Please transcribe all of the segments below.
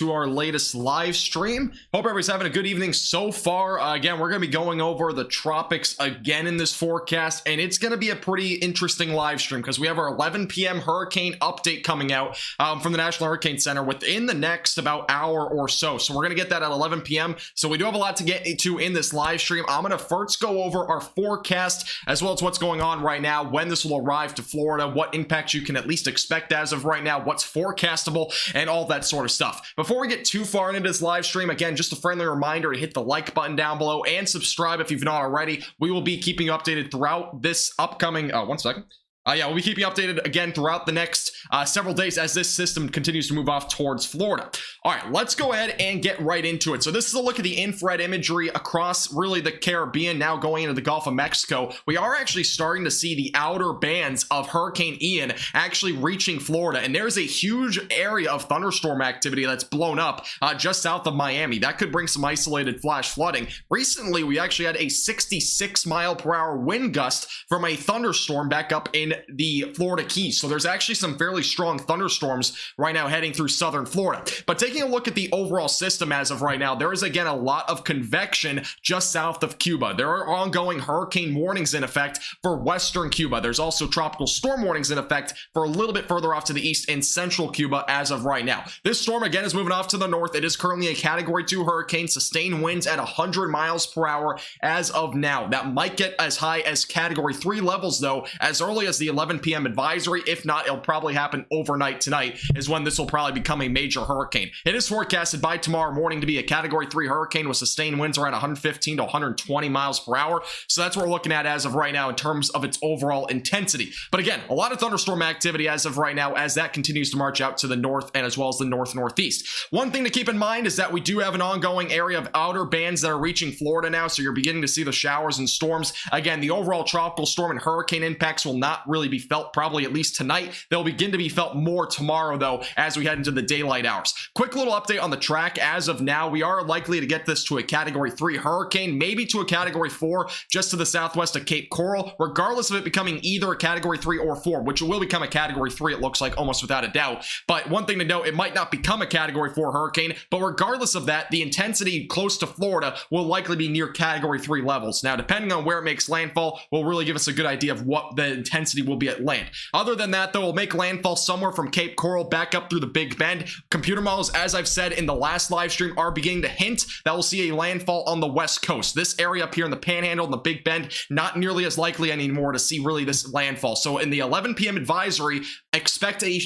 To our latest live stream. Hope everybody's having a good evening so far. Again, we're going to be going over the tropics again in this forecast, and it's going to be a pretty interesting live stream because we have our 11 p.m. hurricane update coming out from the National Hurricane Center within the next about hour or so. So we're going to get that at 11 p.m. So we do have a lot to get to in this live stream. I'm going to first go over our forecast as well as what's going on right now, when this will arrive to Florida, what impacts you can at least expect as of right now, what's forecastable, and all that sort of stuff. Before we get too far into this live stream, again, just a friendly reminder to hit the like button down below and subscribe if you've not already. We will be keeping you updated throughout this upcoming, one second. We'll be keeping you updated again throughout the next several days as this system continues to move off towards Florida. All right, let's go ahead and get right into it. So this is a look at the infrared imagery across really the Caribbean, now going into the Gulf of Mexico. We are actually starting to see the outer bands of Hurricane Ian actually reaching Florida, and there's a huge area of thunderstorm activity that's blown up just south of Miami. That could bring some isolated flash flooding. Recently, we actually had a 66-mile-per-hour wind gust from a thunderstorm back up in the Florida Keys. So there's actually some fairly strong thunderstorms right now heading through southern Florida. But taking a look at the overall system as of right now, there is again a lot of convection just south of Cuba. There are ongoing hurricane warnings in effect for western Cuba. There's also tropical storm warnings in effect for a little bit further off to the east in central Cuba as of right now. This storm again is moving off to the north. It is currently a category 2 hurricane, sustained winds at 100 miles per hour as of now. That might get as high as category 3 levels though as early as the 11 p.m. advisory. If not, it'll probably happen overnight tonight is when this will probably become a major hurricane. It is forecasted by tomorrow morning to be a category 3 hurricane with sustained winds around 115 to 120 miles per hour. So that's what we're looking at as of right now in terms of its overall intensity. But again, a lot of thunderstorm activity as of right now as that continues to march out to the north and as well as the north-northeast. One thing to keep in mind is that we do have an ongoing area of outer bands that are reaching Florida now, so you're beginning to see the showers and storms. Again, the overall tropical storm and hurricane impacts will not really be felt probably at least tonight. They'll begin to be felt more tomorrow though as we head into the daylight hours. Quick little update on the track. As of now, we are likely to get this to a category 3 hurricane, maybe to a category 4 just to the southwest of Cape Coral, regardless of it becoming either a category 3 or 4, which it will become a category 3 it looks like almost without a doubt. But one thing to note, it might not become a category 4 hurricane, but regardless of that, the intensity close to Florida will likely be near category 3 levels. Now, depending on where it makes landfall will really give us a good idea of what the intensity will be at land. Other than that, though, we'll make landfall somewhere from Cape Coral back up through the Big Bend. Computer models, as I've said in the last live stream, are beginning to hint that we'll see a landfall on the west coast. This area up here in the Panhandle and the Big Bend, not nearly as likely anymore to see really this landfall. So in the 11 p.m. advisory, expect a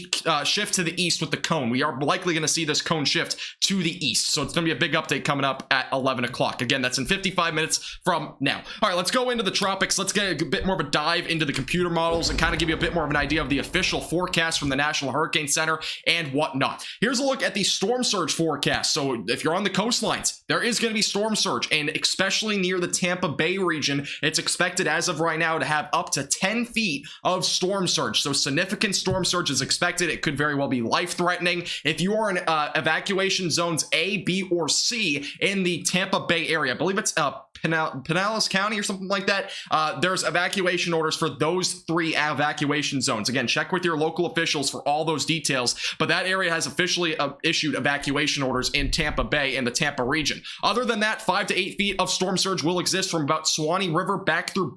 shift to the east with the cone. We are likely going to see this cone shift to the east. So it's going to be a big update coming up at 11 o'clock. Again, that's in 55 minutes from now. All right, let's go into the tropics. Let's get a bit more of a dive into the computer models and kind of give you a bit more of an idea of the official forecast from the National Hurricane Center and whatnot. Here's a look at the storm surge forecast. So if you're on the coastlines, there is going to be storm surge, and especially near the Tampa Bay region, it's expected as of right now to have up to 10 feet of storm surge. So significant storm surge is expected. It could very well be life-threatening. If you are in evacuation zones A, B, or C in the Tampa Bay area, I believe it's Pinellas County or something like that, there's evacuation orders for those 3 evacuation zones. Again, check with your local officials for all those details, but that area has officially issued evacuation orders in Tampa Bay and the Tampa region. Other than that, 5 to 8 feet of storm surge will exist from about Suwannee River back through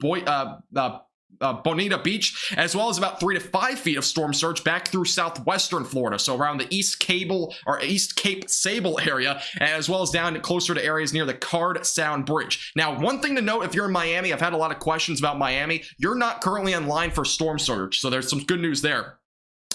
Bonita Beach, as well as about 3 to 5 feet of storm surge back through southwestern Florida, so around the East Cape Sable area, as well as down closer to areas near the Card Sound Bridge. Now, one thing to note, if you're in Miami, I've had a lot of questions about Miami. You're not currently in line for storm surge, so there's some good news there.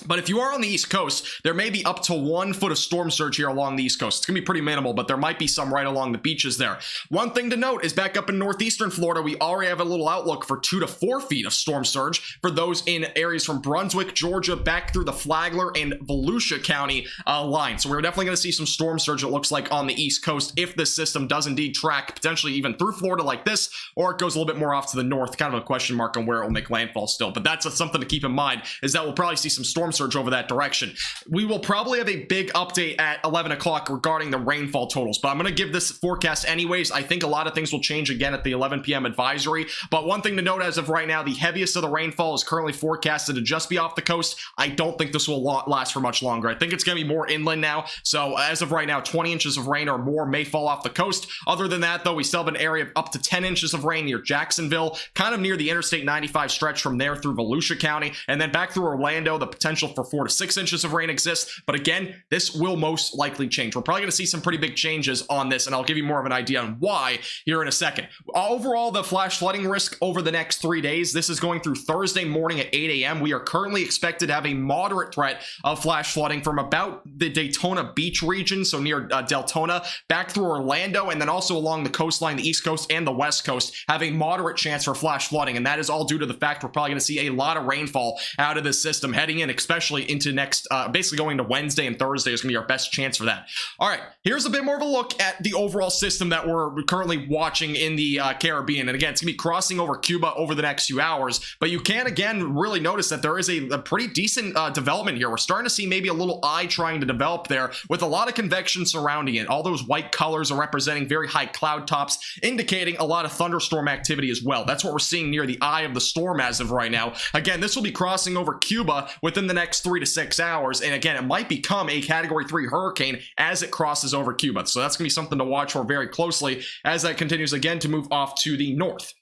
But if you are on the East Coast, there may be up to 1 foot of storm surge here along the East Coast. It's going to be pretty minimal, but there might be some right along the beaches there. One thing to note is back up in northeastern Florida, we already have a little outlook for 2 to 4 feet of storm surge for those in areas from Brunswick, Georgia, back through the Flagler and Volusia County line. So we're definitely going to see some storm surge, it looks like, on the East Coast if this system does indeed track potentially even through Florida like this, or it goes a little bit more off to the north. Kind of a question mark on where it will make landfall still. But that's something to keep in mind, is that we'll probably see some storm storm surge over that direction. We will probably have a big update at 11 o'clock regarding the rainfall totals, but I'm going to give this forecast anyways. I think a lot of things will change again at the 11 p.m. advisory, but one thing to note as of right now, the heaviest of the rainfall is currently forecasted to just be off the coast. I don't think this will last for much longer. I think it's going to be more inland now, so as of right now, 20 inches of rain or more may fall off the coast. Other than that, though, we still have an area of up to 10 inches of rain near Jacksonville, kind of near the Interstate 95 stretch from there through Volusia County, and then back through Orlando, the potential for 4 to 6 inches of rain exists. But again, this will most likely change. We're probably going to see some pretty big changes on this, and I'll give you more of an idea on why here in a second. Overall, the flash flooding risk over the next 3 days, this is going through Thursday morning at 8 a.m. We are currently expected to have a moderate threat of flash flooding from about the Daytona Beach region, so near Deltona, back through Orlando, and then also along the coastline, the East Coast and the West Coast, have a moderate chance for flash flooding, and that is all due to the fact we're probably going to see a lot of rainfall out of this system heading in, especially into next, basically going to Wednesday and Thursday is going to be our best chance for that. All right, here's a bit more of a look at the overall system that we're currently watching in the Caribbean, and again, it's going to be crossing over Cuba over the next few hours, but you can again really notice that there is a pretty decent development here. We're starting to see maybe a little eye trying to develop there with a lot of convection surrounding it. All those white colors are representing very high cloud tops, indicating a lot of thunderstorm activity as well. That's what we're seeing near the eye of the storm as of right now. Again, this will be crossing over Cuba within the next 3 to 6 hours, and again, it might become a Category 3 hurricane as it crosses over Cuba. So that's going to be something to watch for very closely as that continues again to move off to the north.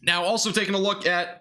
Now, also taking a look at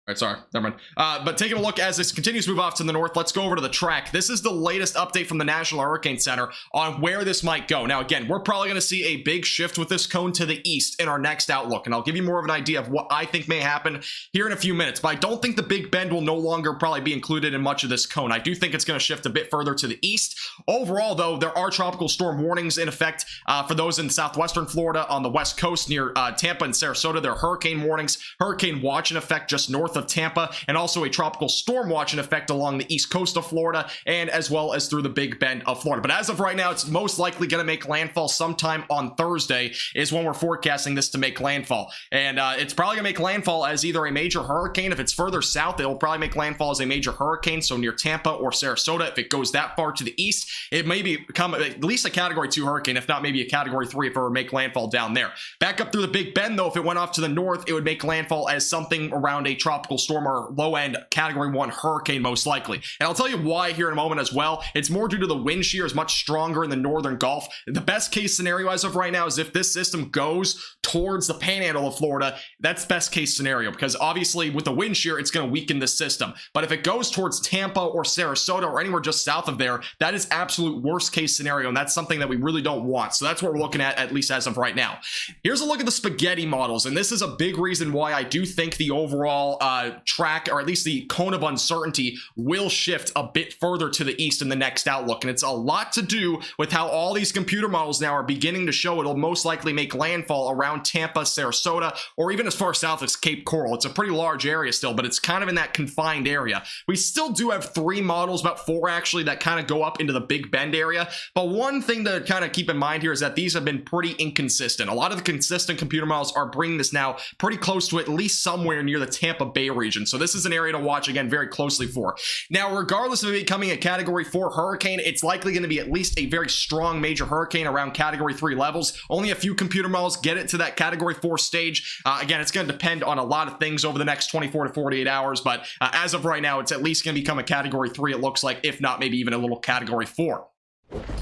Alright, sorry, never mind. But taking a look as this continues to move off to the north, let's go over to the track. This is the latest update from the National Hurricane Center on where this might go. Now, again, we're probably going to see a big shift with this cone to the east in our next outlook, and I'll give you more of an idea of what I think may happen here in a few minutes. But I don't think the Big Bend will no longer probably be included in much of this cone. I do think it's going to shift a bit further to the east. Overall, though, there are tropical storm warnings in effect for those in southwestern Florida on the west coast near Tampa and Sarasota. There are hurricane warnings, hurricane watch in effect just north of Tampa, and also a tropical storm watch in effect along the east coast of Florida and as well as through the Big Bend of Florida. But as of right now, it's most likely going to make landfall sometime on Thursday is when we're forecasting this to make landfall. And it's probably going to make landfall as either a major hurricane. If it's further south, it will probably make landfall as a major hurricane, so near Tampa or Sarasota. If it goes that far to the east, it may become at least a Category 2 hurricane, if not maybe a Category 3 if it were to make landfall down there. Back up through the Big Bend, though, if it went off to the north, it would make landfall as something around a tropical storm or low-end Category 1 hurricane, most likely. And I'll tell you why here in a moment as well. It's more due to the wind shear is much stronger in the northern Gulf. The best case scenario as of right now is if this system goes towards the panhandle of Florida, that's best case scenario, because obviously with the wind shear, it's going to weaken the system. But if it goes towards Tampa or Sarasota or anywhere just south of there, that is absolute worst case scenario, and that's something that we really don't want. So that's what we're looking at least as of right now. Here's a look at the spaghetti models, and this is a big reason why I do think the overall track, or at least the cone of uncertainty, will shift a bit further to the east in the next outlook. And it's a lot to do with how all these computer models now are beginning to show it'll most likely make landfall around Tampa, Sarasota, or even as far south as Cape Coral. It's a pretty large area still, but it's kind of in that confined area. We still do have 3 models, about 4 actually, that kind of go up into the Big Bend area. But one thing to kind of keep in mind here is that these have been pretty inconsistent. A lot of the consistent computer models are bringing this now pretty close to at least somewhere near the Tampa Bay region. So this is an area to watch again very closely for. Now, regardless of it becoming a Category 4 hurricane, it's likely going to be at least a very strong major hurricane around Category 3 levels. Only a few computer models get it to that Category 4 stage. Again, it's going to depend on a lot of things over the next 24 to 48 hours, but as of right now, it's at least going to become a Category 3, it looks like, if not maybe even a little Category 4.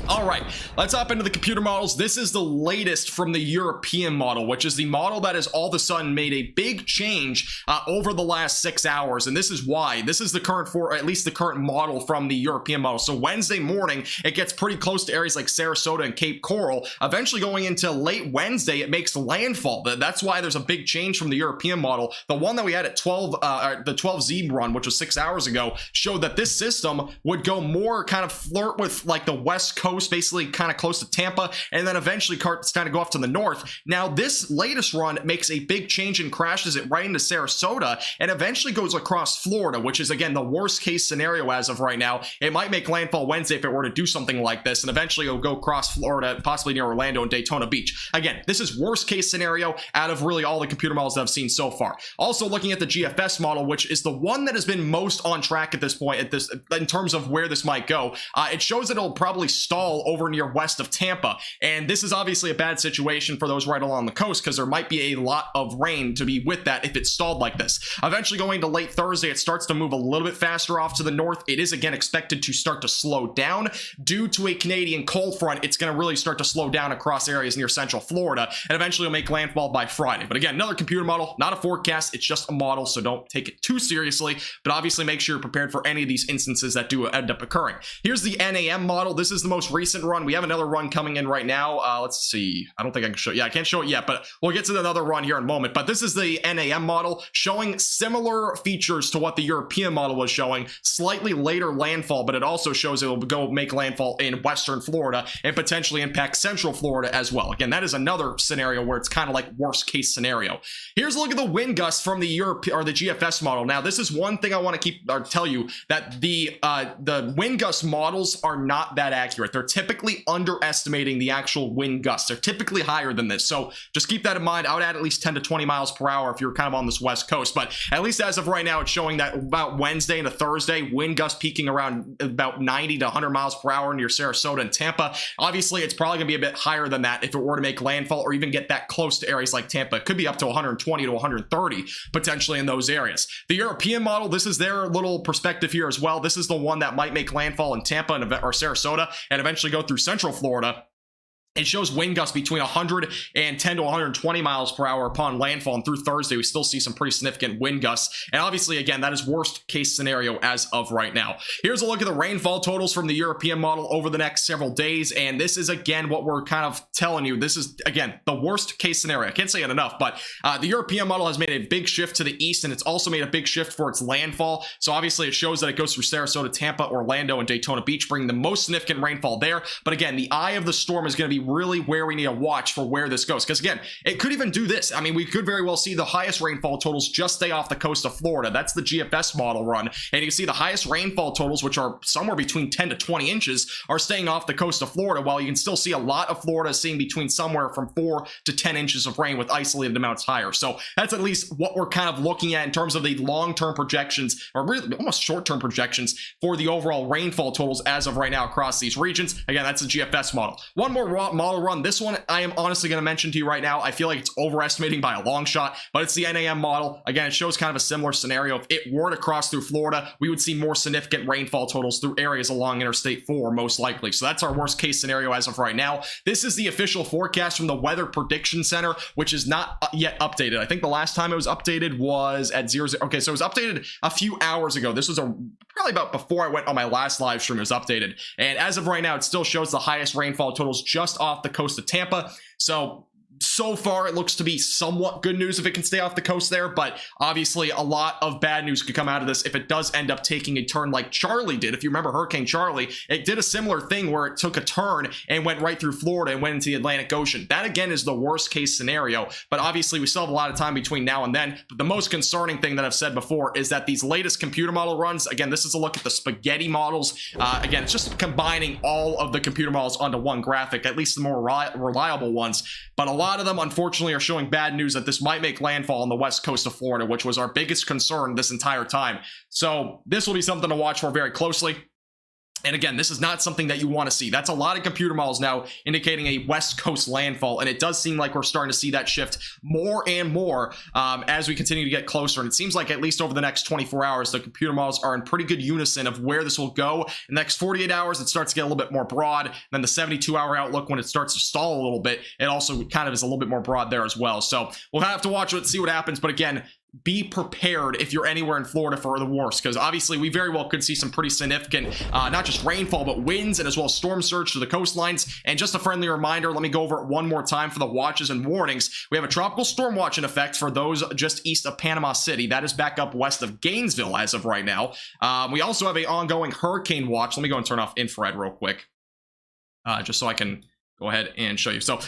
All right, let's hop into the computer models. This is the latest from the European model, which is the model that has all of a sudden made a big change over the last 6 hours. And this is why. This is the current, or at least the current model from the European model. So Wednesday morning, it gets pretty close to areas like Sarasota and Cape Coral. Eventually going into late Wednesday, it makes landfall. That's why there's a big change from the European model. The one that we had at 12, the 12Z run, which was 6 hours ago, showed that this system would go more kind of flirt with like the West Coast coast, basically kind of close to Tampa, and then eventually kind of go off to the north. Now, this latest run makes a big change and crashes it right into Sarasota, and eventually goes across Florida, which is, again, the worst case scenario as of right now. It might make landfall Wednesday if it were to do something like this, and eventually it'll go across Florida, possibly near Orlando and Daytona Beach. Again, this is worst case scenario out of really all the computer models that I've seen so far. Also looking at the GFS model, which is the one that has been most on track at this point, in terms of where this might go. It shows that it'll probably stall over near west of Tampa, and this is obviously a bad situation for those right along the coast, because there might be a lot of rain to be with that if it's stalled like this. Eventually going to late Thursday, it starts to move a little bit faster off to the north. It is again expected to start to slow down due to a Canadian cold front. It's going to really start to slow down across areas near central Florida, and eventually will make landfall by Friday. But again, another computer model, not a forecast. It's just a model, so don't take it too seriously, but obviously make sure you're prepared for any of these instances that do end up occurring. Here's the NAM model. This is the most recent run. We have another run coming in right now. Let's see. I don't think I can show. Yeah, I can't show it yet, but we'll get to another run here in a moment. But this is the NAM model, showing similar features to what the European model was showing. Slightly later landfall, but it also shows it will go make landfall in western Florida and potentially impact central Florida as well. Again, that is another scenario where it's kind of like worst case scenario. Here's a look at the wind gusts from the the GFS model. Now, this is one thing I want to tell you, that the wind gust models are not that accurate. They're typically underestimating the actual wind gusts. They're typically higher than this, so just keep that in mind. I would add at least 10 to 20 miles per hour if you're kind of on this west coast, but at least as of right now, it's showing that about Wednesday into Thursday, wind gusts peaking around about 90 to 100 miles per hour near Sarasota and Tampa. Obviously, it's probably going to be a bit higher than that if it were to make landfall or even get that close to areas like Tampa. It could be up to 120 to 130 potentially in those areas. The European model, this is their little perspective here as well. This is the one that might make landfall in Tampa or Sarasota and eventually go through central Florida. It shows wind gusts between 110 to 120 miles per hour upon landfall, and through Thursday, we still see some pretty significant wind gusts. And obviously, again, that is worst case scenario as of right now. Here's a look at the rainfall totals from the European model over the next several days. And this is, again, what we're kind of telling you. This is, again, the worst case scenario. I can't say it enough, but the European model has made a big shift to the east, and it's also made a big shift for its landfall. So obviously, it shows that it goes through Sarasota, Tampa, Orlando, and Daytona Beach, bringing the most significant rainfall there. But again, the eye of the storm is going to be really where we need to watch for where this goes, because again, it could even do this. I mean, we could very well see the highest rainfall totals just stay off the coast of Florida. That's the GFS model run, and you can see the highest rainfall totals, which are somewhere between 10 to 20 inches, are staying off the coast of Florida, while you can still see a lot of Florida seeing between somewhere from 4 to 10 inches of rain with isolated amounts higher. So that's at least what we're kind of looking at in terms of the long-term projections, or really almost short-term projections for the overall rainfall totals as of right now across these regions. Again, that's the GFS model. One more model run. This one I am honestly going to mention to you right now. I feel like it's overestimating by a long shot, but it's the NAM model. Again, it shows kind of a similar scenario. If it were to cross through Florida, we would see more significant rainfall totals through areas along Interstate 4, most likely. So that's our worst case scenario as of right now. This is the official forecast from the Weather Prediction Center, which is not yet updated. I think the last time it was updated was at 00. Okay, so it was updated a few hours ago. This was probably about before I went on my last live stream. It was updated, and as of right now, it still shows the highest rainfall totals just off the coast of Tampa. So far, it looks to be somewhat good news if it can stay off the coast there, but obviously a lot of bad news could come out of this if it does end up taking a turn like Charlie did. If you remember Hurricane Charlie, it did a similar thing where it took a turn and went right through Florida and went into the Atlantic Ocean. That, again, is the worst case scenario, but obviously we still have a lot of time between now and then. But the most concerning thing that I've said before is that these latest computer model runs, again, this is a look at the spaghetti models. Again, it's just combining all of the computer models onto one graphic, at least the more reliable ones, but a lot of them, unfortunately, are showing bad news that this might make landfall on the west coast of Florida, which was our biggest concern this entire time. So this will be something to watch for very closely. And again, this is not something that you want to see. That's a lot of computer models now indicating a West Coast landfall, and it does seem like we're starting to see that shift more and more as we continue to get closer. And it seems like at least over the next 24 hours, the computer models are in pretty good unison of where this will go. In the next 48 hours, it starts to get a little bit more broad. And then the 72-hour outlook, when it starts to stall a little bit, it also kind of is a little bit more broad there as well. So we'll have to watch it, see what happens. But again, be prepared if you're anywhere in Florida for the worst, because obviously we very well could see some pretty significant not just rainfall but winds, and as well as storm surge to the coastlines. And just a friendly reminder, let me go over it one more time for the watches and warnings. We have a tropical storm watch in effect for those just east of Panama City. That is back up west of Gainesville as of right now. We also have an ongoing hurricane watch. Let me go and turn off infrared real quick. just so I can go ahead and show you. So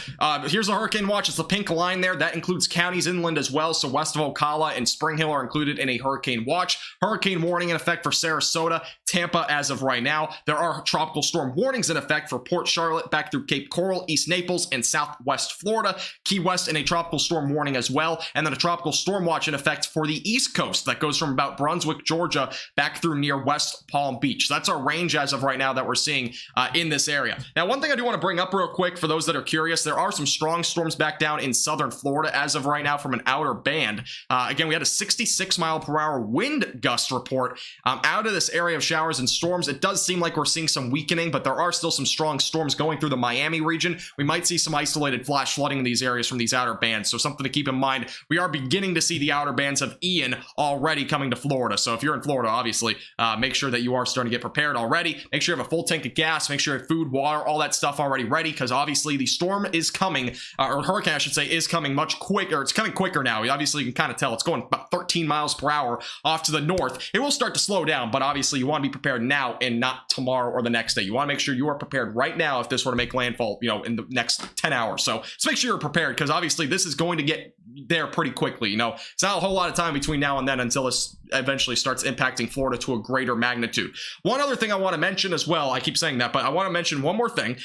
here's a hurricane watch. It's the pink line there. That includes counties inland as well. So west of Ocala and Spring Hill are included in a hurricane watch. Hurricane warning in effect for Sarasota, Tampa as of right now. There are tropical storm warnings in effect for Port Charlotte back through Cape Coral, East Naples, and Southwest Florida. Key West in a tropical storm warning as well. And then a tropical storm watch in effect for the East Coast that goes from about Brunswick, Georgia, back through near West Palm Beach. So that's our range as of right now that we're seeing in this area. Now, one thing I do want to bring up real quick, for those that are curious, there are some strong storms back down in southern Florida as of right now from an outer band. Again, we had a 66-mile-per-hour wind gust report out of this area of showers and storms. It does seem like we're seeing some weakening, but there are still some strong storms going through the Miami region. We might see some isolated flash flooding in these areas from these outer bands, so something to keep in mind. We are beginning to see the outer bands of Ian already coming to Florida, so if you're in Florida, obviously, make sure that you are starting to get prepared already. Make sure you have a full tank of gas, make sure you have food, water, all that stuff already ready, because obviously the storm is coming, or hurricane I should say, is coming much quicker. It's coming quicker now. Obviously you can kind of tell it's going about 13 miles per hour off to the north. It will start to slow down, but obviously you want to be prepared now and not tomorrow or the next day. You want to make sure you are prepared right now if this were to make landfall, you know, in the next 10 hours. So just make sure you're prepared, because obviously this is going to get there pretty quickly. You know, it's not a whole lot of time between now and then until this eventually starts impacting Florida to a greater magnitude. One other thing I want to mention as well, I keep saying that, but I want to mention one more thing.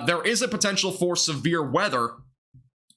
There is a potential for severe weather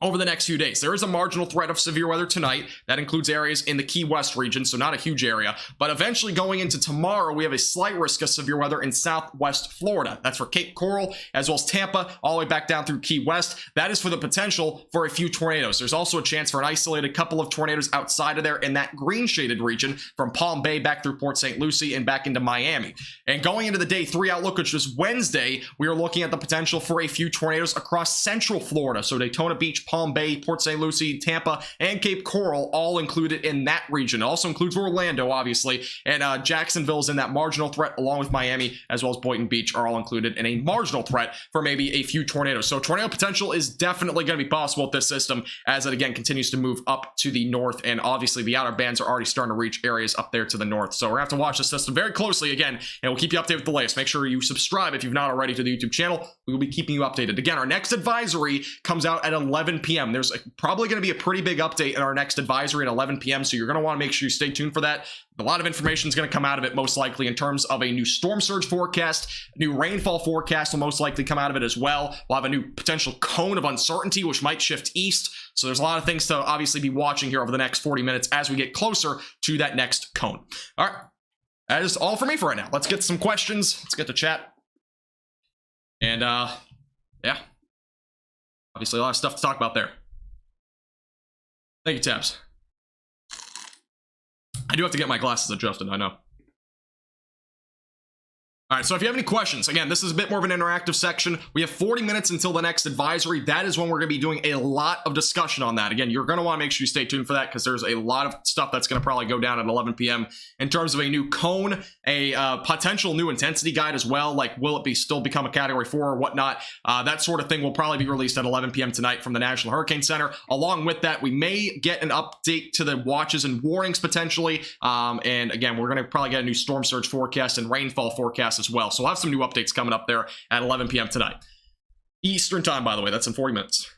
over the next few days. There is a marginal threat of severe weather tonight. That includes areas in the Key West region, so not a huge area. But eventually going into tomorrow, we have a slight risk of severe weather in Southwest Florida. That's for Cape Coral, as well as Tampa, all the way back down through Key West. That is for the potential for a few tornadoes. There's also a chance for an isolated couple of tornadoes outside of there in that green shaded region from Palm Bay back through Port St. Lucie and back into Miami. And going into the day 3 outlook, which is Wednesday, we are looking at the potential for a few tornadoes across central Florida. So Daytona Beach, Palm Bay, Port St. Lucie, Tampa, and Cape Coral all included in that region. It also includes Orlando, obviously, and Jacksonville is in that marginal threat, along with Miami, as well as Boynton Beach are all included in a marginal threat for maybe a few tornadoes. So tornado potential is definitely going to be possible with this system as it, again, continues to move up to the north, and obviously the outer bands are already starting to reach areas up there to the north. So we're going to have to watch the system very closely again, and we'll keep you updated with the latest. Make sure you subscribe if you've not already to the YouTube channel. We will be keeping you updated. Again, our next advisory comes out at 11 p.m. There's probably going to be a pretty big update in our next advisory at 11 p.m. So you're going to want to make sure you stay tuned for that. A lot of information is going to come out of it, most likely, in terms of a new storm surge forecast. New rainfall forecast will most likely come out of it as well. We'll have a new potential cone of uncertainty, which might shift east. So there's a lot of things to obviously be watching here over the next 40 minutes as we get closer to that next cone. All right. That is all for me for right now. Let's get some questions. Let's get to chat. And, yeah. Obviously, a lot of stuff to talk about there. Thank you, Tabs. I do have to get my glasses adjusted, I know. All right, so if you have any questions, again, this is a bit more of an interactive section. We have 40 minutes until the next advisory. That is when we're going to be doing a lot of discussion on that. Again, you're going to want to make sure you stay tuned for that, because there's a lot of stuff that's going to probably go down at 11 p.m. in terms of a new cone, a potential new intensity guide as well. Like, will it be still become a Category 4 or whatnot? That sort of thing will probably be released at 11 p.m. tonight from the National Hurricane Center. Along with that, we may get an update to the watches and warnings potentially. And again, we're going to probably get a new storm surge forecast and rainfall forecast as well. So we'll have some new updates coming up there at 11 p.m. tonight. Eastern time, by the way. That's in 40 minutes.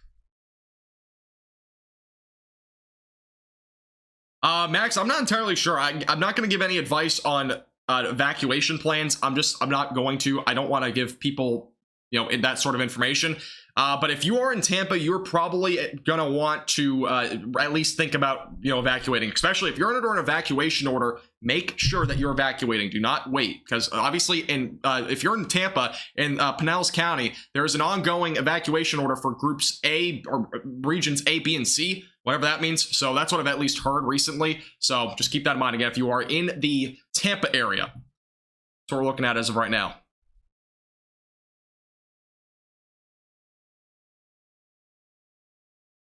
Max, I'm not entirely sure. I'm not going to give any advice on evacuation plans. I'm not going to. I don't want to give people, you know, that sort of information. But if you are in Tampa, you're probably going to want to at least think about, you know, evacuating, especially if you're under an evacuation order. Make sure that you're evacuating. Do not wait, because obviously if you're in Tampa, in Pinellas County, there is an ongoing evacuation order for groups A, or regions A, B, and C, whatever that means. So that's what I've at least heard recently. So just keep that in mind again if you are in the Tampa area. That's what we're looking at as of right now.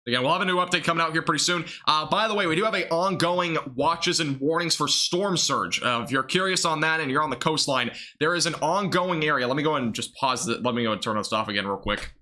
Again, we'll have a new update coming out here pretty soon. By the way, we do have an ongoing watches and warnings for storm surge. If you're curious on that and you're on the coastline, there is an ongoing area. Let me go ahead and just pause it. Let me go and turn this off again real quick.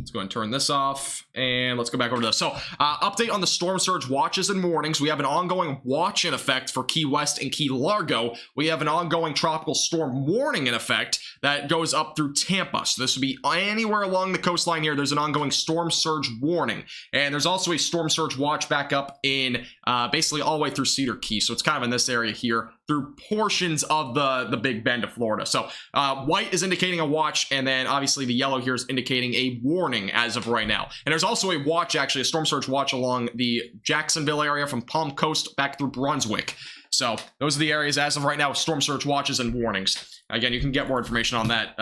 Let's go ahead and turn this off, and let's go back over to this. So, update on the storm surge watches and warnings. We have an ongoing watch in effect for Key West and Key Largo. We have an ongoing tropical storm warning in effect that goes up through Tampa. So this would be anywhere along the coastline here. There's an ongoing storm surge warning, and there's also a storm surge watch back up in basically all the way through Cedar Key. So it's kind of in this area here through portions of the Big Bend of Florida. So white is indicating a watch, and then obviously the yellow here is indicating a warning as of right now. And there's also a watch, actually a storm surge watch along the Jacksonville area from Palm Coast back through Brunswick. So those are the areas as of right now with storm surge watches and warnings. Again, you can get more information on that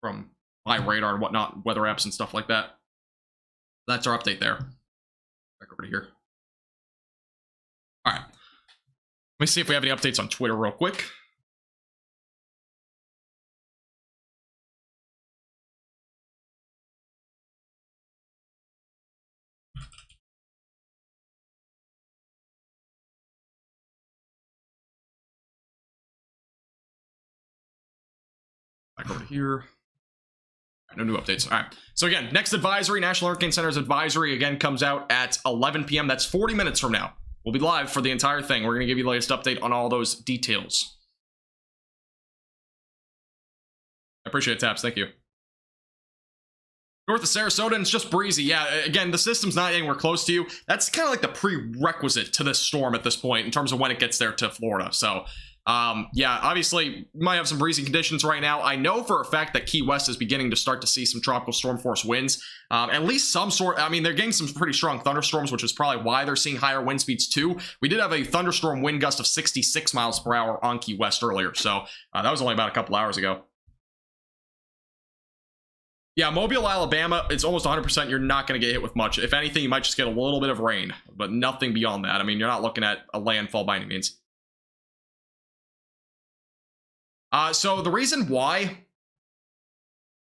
from my radar and whatnot, weather apps and stuff like that. That's our update there. Back over to here. All right. Let me see if we have any updates on Twitter real quick. Back over to here. No new updates. All right. So again, next advisory, National Hurricane Center's advisory again comes out at 11 p.m. That's 40 minutes from now. We'll be live for the entire thing. We're going to give you the latest update on all those details. I appreciate it, Taps. Thank you. North of Sarasota, and it's just breezy. Yeah, again, the system's not anywhere close to you. That's kind of like the prerequisite to this storm at this point in terms of when it gets there to Florida. So, yeah, obviously, you might have some breezy conditions right now. I know for a fact that Key West is beginning to start to see some tropical storm force winds. At least some sort. I mean, they're getting some pretty strong thunderstorms, which is probably why they're seeing higher wind speeds too. We did have a thunderstorm wind gust of 66 miles per hour on Key West earlier. So that was only about a couple hours ago. Yeah, Mobile, Alabama, it's almost 100% you're not going to get hit with much. If anything, you might just get a little bit of rain, but nothing beyond that. I mean, you're not looking at a landfall by any means. So the reason why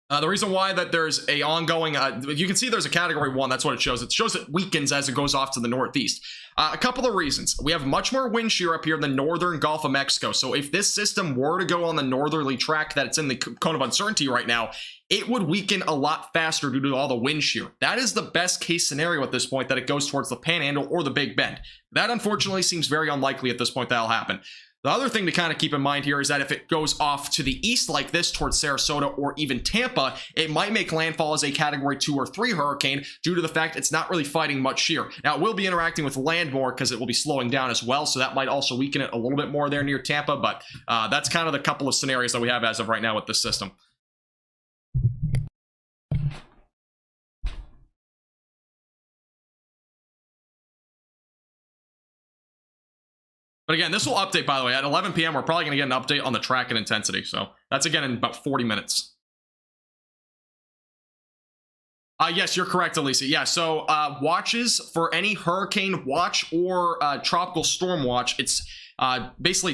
that there's a ongoing, you can see there's a category 1, that's what it shows. It shows it weakens as it goes off to the northeast. A couple of reasons. We have much more wind shear up here in the northern Gulf of Mexico. So if this system were to go on the northerly track that it's in the cone of uncertainty right now, it would weaken a lot faster due to all the wind shear. That is the best case scenario at this point, that it goes towards the Panhandle or the Big Bend. That unfortunately seems very unlikely at this point that'll happen. The other thing to kind of keep in mind here is that if it goes off to the east like this towards Sarasota or even Tampa, it might make landfall as a category 2 or 3 hurricane due to the fact it's not really fighting much shear. Now, it will be interacting with land more because it will be slowing down as well, so that might also weaken it a little bit more there near Tampa, but that's kind of the couple of scenarios that we have as of right now with this system. But again, this will update, by the way, at 11 p.m. We're probably going to get an update on the track and intensity. So that's again in about 40 minutes. Yes, you're correct, Alicia. Yeah, so watches for any hurricane watch or tropical storm watch, it's basically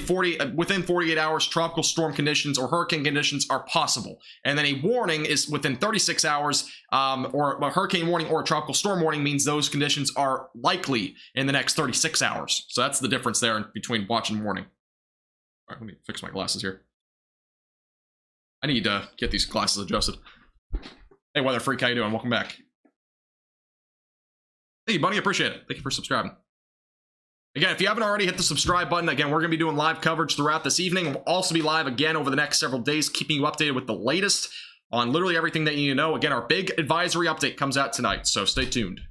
within 48 hours, tropical storm conditions or hurricane conditions are possible. And then a warning is within 36 hours, or a hurricane warning or a tropical storm warning means those conditions are likely in the next 36 hours. So that's the difference there between watch and warning. All right, let me fix my glasses here. I need to get these glasses adjusted. Hey, Weather Freak, how you doing? Welcome back. Hey, Bunny, appreciate it. Thank you for subscribing. Again, if you haven't already, hit the subscribe button. Again, we're going to be doing live coverage throughout this evening. We'll also be live again over the next several days, keeping you updated with the latest on literally everything that you need to know. Again, our big advisory update comes out tonight, so stay tuned.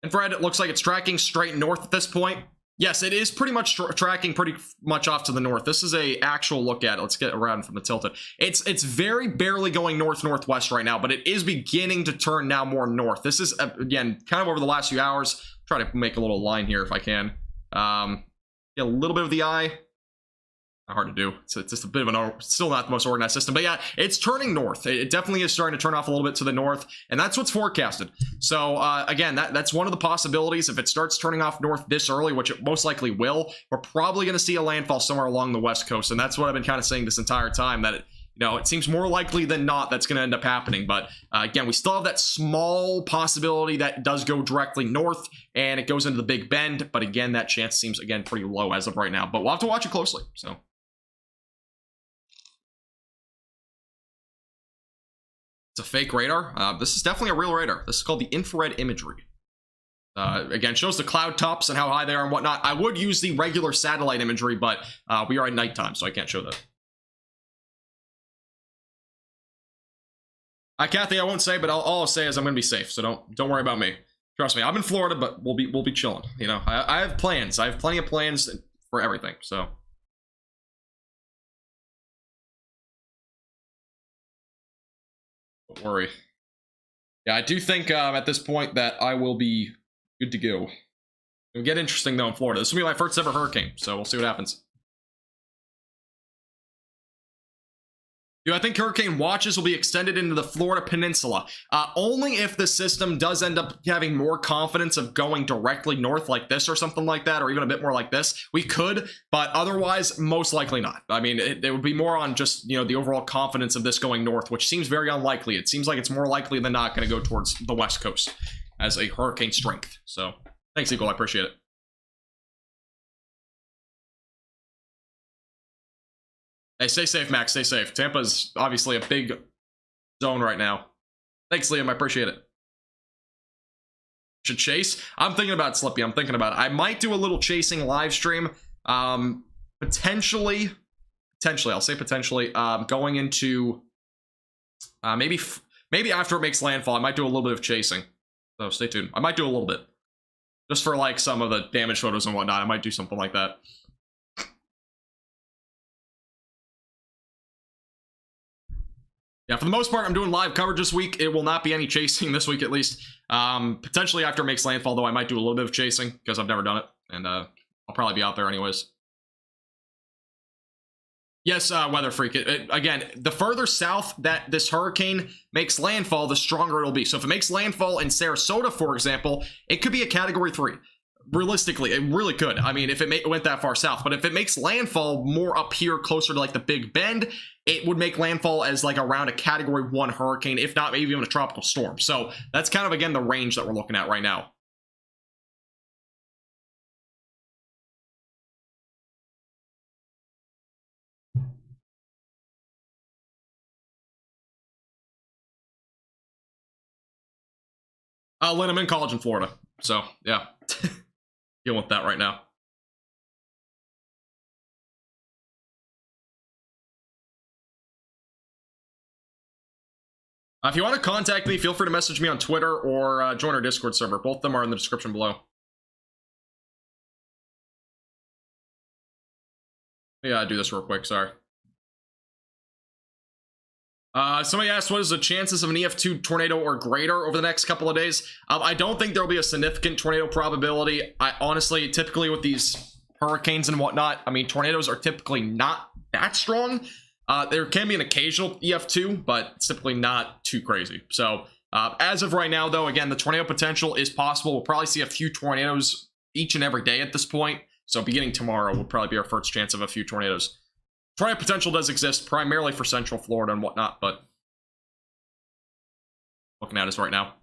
And Fred, it looks like it's tracking straight north at this point. Yes, it is pretty much tracking pretty much off to the north. This is a actual look at it. Let's get around from the tilted. It's very barely going north-northwest right now, but it is beginning to turn now more north. This is, again, kind of over the last few hours. Try to make a little line here if I can. Get a little bit of the eye. Not hard to do. It's just a bit of still not the most organized system, but yeah, it's turning north. It definitely is starting to turn off a little bit to the north, and that's what's forecasted. So again, that's one of the possibilities. If it starts turning off north this early, which it most likely will, we're probably going to see a landfall somewhere along the west coast, and that's what I've been kind of saying this entire time, that it seems more likely than not that's going to end up happening. But again, we still have that small possibility that it does go directly north and it goes into the Big Bend. But again, that chance seems, again, pretty low as of right now. But we'll have to watch it closely. So It's a fake radar. This is definitely a real radar. This is called the infrared imagery. Again, shows the cloud tops and how high they are and whatnot. I would use the regular satellite imagery, but we are at nighttime, so I can't show that. Kathy, I won't say, but all I'll say is I'm gonna be safe, so don't worry about me. Trust me, I'm in Florida, but we'll be chilling. You know, I have plans. I have plenty of plans for everything. So don't worry. Yeah, I do think at this point that I will be good to go. It'll get interesting though in Florida. This will be my first ever hurricane, so we'll see what happens. I think hurricane watches will be extended into the Florida Peninsula. Only if the system does end up having more confidence of going directly north like this or something like that, or even a bit more like this. We could, but otherwise, most likely not. I mean, it would be more on just, you know, the overall confidence of this going north, which seems very unlikely. It seems like it's more likely than not going to go towards the west coast as a hurricane strength. So, thanks, Eagle. I appreciate it. Hey, stay safe, Max. Stay safe. Tampa's obviously a big zone right now. Thanks, Liam. I appreciate it. Should chase? I'm thinking about it, Slippy. I'm thinking about it. I might do a little chasing live stream. Potentially, I'll say potentially, going into maybe after it makes landfall, I might do a little bit of chasing. So stay tuned. I might do a little bit. Just for like some of the damage photos and whatnot. I might do something like that. Yeah, for the most part, I'm doing live coverage this week. It will not be any chasing this week, at least. Potentially after it makes landfall, though, I might do a little bit of chasing because I've never done it, and I'll probably be out there anyways. Yes, Weather Freak. Again, the further south that this hurricane makes landfall, the stronger it'll be. So if it makes landfall in Sarasota, for example, it could be a Category 3. Realistically, it really could. I mean, if it went that far south. But if it makes landfall more up here, closer to like the Big Bend, it would make landfall as like around a Category 1 hurricane, if not maybe even a tropical storm. So that's kind of, again, the range that we're looking at right now. Lynn, I'm in college in Florida. So, yeah. Dealing with that right now. If you want to contact me, feel free to message me on Twitter or join our Discord server. Both of them are in the description below. Yeah, do this real quick, sorry. Somebody asked, what is the chances of an EF2 tornado or greater over the next couple of days? I don't think there'll be a significant tornado probability. I honestly, typically with these hurricanes and whatnot, I mean, tornadoes are typically not that strong. There can be an occasional EF2, but it's typically not too crazy. So, as of right now, though, again, the tornado potential is possible. We'll probably see a few tornadoes each and every day at this point. So, beginning tomorrow will probably be our first chance of a few tornadoes. Tornado potential does exist, primarily for Central Florida and whatnot, but looking at us right now.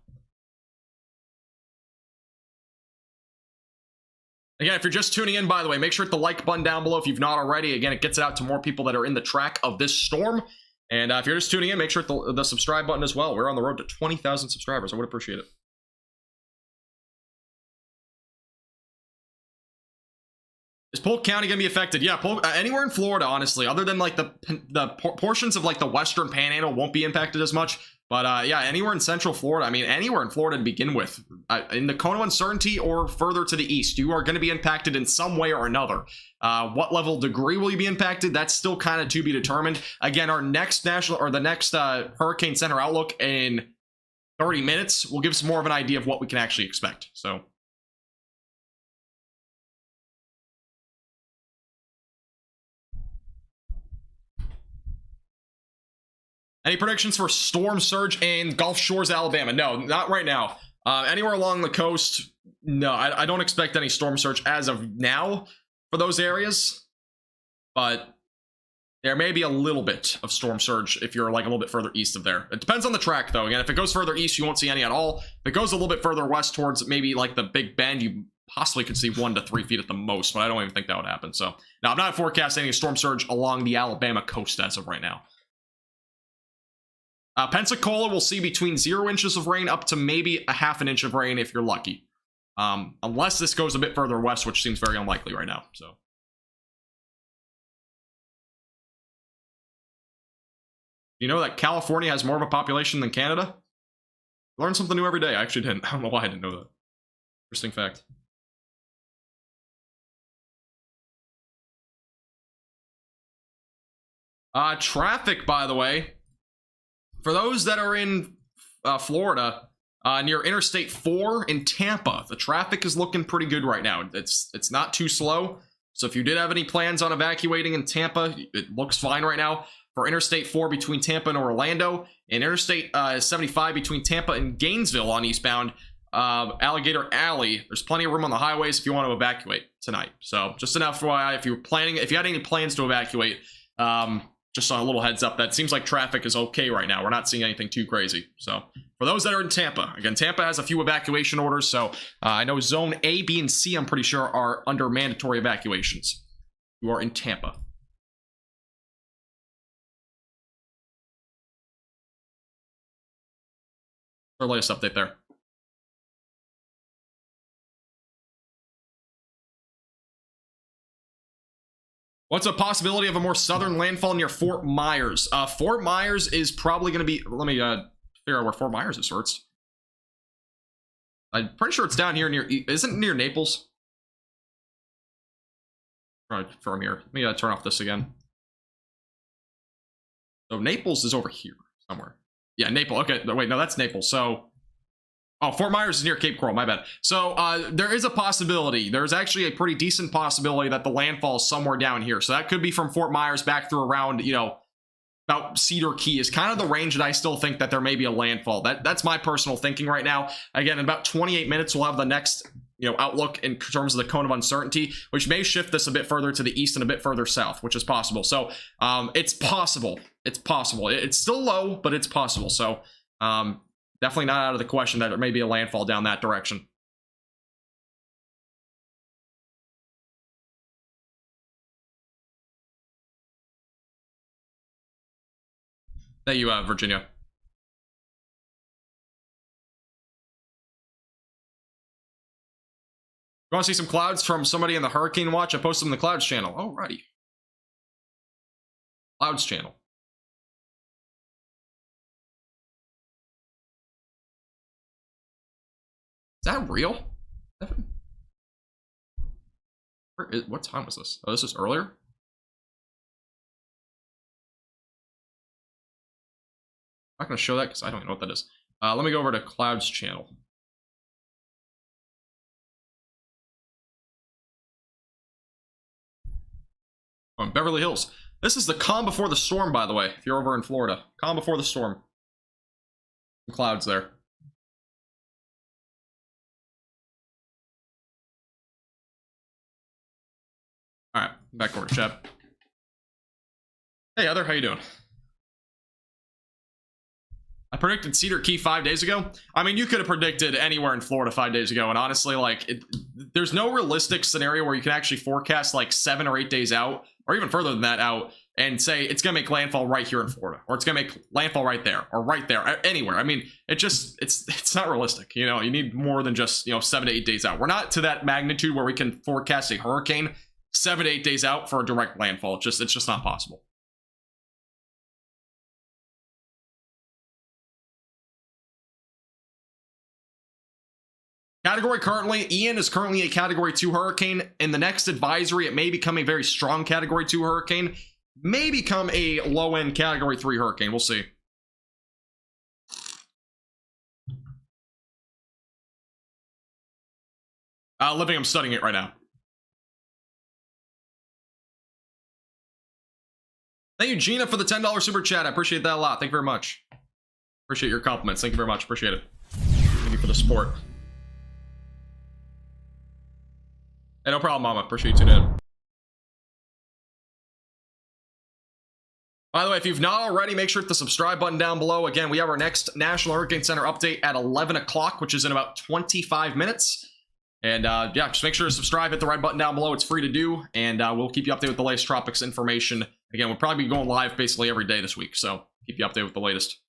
Again, if you're just tuning in, by the way, make sure to hit the like button down below if you've not already. Again, it gets it out to more people that are in the track of this storm. And if you're just tuning in, make sure to hit the subscribe button as well. We're on the road to 20,000 subscribers. I would appreciate it. Is Polk County going to be affected? Yeah, anywhere in Florida, honestly, other than like the portions of like the western panhandle won't be impacted as much. But yeah, anywhere in Central Florida, I mean, anywhere in Florida to begin with, in the cone of uncertainty or further to the east, you are going to be impacted in some way or another. What level degree will you be impacted? That's still kind of to be determined. Again, our next Hurricane Center outlook in 30 minutes will give us more of an idea of what we can actually expect. So. Any predictions for storm surge in Gulf Shores, Alabama? No, not right now. Anywhere along the coast, no, I don't expect any storm surge as of now for those areas. But there may be a little bit of storm surge if you're like a little bit further east of there. It depends on the track, though. Again, if it goes further east, you won't see any at all. If it goes a little bit further west towards maybe like the Big Bend, you possibly could see 1 to 3 feet at the most, but I don't even think that would happen. So, now I'm not forecasting any storm surge along the Alabama coast as of right now. Pensacola will see between 0 inches of rain up to maybe a half an inch of rain if you're lucky. Unless this goes a bit further west, which seems very unlikely right now. So, you know that California has more of a population than Canada? Learn something new every day. I actually didn't. I don't know why I didn't know that. Interesting fact. Traffic, by the way, for those that are in Florida, near Interstate 4 in Tampa, the traffic is looking pretty good right now. It's not too slow. So if you did have any plans on evacuating in Tampa, it looks fine right now. For Interstate 4 between Tampa and Orlando, and Interstate 75 between Tampa and Gainesville on eastbound, Alligator Alley, there's plenty of room on the highways if you want to evacuate tonight. So just an FYI, if you had any plans to evacuate, just on a little heads up, that seems like traffic is okay right now. We're not seeing anything too crazy. So for those that are in Tampa, again, Tampa has a few evacuation orders. So I know zone A, B, and C, I'm pretty sure are under mandatory evacuations. You are in Tampa. Our latest update there. What's a possibility of a more southern landfall near Fort Myers? Fort Myers is probably going to be... Let me figure out where Fort Myers is first. I'm pretty sure it's down here near... Isn't it near Naples? From here. Let me turn off this again. So Naples is over here somewhere. Yeah, Naples. Okay, wait, no, that's Naples. So... Oh, Fort Myers is near Cape Coral, my bad. So there is a possibility. There's actually a pretty decent possibility that the landfall is somewhere down here. So that could be from Fort Myers back through around, you know, about Cedar Key is kind of the range that I still think that there may be a landfall. That's my personal thinking right now. Again, in about 28 minutes, we'll have the next, you know, outlook in terms of the cone of uncertainty, which may shift this a bit further to the east and a bit further south, which is possible. So it's possible. It's possible. It's still low, but it's possible. So definitely not out of the question that there may be a landfall down that direction. Thank you, Virginia. You want to see some clouds from somebody in the Hurricane Watch? I posted them in the Clouds channel. Alrighty. Clouds channel. Is that real? What time was this? Oh, this is earlier? I'm not going to show that because I don't even know what that is. Let me go over to Clouds channel. Oh, Beverly Hills. This is the calm before the storm, by the way, if you're over in Florida. Calm before the storm. Some clouds there. All right, back over to chat. Hey, Heather, how you doing? I predicted Cedar Key 5 days ago. I mean, you could have predicted anywhere in Florida 5 days ago, and honestly, like, there's no realistic scenario where you can actually forecast like 7 or 8 days out, or even further than that out, and say it's gonna make landfall right here in Florida, or it's gonna make landfall right there, or right there, anywhere. I mean, it's not realistic. You know, you need more than just, you know, 7 to 8 days out. We're not to that magnitude where we can forecast a hurricane 7 to 8 days out for a direct landfall. It's just not possible. Category currently, Ian is currently a Category 2 hurricane. In the next advisory, it may become a very strong Category 2 hurricane. May become a low-end Category 3 hurricane. We'll see. Living, I'm studying it right now. Thank you, Gina, for the $10 super chat. I appreciate that a lot. Thank you very much. Appreciate your compliments. Thank you very much. Appreciate it. Thank you for the support. Hey, no problem, Mama. Appreciate you tuning in. By the way, if you've not already, make sure to hit the subscribe button down below. Again, we have our next National Hurricane Center update at 11 o'clock, which is in about 25 minutes. And yeah, just make sure to subscribe, hit the red button down below. It's free to do, and we'll keep you updated with the latest tropics information. Again, we'll probably be going live basically every day this week, so keep you updated with the latest.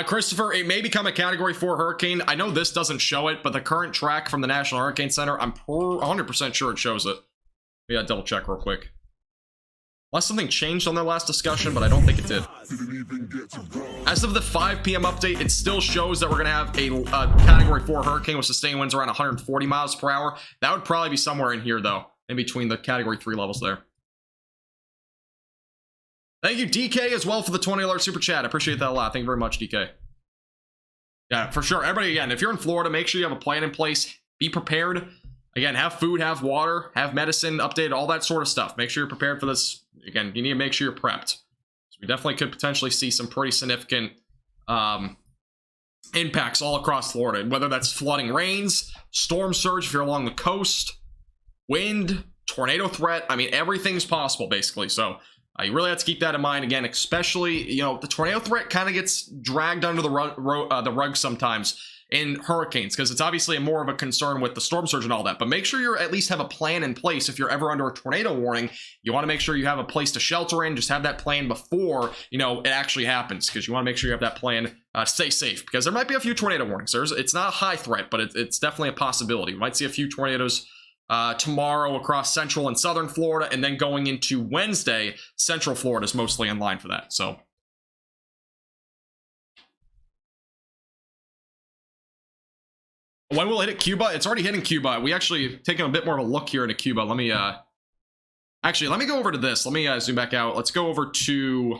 Christopher, it may become a Category 4 hurricane. I know this doesn't show it, but the current track from the National Hurricane Center, I'm 100% sure it shows it. We gotta double check real quick. Unless something changed on their last discussion, but I don't think it did. As of the 5 p.m. update, it still shows that we're going to have a Category 4 hurricane with sustained winds around 140 miles per hour. That would probably be somewhere in here, though, in between the Category 3 levels there. Thank you, DK, as well, for the $20 super chat. I appreciate that a lot. Thank you very much, DK. Yeah, for sure. Everybody, again, if you're in Florida, make sure you have a plan in place. Be prepared. Again, have food, have water, have medicine updated, all that sort of stuff. Make sure you're prepared for this. Again, you need to make sure you're prepped. So we definitely could potentially see some pretty significant impacts all across Florida, whether that's flooding rains, storm surge if you're along the coast, wind, tornado threat. I mean, everything's possible, basically. So you really have to keep that in mind. Again, especially, you know, the tornado threat kind of gets dragged under the rug sometimes in hurricanes, because it's obviously more of a concern with the storm surge and all that. But make sure you at least have a plan in place. If you're ever under a tornado warning, you want to make sure you have a place to shelter in. Just have that plan before, you know, it actually happens, because you want to make sure you have that plan to stay safe, because there might be a few tornado warnings. It's not a high threat, but it's definitely a possibility. We might see a few tornadoes tomorrow across central and southern Florida, and then going into Wednesday, central Florida is mostly in line for that. So when will it hit Cuba? It's already hitting Cuba. We actually taking a bit more of a look here into Cuba. Let me actually, let me go over to this. Let me zoom back out. Let's go over to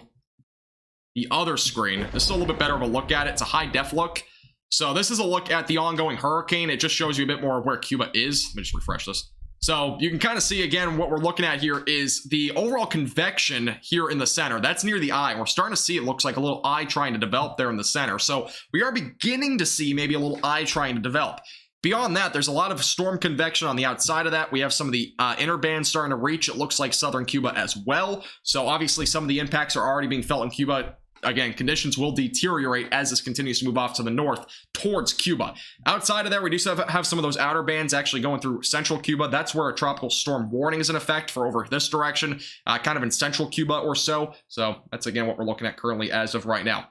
the other screen. This is a little bit better of a look at it. It's a high def look. So this is a look at the ongoing hurricane. It just shows you a bit more of where Cuba is. Let me just refresh this. So you can kind of see, again, what we're looking at here is the overall convection here in the center. That's near the eye. We're starting to see it looks like a little eye trying to develop there in the center. So we are beginning to see maybe a little eye trying to develop. Beyond that, there's a lot of storm convection on the outside of that. We have some of the inner bands starting to reach, it looks like, southern Cuba as well. So obviously some of the impacts are already being felt in Cuba. Again, conditions will deteriorate as this continues to move off to the north towards Cuba. Outside of that, we do have some of those outer bands actually going through central Cuba. That's where a tropical storm warning is in effect for over this direction, kind of in central Cuba or so. So that's, again, what we're looking at currently as of right now.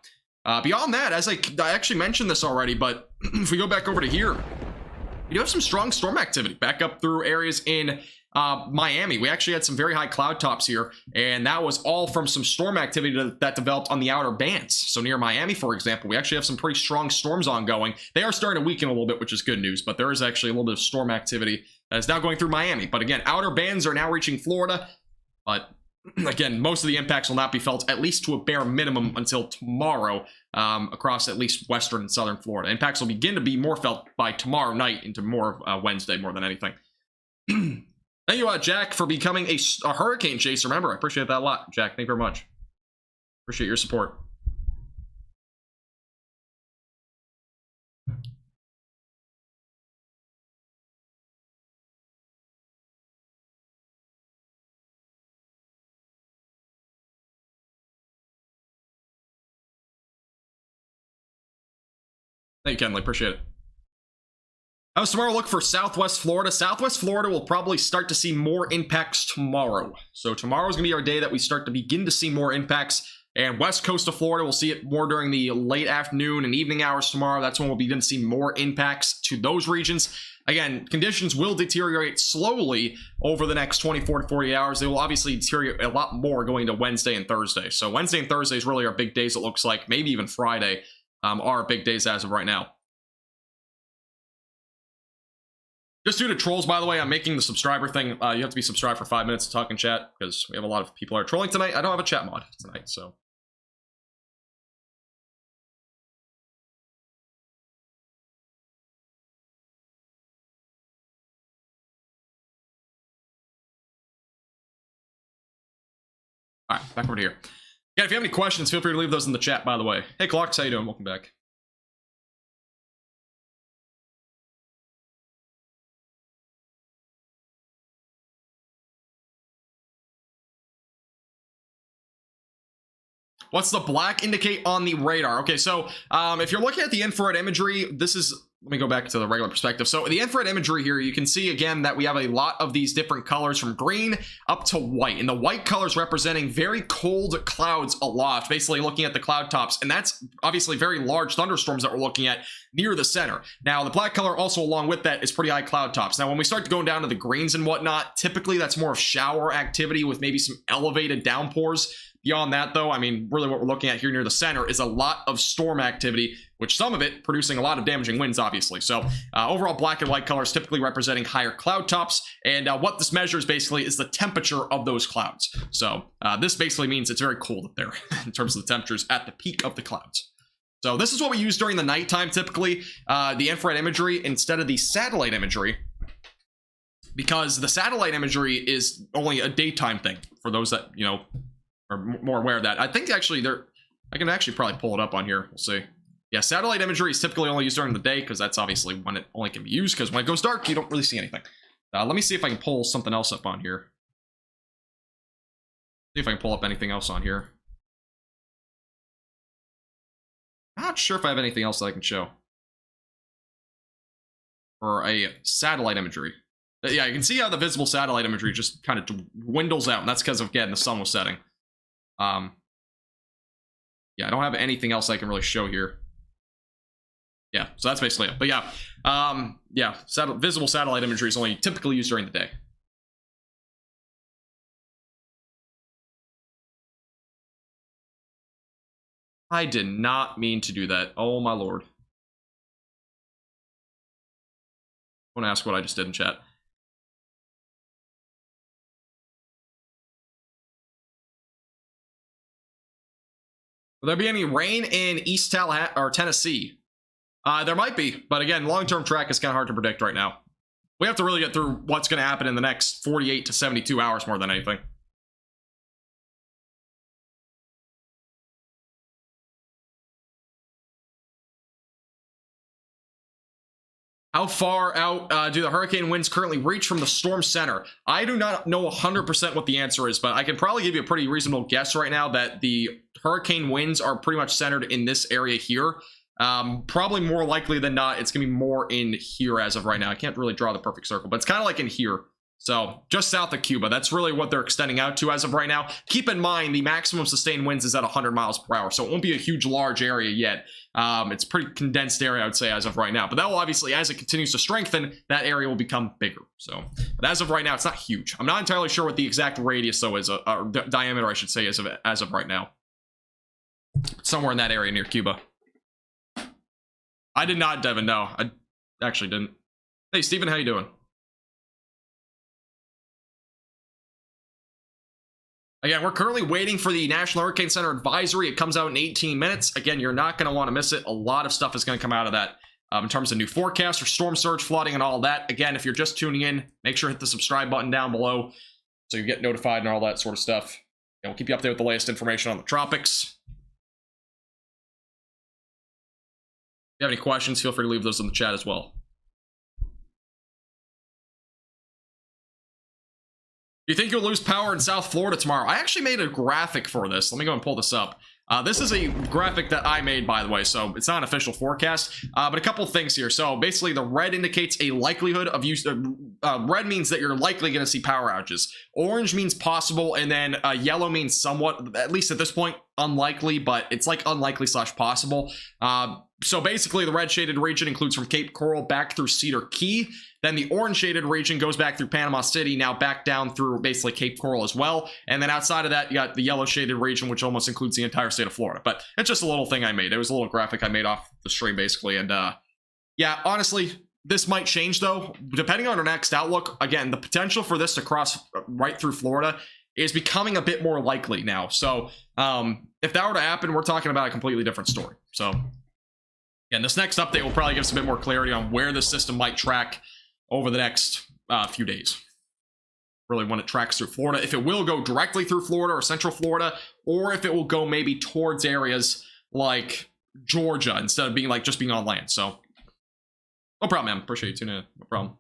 Beyond that, as I actually mentioned this already, but if we go back over to here, we do have some strong storm activity back up through areas in Miami. We actually had some very high cloud tops here, and that was all from some storm activity that developed on the outer bands. So near Miami, for example, we actually have some pretty strong storms ongoing. They are starting to weaken a little bit, which is good news, but there is actually a little bit of storm activity that is now going through Miami. But again, outer bands are now reaching Florida, but again, most of the impacts will not be felt, at least to a bare minimum, until tomorrow, across at least western and southern Florida. Impacts will begin to be more felt by tomorrow night into more Wednesday, more than anything. Thank you, Jack, for becoming a hurricane chaser. Remember, I appreciate that a lot, Jack. Thank you very much. Appreciate your support. Thank you, Kenley. Appreciate it. How's tomorrow look for Southwest Florida? Southwest Florida will probably start to see more impacts tomorrow. So tomorrow is going to be our day that we start to begin to see more impacts. And west coast of Florida, we'll see it more during the late afternoon and evening hours tomorrow. That's when we'll begin to see more impacts to those regions. Again, conditions will deteriorate slowly over the next 24 to 40 hours. They will obviously deteriorate a lot more going to Wednesday and Thursday. So Wednesday and Thursday is really our big days, it looks like. Maybe even Friday are big days as of right now. Just due to trolls, by the way, I'm making the subscriber thing. You have to be subscribed for 5 minutes to talk in chat, because we have a lot of people are trolling tonight. I don't have a chat mod tonight, so. All right, back over to here. Yeah, if you have any questions, feel free to leave those in the chat, by the way. Hey, Clocks, how you doing? Welcome back. What's the black indicate on the radar? Okay, so if you're looking at the infrared imagery, this is let me go back to the regular perspective. So the infrared imagery here, you can see again that we have a lot of these different colors from green up to white, and the white colors representing very cold clouds aloft, basically looking at the cloud tops, and that's obviously very large thunderstorms that we're looking at near the center. Now the black color also along with that is pretty high cloud tops. Now when we start going down to the greens and whatnot, typically that's more of shower activity with maybe some elevated downpours. Beyond that, though, I mean, really what we're looking at here near the center is a lot of storm activity, which some of it producing a lot of damaging winds, obviously. So overall, black and white colors typically representing higher cloud tops. And what this measures basically is the temperature of those clouds. So this basically means it's very cold up there in terms of the temperatures at the peak of the clouds. So this is what we use during the nighttime, typically, the infrared imagery instead of the satellite imagery, because the satellite imagery is only a daytime thing for those that, you know, are more aware of that. I think actually I can actually probably pull it up on here. We'll see. Yeah, satellite imagery is typically only used during the day because that's obviously when it only can be used, because when it goes dark, you don't really see anything. Let me see if I can pull something else up on here. See if I can pull up anything else on here. Not sure if I have anything else that I can show for a satellite imagery. Yeah, you can see how the visible satellite imagery just kind of dwindles out, and that's because, again, the sun was setting. Yeah, I don't have anything else I can really show here. Yeah, so that's basically it. But yeah, yeah, visible satellite imagery is only typically used during the day. I did not mean to do that. Oh my lord. I want to ask what I just did in chat. Will there be any rain in East Tallahassee or Tennessee? There might be, but again, long-term track is kind of hard to predict right now. We have to really get through what's going to happen in the next 48 to 72 hours more than anything. How far out do the hurricane winds currently reach from the storm center? I do not know 100% what the answer is, but I can probably give you a pretty reasonable guess right now that the hurricane winds are pretty much centered in this area here. Probably more likely than not, it's going to be more in here as of right now. I can't really draw the perfect circle, but it's kind of like in here. So just south of Cuba, that's really what they're extending out to as of right now. Keep in mind, the maximum sustained winds is at 100 miles per hour, so it won't be a huge, large area yet. It's a pretty condensed area, I would say, as of right now. But that will obviously, as it continues to strengthen, that area will become bigger. So, but as of right now, it's not huge. I'm not entirely sure what the exact radius, though, is, or diameter, I should say, as of right now. Somewhere in that area near Cuba. I did not, Devin. No, I actually didn't. Hey, Steven, how you doing? Again, we're currently waiting for the National Hurricane Center advisory. It comes out in 18 minutes. Again, you're not going to want to miss it. A lot of stuff is going to come out of that in terms of new forecasts for storm surge, flooding, and all that. Again, if you're just tuning in, make sure to hit the subscribe button down below so you get notified and all that sort of stuff. And we'll keep you updated with the latest information on the tropics. If you have any questions, feel free to leave those in the chat as well. Do you think you'll lose power in South Florida tomorrow? I actually made a graphic for this. Let me go and pull this up. This is a graphic that I made, by the way, so it's not an official forecast, but a couple things here. So basically, the red indicates a likelihood of use. Red means that you're likely going to see power outages. Orange means possible, and then yellow means somewhat, at least at this point, unlikely, but it's like unlikely / possible. So basically, the red shaded region includes from Cape Coral back through Cedar Key. Then the orange shaded region goes back through Panama City, now back down through basically Cape Coral as well. And then outside of that, you got the yellow shaded region, which almost includes the entire state of Florida. But it's just a little thing I made. It was a little graphic I made off the stream, basically. And yeah, honestly, this might change, though. Depending on our next outlook, again, the potential for this to cross right through Florida is becoming a bit more likely now. So if that were to happen, we're talking about a completely different story. So again, this next update will probably give us a bit more clarity on where the system might track over the next few days. Really when it tracks through Florida, if it will go directly through Florida or Central Florida, or if it will go maybe towards areas like Georgia instead of being like just being on land. So no problem, man. Appreciate you tuning in. No problem.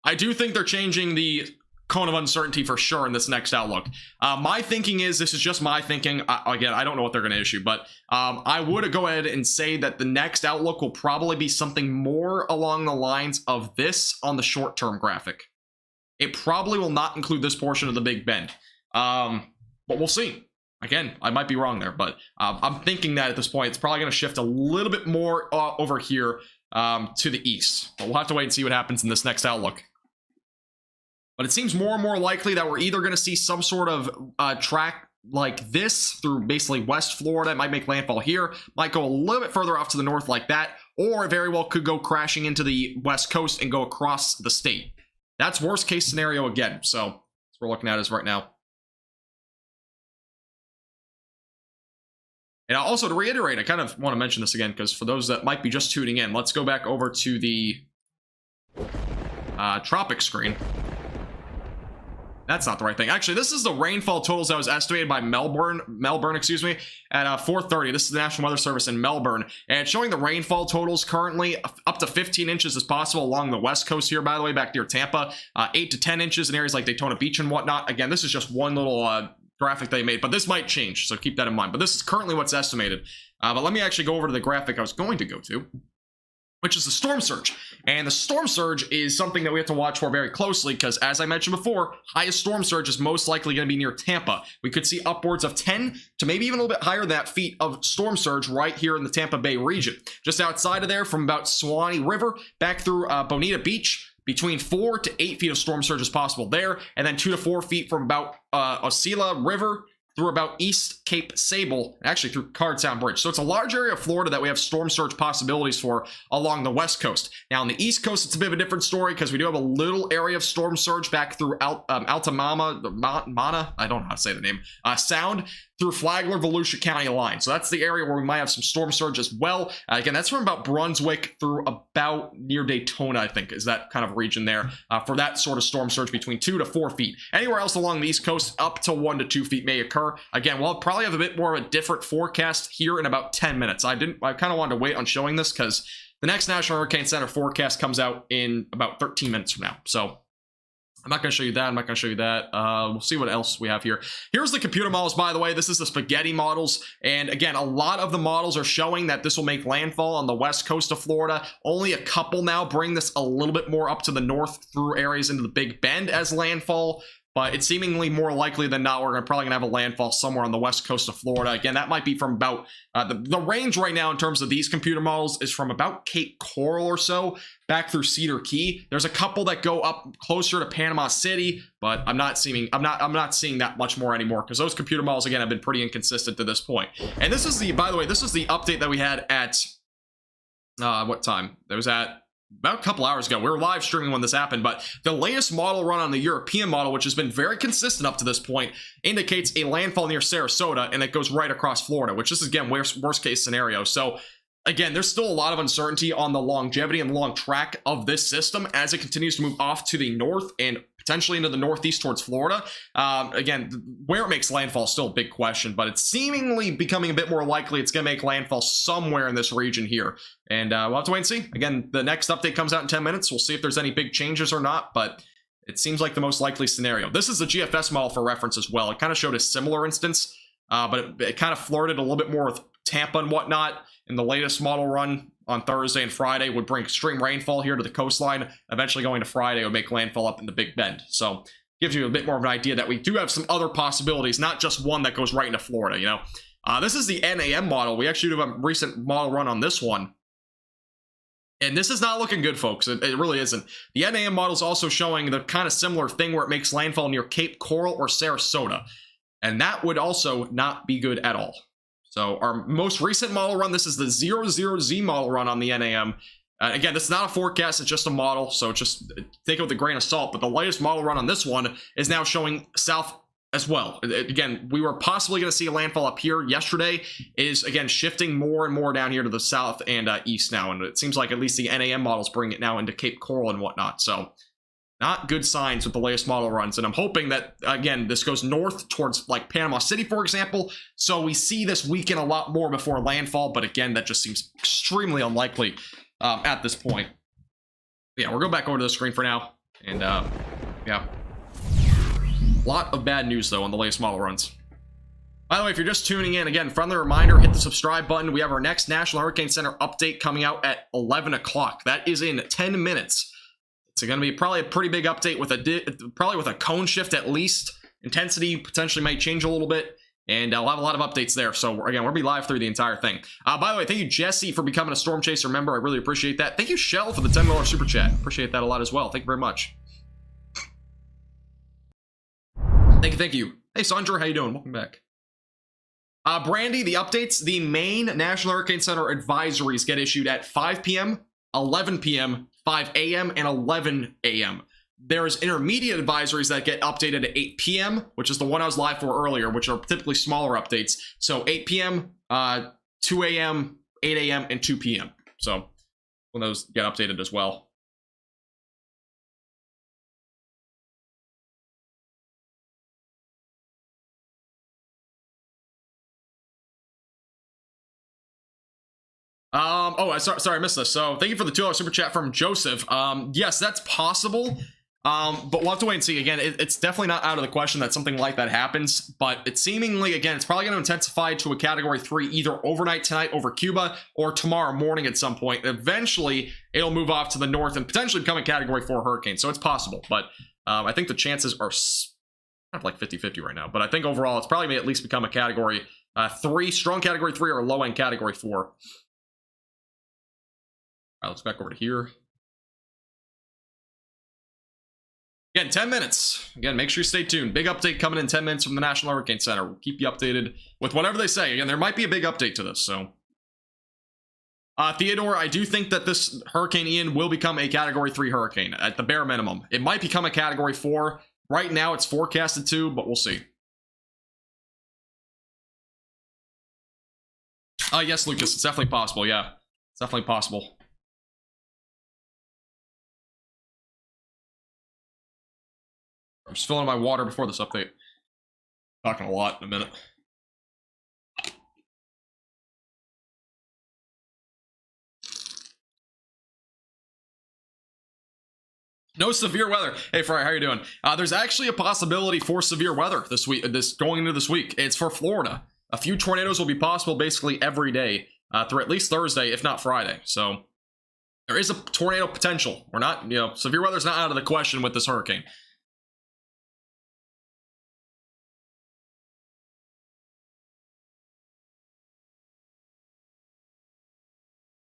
I do think they're changing the cone of uncertainty for sure in this next outlook. My thinking is, this is just my thinking. Again, I don't know what they're going to issue, but I would go ahead and say that the next outlook will probably be something more along the lines of this on the short-term graphic. It probably will not include this portion of the Big Bend, but we'll see. Again, I might be wrong there, but I'm thinking that at this point, it's probably going to shift a little bit more over here to the east. But we'll have to wait and see what happens in this next outlook. But it seems more and more likely that we're either going to see some sort of track like this through basically West Florida. It might make landfall here, might go a little bit further off to the north like that, or it very well could go crashing into the West Coast and go across the state. That's worst case scenario again. So that's what we're looking at is right now. And also to reiterate, I kind of want to mention this again, because for those that might be just tuning in, let's go back over to the tropic screen. That's not the right thing. Actually, this is the rainfall totals that was estimated by Melbourne, excuse me, at 4:30. This is the National Weather Service in Melbourne, and it's showing the rainfall totals currently up to 15 inches as possible along the west coast here, by the way, back near Tampa, 8 to 10 inches in areas like Daytona Beach and whatnot. Again, this is just one little graphic they made, but this might change, so keep that in mind. But this is currently what's estimated. But let me actually go over to the graphic I was going to go to, which is the storm surge. And the storm surge is something that we have to watch for very closely, because as I mentioned before, highest storm surge is most likely going to be near Tampa. We could see upwards of 10 to maybe even a little bit higher than that feet of storm surge right here in the Tampa Bay region. Just outside of there, from about Suwannee River back through Bonita Beach, between 4 to 8 feet of storm surge is possible there, and then 2 to 4 feet from about Osceola River through about East Cape Sable, actually through Card Sound Bridge. So it's a large area of Florida that we have storm surge possibilities for along the west coast. Now on the east coast, it's a bit of a different story, because we do have a little area of storm surge back through Mana, I don't know how to say the name, Sound, through Flagler, Volusia County line. So that's the area where we might have some storm surge as well. Again, that's from about Brunswick through about near Daytona, I think, is that kind of region there for that sort of storm surge between 2 to 4 feet. Anywhere else along the east coast, up to 1 to 2 feet may occur. Again, we'll probably have a bit more of a different forecast here in about 10 minutes. I kind of wanted to wait on showing this because the next National Hurricane Center forecast comes out in about 13 minutes from now. So I'm not going to show you that. I'm not going to show you that. We'll see what else we have here. Here's the computer models, by the way. This is the spaghetti models. And again, a lot of the models are showing that this will make landfall on the west coast of Florida. Only a couple now bring this a little bit more up to the north through areas into the Big Bend as landfall. But it's seemingly more likely than not we're probably going to have a landfall somewhere on the west coast of Florida. Again, that might be from about, the range right now in terms of these computer models is from about Cape Coral or so, back through Cedar Key. There's a couple that go up closer to Panama City, but I'm not seeing that much more anymore, because those computer models, again, have been pretty inconsistent to this point. And this is by the way, this is the update that we had at, what time? It was at about a couple hours ago. We were live streaming when this happened, but the latest model run on the European model, which has been very consistent up to this point, indicates a landfall near Sarasota, and it goes right across Florida, which is, again, worst case scenario. So again, there's still a lot of uncertainty on the longevity and long track of this system as it continues to move off to the north and potentially into the northeast towards Florida. Again, where it makes landfall is still a big question, but it's seemingly becoming a bit more likely it's going to make landfall somewhere in this region here. And we'll have to wait and see. Again, the next update comes out in 10 minutes. We'll see if there's any big changes or not, but it seems like the most likely scenario. This is the GFS model for reference as well. It kind of showed a similar instance, but it kind of flirted a little bit more with Tampa and whatnot. In the latest model run on Thursday and Friday would bring extreme rainfall here to the coastline. Eventually going to Friday would make landfall up in the Big Bend. So gives you a bit more of an idea that we do have some other possibilities, not just one that goes right into Florida, you know. This is the NAM model. We actually do have a recent model run on this one. And this is not looking good, folks. It really isn't. The NAM model is also showing the kind of similar thing where it makes landfall near Cape Coral or Sarasota. And that would also not be good at all. So our most recent model run, this is the 00Z model run on the NAM. Again, this is not a forecast, it's just a model, so just take it with a grain of salt. But the latest model run on this one is now showing south as well. Again, we were possibly going to see a landfall up here yesterday. It is, again, shifting more and more down here to the south and east now. And it seems like at least the NAM models bring it now into Cape Coral and whatnot. So not good signs with the latest model runs. And I'm hoping that, again, this goes north towards like Panama City, for example. So we see this weaken a lot more before landfall. But again, that just seems extremely unlikely at this point. Yeah, we'll go back over to the screen for now. And yeah. A lot of bad news, though, on the latest model runs. By the way, if you're just tuning in, again, friendly reminder, hit the subscribe button. We have our next National Hurricane Center update coming out at 11 o'clock. That is in 10 minutes. It's going to be probably a pretty big update with a cone shift at least. Intensity potentially might change a little bit, and I'll have a lot of updates there. So again, we'll be live through the entire thing. By the way, thank you, Jesse, for becoming a Storm Chaser member. I really appreciate that. Thank you, Shell, for the $10 super chat. Appreciate that a lot as well. Thank you very much. Thank you. Hey, Sandra, how you doing? Welcome back. Brandy, the updates, the main National Hurricane Center advisories get issued at 5 p.m., 11 p.m., 5 a.m., and 11 a.m. There's intermediate advisories that get updated at 8 p.m., which is the one I was live for earlier, which are typically smaller updates. So 8 p.m., 2 a.m., 8 a.m., and 2 p.m. So when those get updated as well. Sorry, I missed this. So thank you for the $2 super chat from Joseph. Yes, that's possible. But we'll have to wait and see. Again, it's definitely not out of the question that something like that happens, but it's seemingly, again, it's probably going to intensify to a category 3 either overnight tonight over Cuba or tomorrow morning at some point. Eventually, it'll move off to the north and potentially become a category 4 hurricane. So it's possible, but I think the chances are kind of like 50-50 right now. But I think overall, it's probably may at least become a category 3, strong category 3 or low-end category 4. All right, let's back over to here. Again, 10 minutes. Again, make sure you stay tuned. Big update coming in 10 minutes from the National Hurricane Center. We'll keep you updated with whatever they say. Again, there might be a big update to this, so. Theodore, I do think that this Hurricane Ian will become a Category 3 hurricane, at the bare minimum. It might become a Category 4. Right now, it's forecasted to, but we'll see. Yes, Lucas, it's definitely possible, yeah. It's definitely possible. I'm just filling my water before this update. Talking a lot in a minute. No severe weather. Hey, Fry, how you doing? There's actually a possibility for severe weather this week. Going into this week, it's for Florida. A few tornadoes will be possible basically every day through at least Thursday, if not Friday. So there is a tornado potential. We're not, severe weather is not out of the question with this hurricane.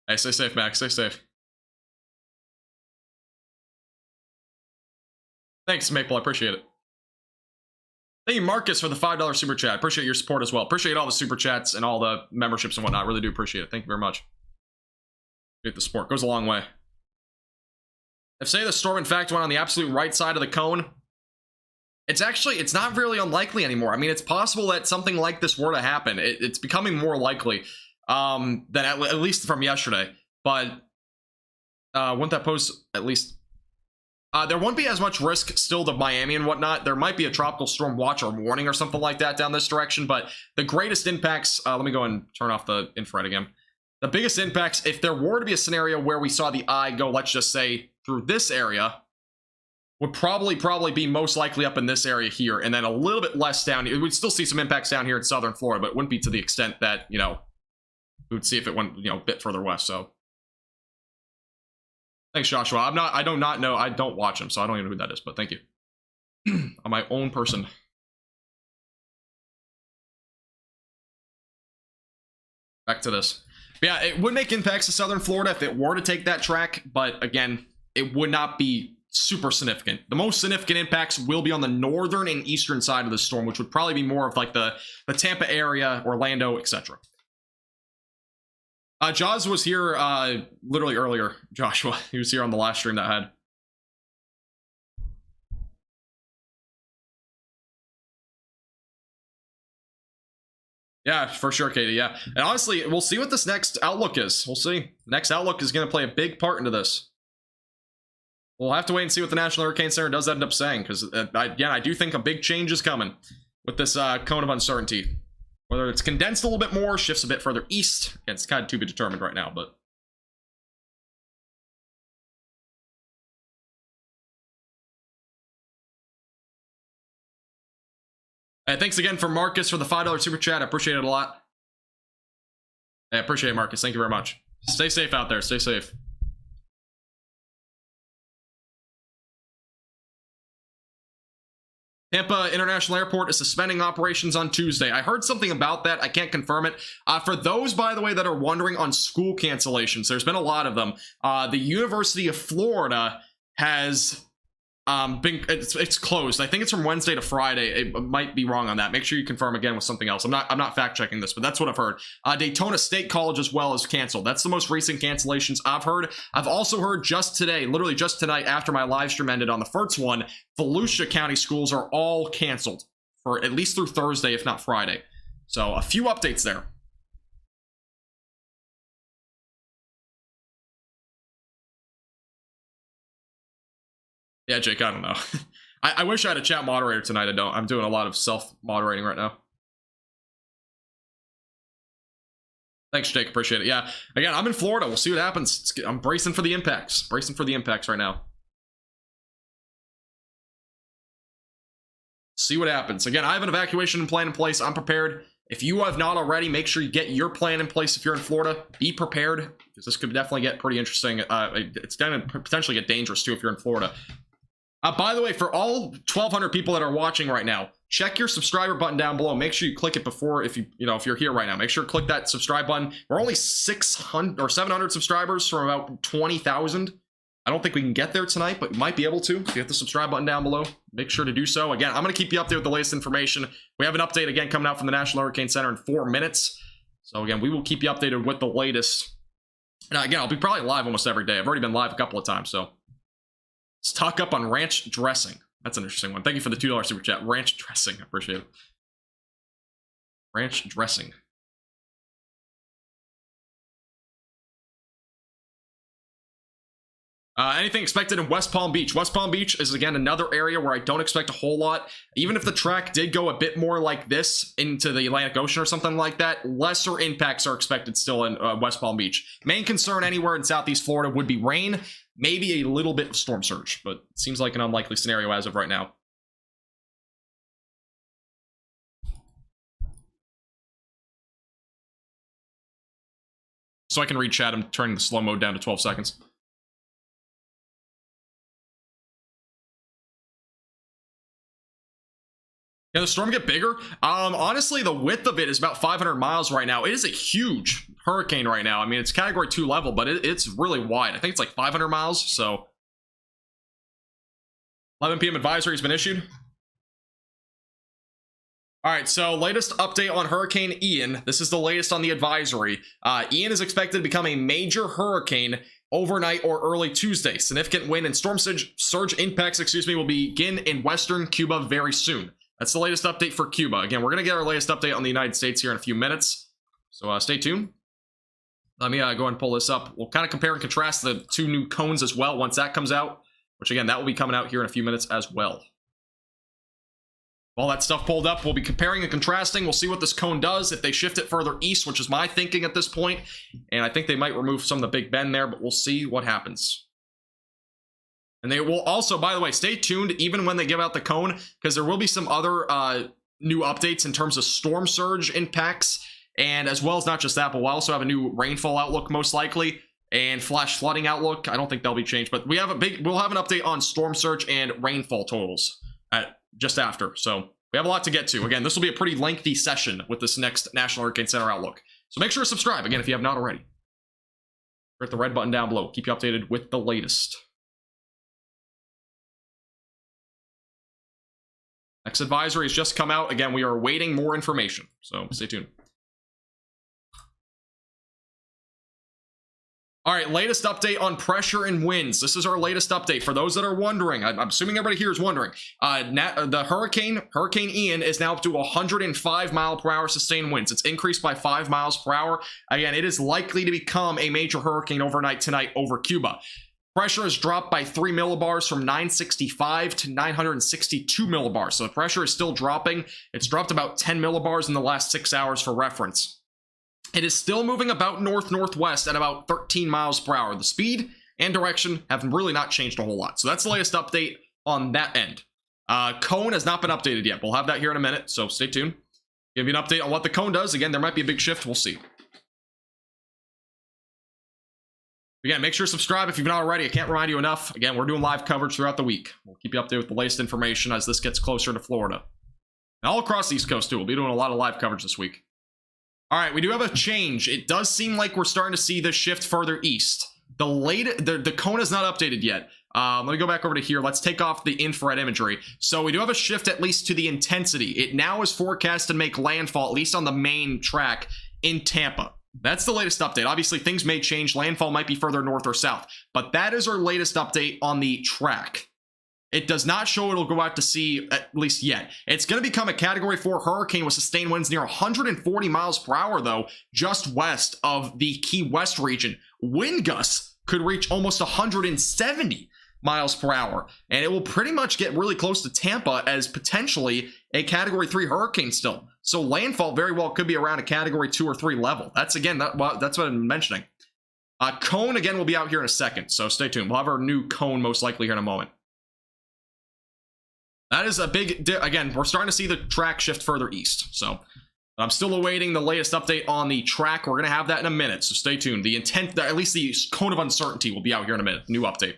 Hey, stay safe, Max. Stay safe. Thanks, Maple. I appreciate it. Thank you, Marcus, for the $5 super chat. I appreciate your support as well. Appreciate all the super chats and all the memberships and whatnot. Really do appreciate it. Thank you very much. Appreciate the support. Goes a long way. If, say, the storm, in fact, went on the absolute right side of the cone, it's not really unlikely anymore. I mean, it's possible that something like this were to happen. It's becoming more likely than at least from yesterday. But wouldn't that pose at least... there won't be as much risk still to Miami and whatnot. There might be a tropical storm watch or warning or something like that down this direction, but the greatest impacts, let me go and turn off the infrared again. The biggest impacts, if there were to be a scenario where we saw the eye go, let's just say, through this area, would probably be most likely up in this area here, and then a little bit less down here. We'd still see some impacts down here in southern Florida, but it wouldn't be to the extent that, we would see if it went, a bit further west, so. Thanks, Joshua. I don't know. I don't watch him, so I don't even know who that is, but thank you. I'm my own person. Back to this. But yeah, it would make impacts to southern Florida if it were to take that track, but again, it would not be super significant. The most significant impacts will be on the northern and eastern side of the storm, which would probably be more of like the Tampa area, Orlando, etc. Jaws was here literally earlier, Joshua. He was here on the last stream that I had. Yeah, for sure, Katie, yeah. And honestly, we'll see what this next outlook is. We'll see. Next outlook is going to play a big part into this. We'll have to wait and see what the National Hurricane Center does end up saying, because, again, I do think a big change is coming with this cone of uncertainty. Whether it's condensed a little bit more, shifts a bit further east. It's kind of to be determined right now, but... Thanks again for Marcus for the $5 super chat. I appreciate it a lot. I appreciate it, Marcus. Thank you very much. Stay safe out there. Stay safe. Tampa International Airport is suspending operations on Tuesday. I heard something about that. I can't confirm it. For those, by the way, that are wondering on school cancellations, there's been a lot of them. The University of Florida has it's closed. I think it's from Wednesday to Friday. It might be wrong on that. Make sure you confirm again with something else. I'm not fact checking this, but that's what I've heard. Daytona State College as well is canceled. That's the most recent cancellations I've heard. I've also heard just today, literally just tonight after my live stream ended on the first one, Volusia County schools are all canceled for at least through Thursday, if not Friday. So a few updates there. Yeah, Jake, I don't know. I wish I had a chat moderator tonight. I don't. I'm doing a lot of self-moderating right now. Thanks, Jake. Appreciate it. Yeah. Again, I'm in Florida. We'll see what happens. I'm bracing for the impacts. Bracing for the impacts right now. See what happens. Again, I have an evacuation plan in place. I'm prepared. If you have not already, make sure you get your plan in place if you're in Florida. Be prepared, because this could definitely get pretty interesting. It's going to potentially get dangerous, too, if you're in Florida. By the way, for all 1,200 people that are watching right now, check your subscriber button down below. Make sure you click it before, if you're here right now. Make sure to click that subscribe button. We're only 600 or 700 subscribers from about 20,000. I don't think we can get there tonight, but we might be able to. If you hit the subscribe button down below, make sure to do so. Again, I'm going to keep you updated with the latest information. We have an update again coming out from the National Hurricane Center in 4 minutes. So again, we will keep you updated with the latest. And again, I'll be probably live almost every day. I've already been live a couple of times, so. Stock up on ranch dressing. That's an interesting one. Thank you for the $2 super chat. Ranch dressing. I appreciate it. Ranch dressing. Anything expected in West Palm Beach? West Palm Beach is, again, another area where I don't expect a whole lot. Even if the track did go a bit more like this into the Atlantic Ocean or something like that, lesser impacts are expected still in West Palm Beach. Main concern anywhere in Southeast Florida would be rain, maybe a little bit of storm surge, but it seems like an unlikely scenario as of right now. So I can read chat, I'm turning the slow mode down to 12 seconds. Can the storm get bigger? Honestly, the width of it is about 500 miles right now. It is a huge hurricane right now. I mean, it's category 2 level, but it's really wide. I think it's like 500 miles, so. 11 p.m. advisory has been issued. All right, so latest update on Hurricane Ian. This is the latest on the advisory. Ian is expected to become a major hurricane overnight or early Tuesday. Significant wind and storm surge impacts, will begin in western Cuba very soon. That's the latest update for Cuba. Again, we're going to get our latest update on the United States here in a few minutes. So stay tuned. Let me go ahead and pull this up. We'll kind of compare and contrast the 2 new cones as well once that comes out. Which, again, that will be coming out here in a few minutes as well. All that stuff pulled up, we'll be comparing and contrasting. We'll see what this cone does. If they shift it further east, which is my thinking at this point. And I think they might remove some of the Big Bend there, but we'll see what happens. And they will also, by the way, stay tuned even when they give out the cone, because there will be some other new updates in terms of storm surge impacts, and as well as not just that, but we'll also have a new rainfall outlook most likely, and flash flooding outlook. I don't think they'll be changed, but we'll have an update on storm surge and rainfall totals just after. So we have a lot to get to. Again, this will be a pretty lengthy session with this next National Hurricane Center outlook. So make sure to subscribe again if you have not already. Hit the red button down below. Keep you updated with the latest. Next advisory has just come out. Again, we are awaiting more information, so stay tuned. All right, latest update on pressure and winds. This is our latest update. For those that are wondering, I'm assuming everybody here is wondering, the Hurricane Ian is now up to 105 mile per hour sustained winds. It's increased by 5 miles per hour. Again, it is likely to become a major hurricane overnight tonight over Cuba. Pressure has dropped by 3 millibars from 965 to 962 millibars. So the pressure is still dropping. It's dropped about 10 millibars in the last 6 hours for reference. It is still moving about north-northwest at about 13 miles per hour. The speed and direction have really not changed a whole lot. So that's the latest update on that end. Cone has not been updated yet. We'll have that here in a minute, so stay tuned. Give you an update on what the cone does. Again, there might be a big shift. We'll see. Again, make sure to subscribe if you've not already. I can't remind you enough. Again, we're doing live coverage throughout the week. We'll keep you updated with the latest information as this gets closer to Florida. And all across the East Coast, too. We'll be doing a lot of live coverage this week. All right, we do have a change. It does seem like we're starting to see this shift further east. The cone is not updated yet. Let me go back over to here. Let's take off the infrared imagery. So we do have a shift at least to the intensity. It now is forecast to make landfall, at least on the main track, in Tampa. That's the latest update. Obviously, things may change. Landfall might be further north or south. But that is our latest update on the track. It does not show it'll go out to sea, at least yet. It's going to become a Category 4 hurricane with sustained winds near 140 miles per hour, though, just west of the Key West region. Wind gusts could reach almost 170 miles per hour, and it will pretty much get really close to Tampa as potentially a Category 3 hurricane still. So landfall very well could be around a Category 2 or 3 level. That's, again, that's what I'm mentioning. Cone, again, will be out here in a second, so stay tuned. We'll have our new cone most likely here in a moment. That is a big, again, we're starting to see the track shift further east. So I'm still awaiting the latest update on the track. We're going to have that in a minute, so stay tuned. The intent, at least the cone of uncertainty will be out here in a minute. New update.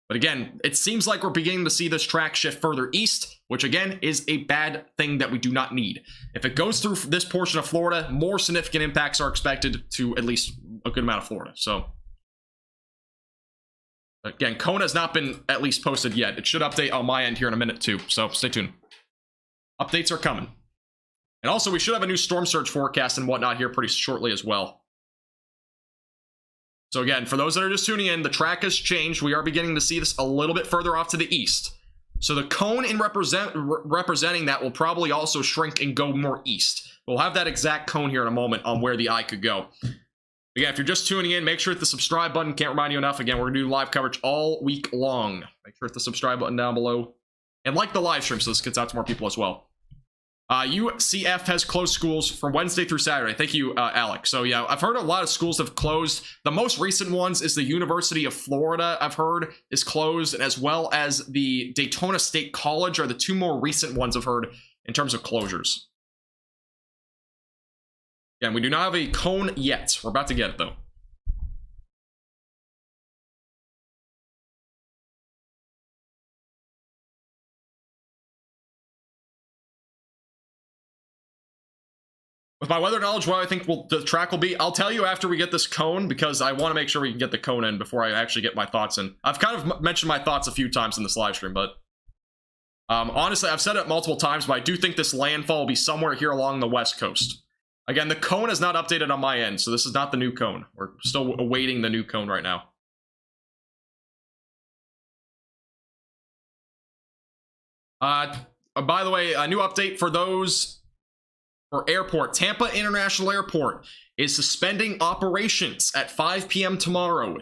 But again, it seems like we're beginning to see this track shift further east, which again is a bad thing that we do not need. If it goes through this portion of Florida, more significant impacts are expected to at least a good amount of Florida. So again, cone has not been at least posted yet. It should update on my end here in a minute too, so stay tuned. Updates are coming. And also, we should have a new storm surge forecast and whatnot here pretty shortly as well. So again, for those that are just tuning in, the track has changed. We are beginning to see this a little bit further off to the east. So the cone in representing that will probably also shrink and go more east. We'll have that exact cone here in a moment on where the eye could go. Again, if you're just tuning in, make sure to hit the subscribe button. Can't remind you enough. Again, we're going to do live coverage all week long. Make sure to hit the subscribe button down below. And like the live stream so this gets out to more people as well. UCF has closed schools from Wednesday through Saturday. Thank you, Alex. So yeah, I've heard a lot of schools have closed. The most recent ones is the University of Florida, I've heard, is closed, as well as the Daytona State College are the two more recent ones I've heard in terms of closures. Again, we do not have a cone yet. We're about to get it, though. With my weather knowledge, what I think the track will be, I'll tell you after we get this cone, because I want to make sure we can get the cone in before I actually get my thoughts in. I've kind of mentioned my thoughts a few times in this live stream, but honestly, I've said it multiple times, but I do think this landfall will be somewhere here along the west coast. Again, the cone is not updated on my end, so this is not the new cone. We're still awaiting the new cone right now. By the way, a new update for those... For airport, Tampa International Airport is suspending operations at 5 p.m. tomorrow.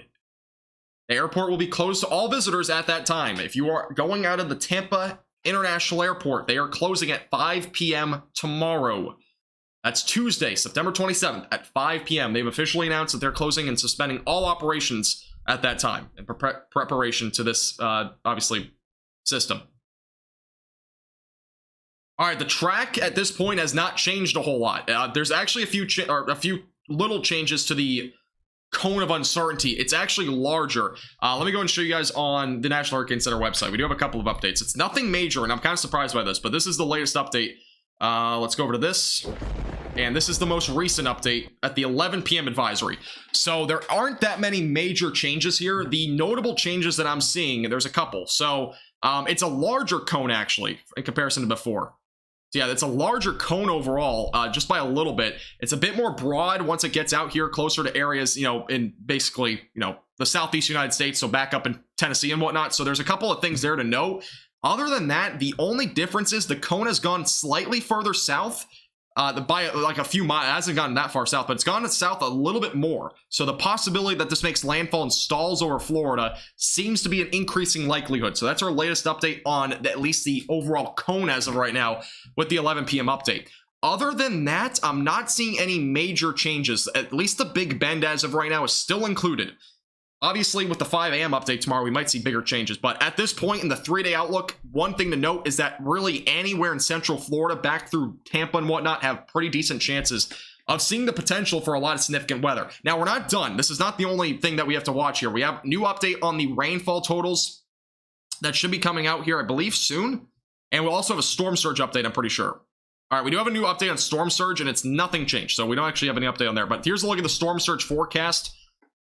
The airport will be closed to all visitors at that time. If you are going out of the Tampa International Airport, they are closing at 5 p.m. tomorrow. That's Tuesday, September 27th at 5 p.m. They've officially announced that they're closing and suspending all operations at that time in preparation to this, obviously, system. All right, the track at this point has not changed a whole lot. There's actually a few little changes to the cone of uncertainty. It's actually larger. Let me go and show you guys on the National Hurricane Center website. We do have a couple of updates. It's nothing major, and I'm kind of surprised by this, but this is the latest update. Let's go over to this. And this is the most recent update at the 11 p.m. advisory. So there aren't that many major changes here. The notable changes that I'm seeing, there's a couple. So it's a larger cone, actually, in comparison to before. So yeah, it's a larger cone overall, just by a little bit. It's a bit more broad once it gets out here closer to areas, in basically, the southeast United States, so back up in Tennessee and whatnot. So there's a couple of things there to note. Other than that, the only difference is the cone has gone slightly further south, by like a few miles. It hasn't gone that far south, but it's gone south a little bit more. So the possibility that this makes landfall and stalls over Florida seems to be an increasing likelihood. So that's our latest update on at least the overall cone as of right now with the 11 p.m. update. Other than that, I'm not seeing any major changes. At least the Big Bend as of right now is still included. Obviously, with the 5 a.m. update tomorrow, we might see bigger changes. But at this point in the 3-day outlook, one thing to note is that really anywhere in Central Florida, back through Tampa and whatnot, have pretty decent chances of seeing the potential for a lot of significant weather. Now, we're not done. This is not the only thing that we have to watch here. We have new update on the rainfall totals that should be coming out here, I believe, soon. And we'll also have a storm surge update, I'm pretty sure. All right, we do have a new update on storm surge, and it's nothing changed. So we don't actually have any update on there. But here's a look at the storm surge forecast.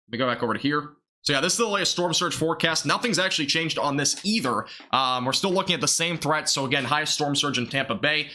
Let me go back over to here. So yeah, this is the latest storm surge forecast. Nothing's actually changed on this either. We're still looking at the same threat. So again, highest storm surge in Tampa Bay.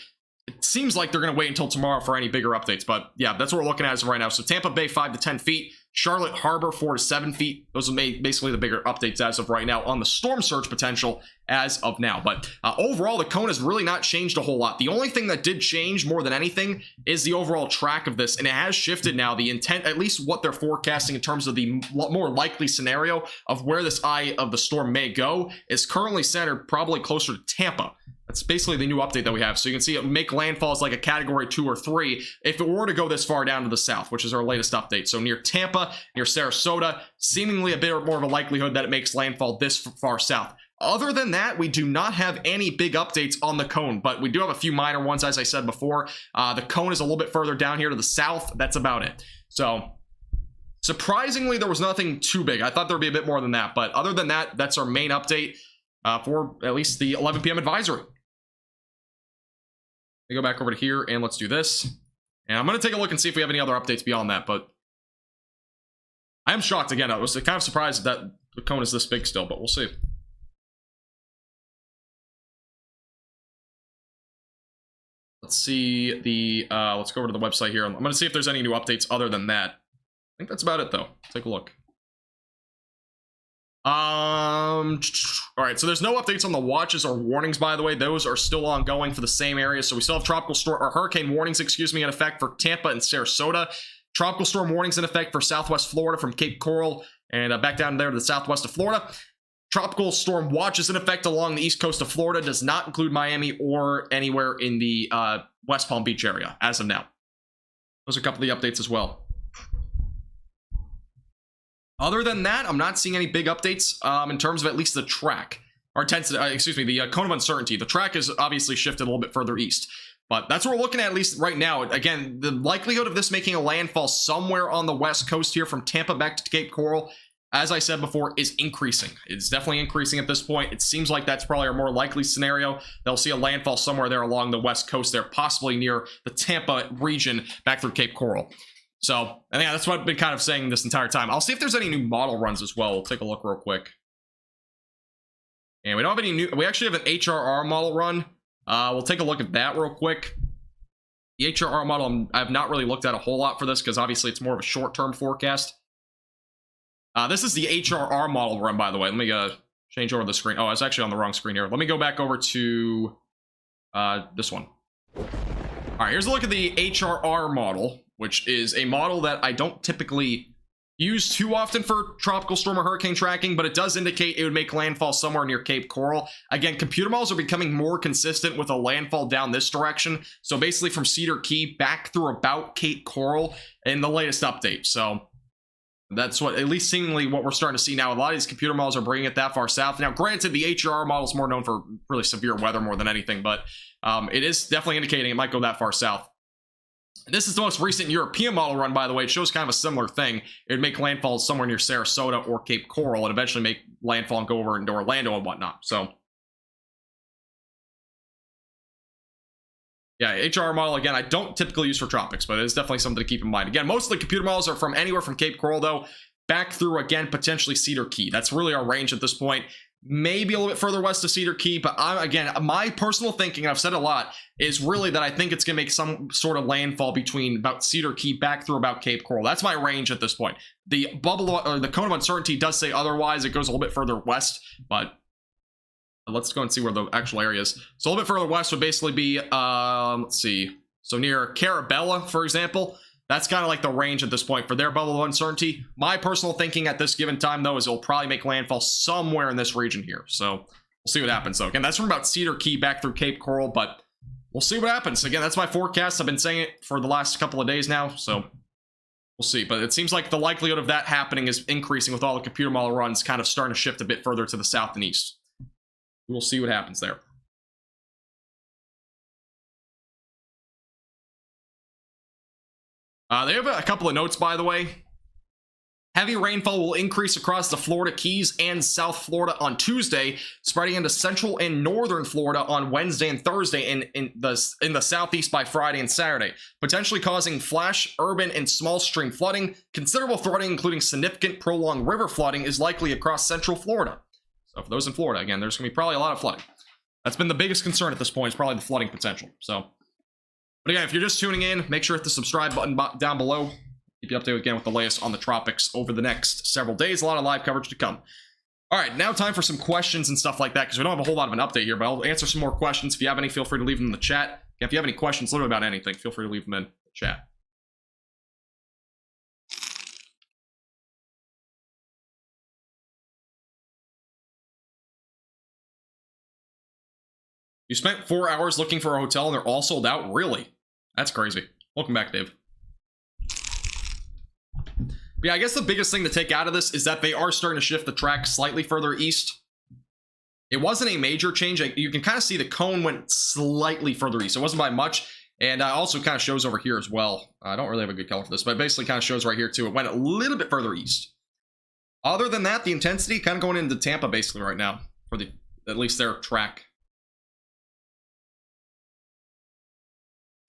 It seems like they're going to wait until tomorrow for any bigger updates. But yeah, that's what we're looking at as of right now. So Tampa Bay, 5 to 10 feet. Charlotte Harbor, 4 to 7 feet. Those are basically the bigger updates as of right now on the storm surge potential as of now. But overall, the cone has really not changed a whole lot. The only thing that did change more than anything is the overall track of this. And it has shifted now. The intent, at least what they're forecasting in terms of the more likely scenario of where this eye of the storm may go, is currently centered probably closer to Tampa. That's basically the new update that we have. So you can see it make landfall as like a category 2 or 3 if it were to go this far down to the south, which is our latest update. So near Tampa, near Sarasota, seemingly a bit more of a likelihood that it makes landfall this far south. Other than that, we do not have any big updates on the cone, but we do have a few minor ones, as I said before. The cone is a little bit further down here to the south. That's about it. So surprisingly, there was nothing too big. I thought there would be a bit more than that, but other than that, that's our main update for at least the 11 p.m. advisory. Let me go back over to here and let's do this. And I'm going to take a look and see if we have any other updates beyond that, but I am shocked again. I was kind of surprised that the cone is this big still, but we'll see. Let's see the, let's go over to the website here. I'm going to see if there's any new updates other than that. I think that's about it though. Take a look. All right, so there's no updates on the watches or warnings, by the way. Those are still ongoing for the same areas. So we still have tropical storm or hurricane warnings, excuse me, in effect for Tampa and Sarasota. Tropical storm warnings in effect for Southwest Florida from Cape Coral and back down there to the southwest of Florida. Tropical storm watches in effect along the east coast of Florida. Does not include Miami or anywhere in the West Palm Beach area as of now. Those are a couple of the updates as well. Other than that, I'm not seeing any big updates in terms of at least the track. Or excuse me, the cone of uncertainty. The track is obviously shifted a little bit further east. But that's what we're looking at least right now. Again, the likelihood of this making a landfall somewhere on the west coast here from Tampa back to Cape Coral, as I said before, is increasing. It's definitely increasing at this point. It seems like that's probably our more likely scenario. They'll see a landfall somewhere there along the west coast there, possibly near the Tampa region back through Cape Coral. So, and yeah, that's what I've been kind of saying this entire time. I'll see if there's any new model runs as well. We'll take a look real quick. And we don't have any new, we actually have an HRR model run. We'll take a look at that real quick. The HRR model, I've not really looked at a whole lot for this because obviously it's more of a short-term forecast. This is the HRR model run, by the way. Let me change over the screen. Oh, I was actually on the wrong screen here. Let me go back over to this one. All right, here's a look at the HRR model, which is a model that I don't typically use too often for tropical storm or hurricane tracking, but it does indicate it would make landfall somewhere near Cape Coral. Again, computer models are becoming more consistent with a landfall down this direction. So basically from Cedar Key back through about Cape Coral in the latest update. So that's what, at least seemingly what we're starting to see now. A lot of these computer models are bringing it that far south. Now, granted, the HRR model is more known for really severe weather more than anything, but it is definitely indicating it might go that far south. This is the most recent European model run, by the way. It shows kind of a similar thing. It would make landfall somewhere near Sarasota or Cape Coral and eventually make landfall and go over into Orlando and whatnot. So, yeah, HR model, again, I don't typically use for tropics, but it is definitely something to keep in mind. Again, most of the computer models are from anywhere from Cape Coral, though, back through, again, potentially Cedar Key. That's really our range at this point. Maybe a little bit further west of Cedar Key, but again, my personal thinking, and I've said a lot, is really that I think it's going to make some sort of landfall between about Cedar Key back through about Cape Coral. That's my range at this point. The bubble, or the cone of uncertainty does say otherwise. It goes a little bit further west, but let's go and see where the actual area is. So a little bit further west would basically be, let's see, so near Carabella, for example. That's kind of like the range at this point for their bubble of uncertainty. My personal thinking at this given time, though, is it'll probably make landfall somewhere in this region here. So we'll see what happens, though. Again, that's from about Cedar Key back through Cape Coral, but we'll see what happens. Again, that's my forecast. I've been saying it for the last couple of days now, so we'll We'll see, but it seems like the likelihood of that happening is increasing with all the computer model runs kind of starting to shift a bit further to the south and east. We'll see what happens there. They have a couple of notes, by the way. Heavy rainfall will increase across the Florida Keys and South Florida on Tuesday, spreading into central and northern Florida on Wednesday and Thursday, and in the southeast by Friday and Saturday, potentially causing flash, urban, and small stream flooding. Considerable flooding, including significant prolonged river flooding, is likely across central Florida. So for those in Florida, again, there's going to be probably a lot of flooding. That's been the biggest concern at this point, is probably the flooding potential. So, but again, if you're just tuning in, make sure to hit the subscribe button down below. Keep you updated again with the latest on the tropics over the next several days. A lot of live coverage to come. All right, now time for some questions and stuff like that, because we don't have a whole lot of an update here, but I'll answer some more questions. If you have any, feel free to leave them in the chat. If you have any questions literally about anything, feel free to leave them in the chat. You spent 4 hours looking for a hotel and they're all sold out? Really? That's crazy. Welcome back, Dave. Yeah, I guess the biggest thing to take out of this is that they are starting to shift the track slightly further east. It wasn't a major change. You can kind of see the cone went slightly further east. It wasn't by much. And also kind of shows over here as well. I don't really have a good color for this, but it basically kind of shows right here too. It went a little bit further east. Other than that, the intensity kind of going into Tampa basically right now for at least their track.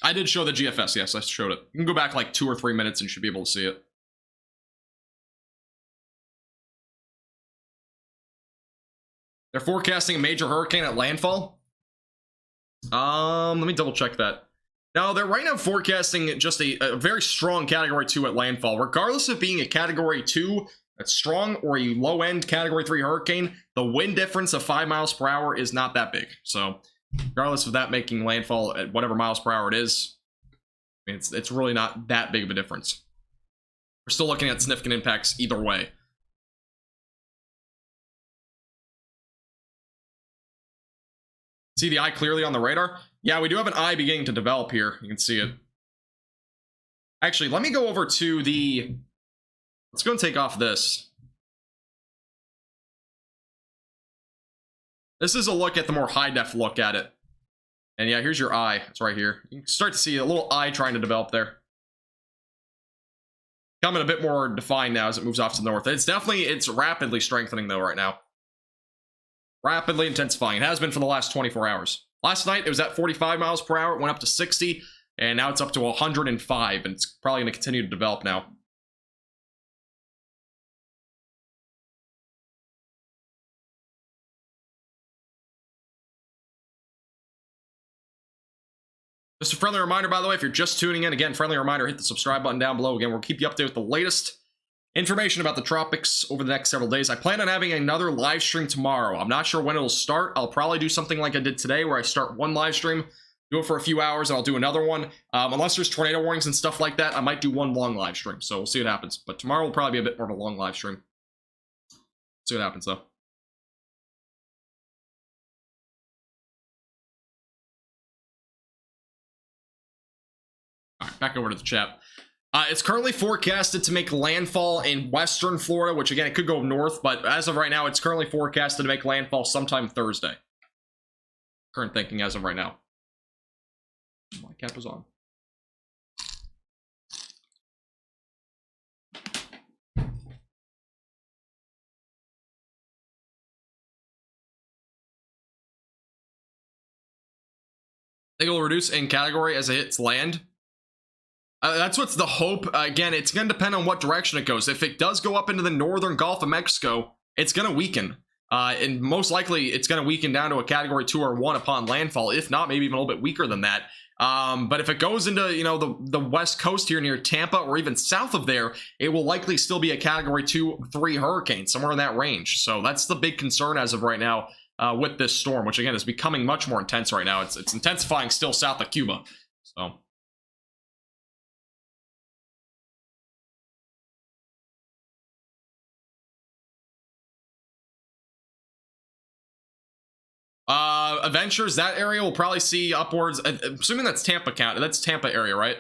I did show the GFS. Yes, I showed it. You can go back like 2 or 3 minutes and you should be able to see it. They're forecasting a major hurricane at landfall. Let me double check that. No, they're right now forecasting just a very strong Category 2 at landfall. Regardless of being a Category 2 that's strong or a low-end Category 3 hurricane, the wind difference of 5 miles per hour is not that big. So, regardless of that making landfall at whatever miles per hour it is, it's really not that big of a difference. We're still looking at significant impacts either way. See the eye clearly on the radar? Yeah, we do have an eye beginning to develop here. You can see it. Actually, let me go over to the... Let's go and take off this. This is a look at the more high-def look at it. And yeah, here's your eye. It's right here. You can start to see a little eye trying to develop there. Coming a bit more defined now as it moves off to the north. It's rapidly strengthening though right now. Rapidly intensifying. It has been for the last 24 hours. Last night, it was at 45 miles per hour. It went up to 60, and now it's up to 105, and it's probably going to continue to develop now. Just a friendly reminder, by the way, if you're just tuning in, again, friendly reminder, hit the subscribe button down below. Again, we'll keep you updated with the latest information about the tropics over the next several days. I plan on having another live stream tomorrow. I'm not sure when it'll start. I'll probably do something like I did today where I start one live stream, do it for a few hours, and I'll do another one. Unless there's tornado warnings and stuff like that, I might do one long live stream. So we'll see what happens. But tomorrow will probably be a bit more of a long live stream. See what happens, though. All right, back over to the chat. It's currently forecasted to make landfall in western Florida, which again, it could go north, but as of right now, it's currently forecasted to make landfall sometime Thursday. Current thinking as of right now. My cap is on. Think it'll reduce in category as it hits land. That's what's the hope. Again, it's going to depend on what direction it goes. If it does go up into the northern Gulf of Mexico, it's going to weaken. And most likely, it's going to weaken down to a Category 2 or 1 upon landfall. If not, maybe even a little bit weaker than that. But if it goes into, you know, the west coast here near Tampa or even south of there, it will likely still be a Category 2, 3 hurricane, somewhere in that range. So that's the big concern as of right now with this storm, which again is becoming much more intense right now. It's intensifying still south of Cuba. So... Adventures, that area will probably see upwards, assuming that's Tampa County, that's Tampa area, right?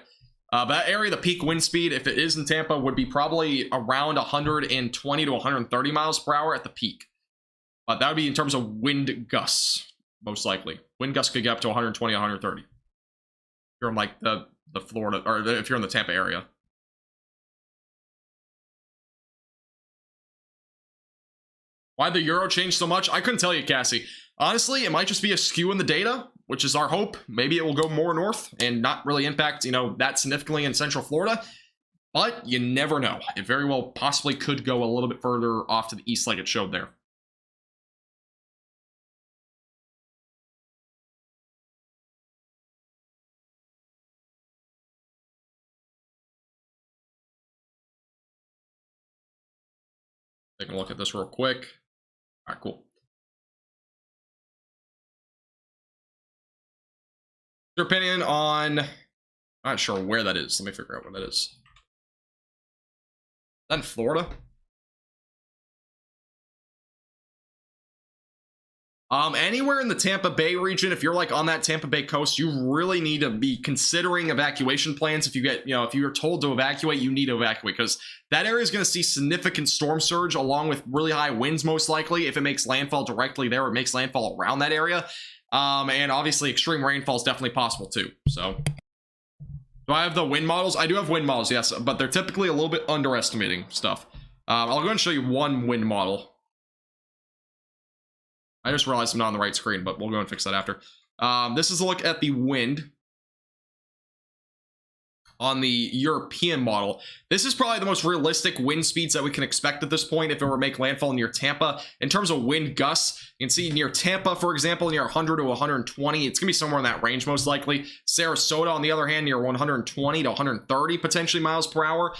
But that area, the peak wind speed, if it is in Tampa, would be probably around 120 to 130 miles per hour at the peak. That would be in terms of wind gusts, most likely. Wind gusts could get up to 120, 130. If you're in like the Florida, or if you're in the Tampa area. Why the euro changed so much? I couldn't tell you, Cassie. Honestly, it might just be a skew in the data, which is our hope. Maybe it will go more north and not really impact, that significantly in Central Florida. But you never know. It very well possibly could go a little bit further off to the east like it showed there. Taking a look at this real quick. All right, cool. Your opinion on... I'm not sure where that is. Let me figure out where that is. Is that in Florida? Anywhere in the Tampa Bay region, if you're like on that Tampa Bay coast, you really need to be considering evacuation plans. If you get, if you're told to evacuate, you need to evacuate, because that area is going to see significant storm surge along with really high winds, most likely. If it makes landfall directly there, it makes landfall around that area. And obviously extreme rainfall is definitely possible too. So do I have the wind models? I do have wind models, yes, but they're typically a little bit underestimating stuff. I'll go ahead and show you one wind model. I just realized I'm not on the right screen, but we'll go and fix that after. This is a look at the wind on the European model. This is probably the most realistic wind speeds that we can expect at this point if it were to make landfall near Tampa. In terms of wind gusts, you can see near Tampa, for example, near 100 to 120. It's going to be somewhere in that range, most likely. Sarasota, on the other hand, near 120 to 130, potentially miles per hour.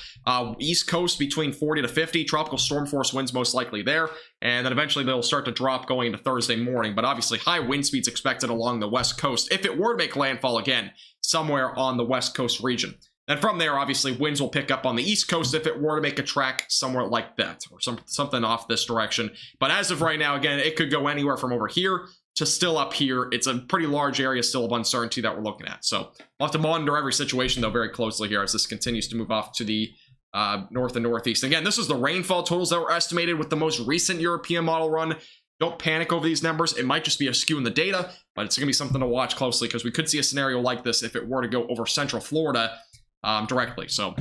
East Coast, between 40 to 50. Tropical storm force winds most likely there. And then eventually they'll start to drop going into Thursday morning. But obviously high wind speeds expected along the West Coast if it were to make landfall again somewhere on the West Coast region. And from there, obviously, winds will pick up on the East Coast if it were to make a track somewhere like that, or something off this direction. But as of right now, again, it could go anywhere from over here to still up here. It's a pretty large area still of uncertainty that we're looking at. So we'll have to monitor every situation, though, very closely here as this continues to move off to the north and northeast. Again, this is the rainfall totals that were estimated with the most recent European model run. Don't panic over these numbers. It might just be a skew in the data, but it's going to be something to watch closely because we could see a scenario like this if it were to go over Central Florida directly. So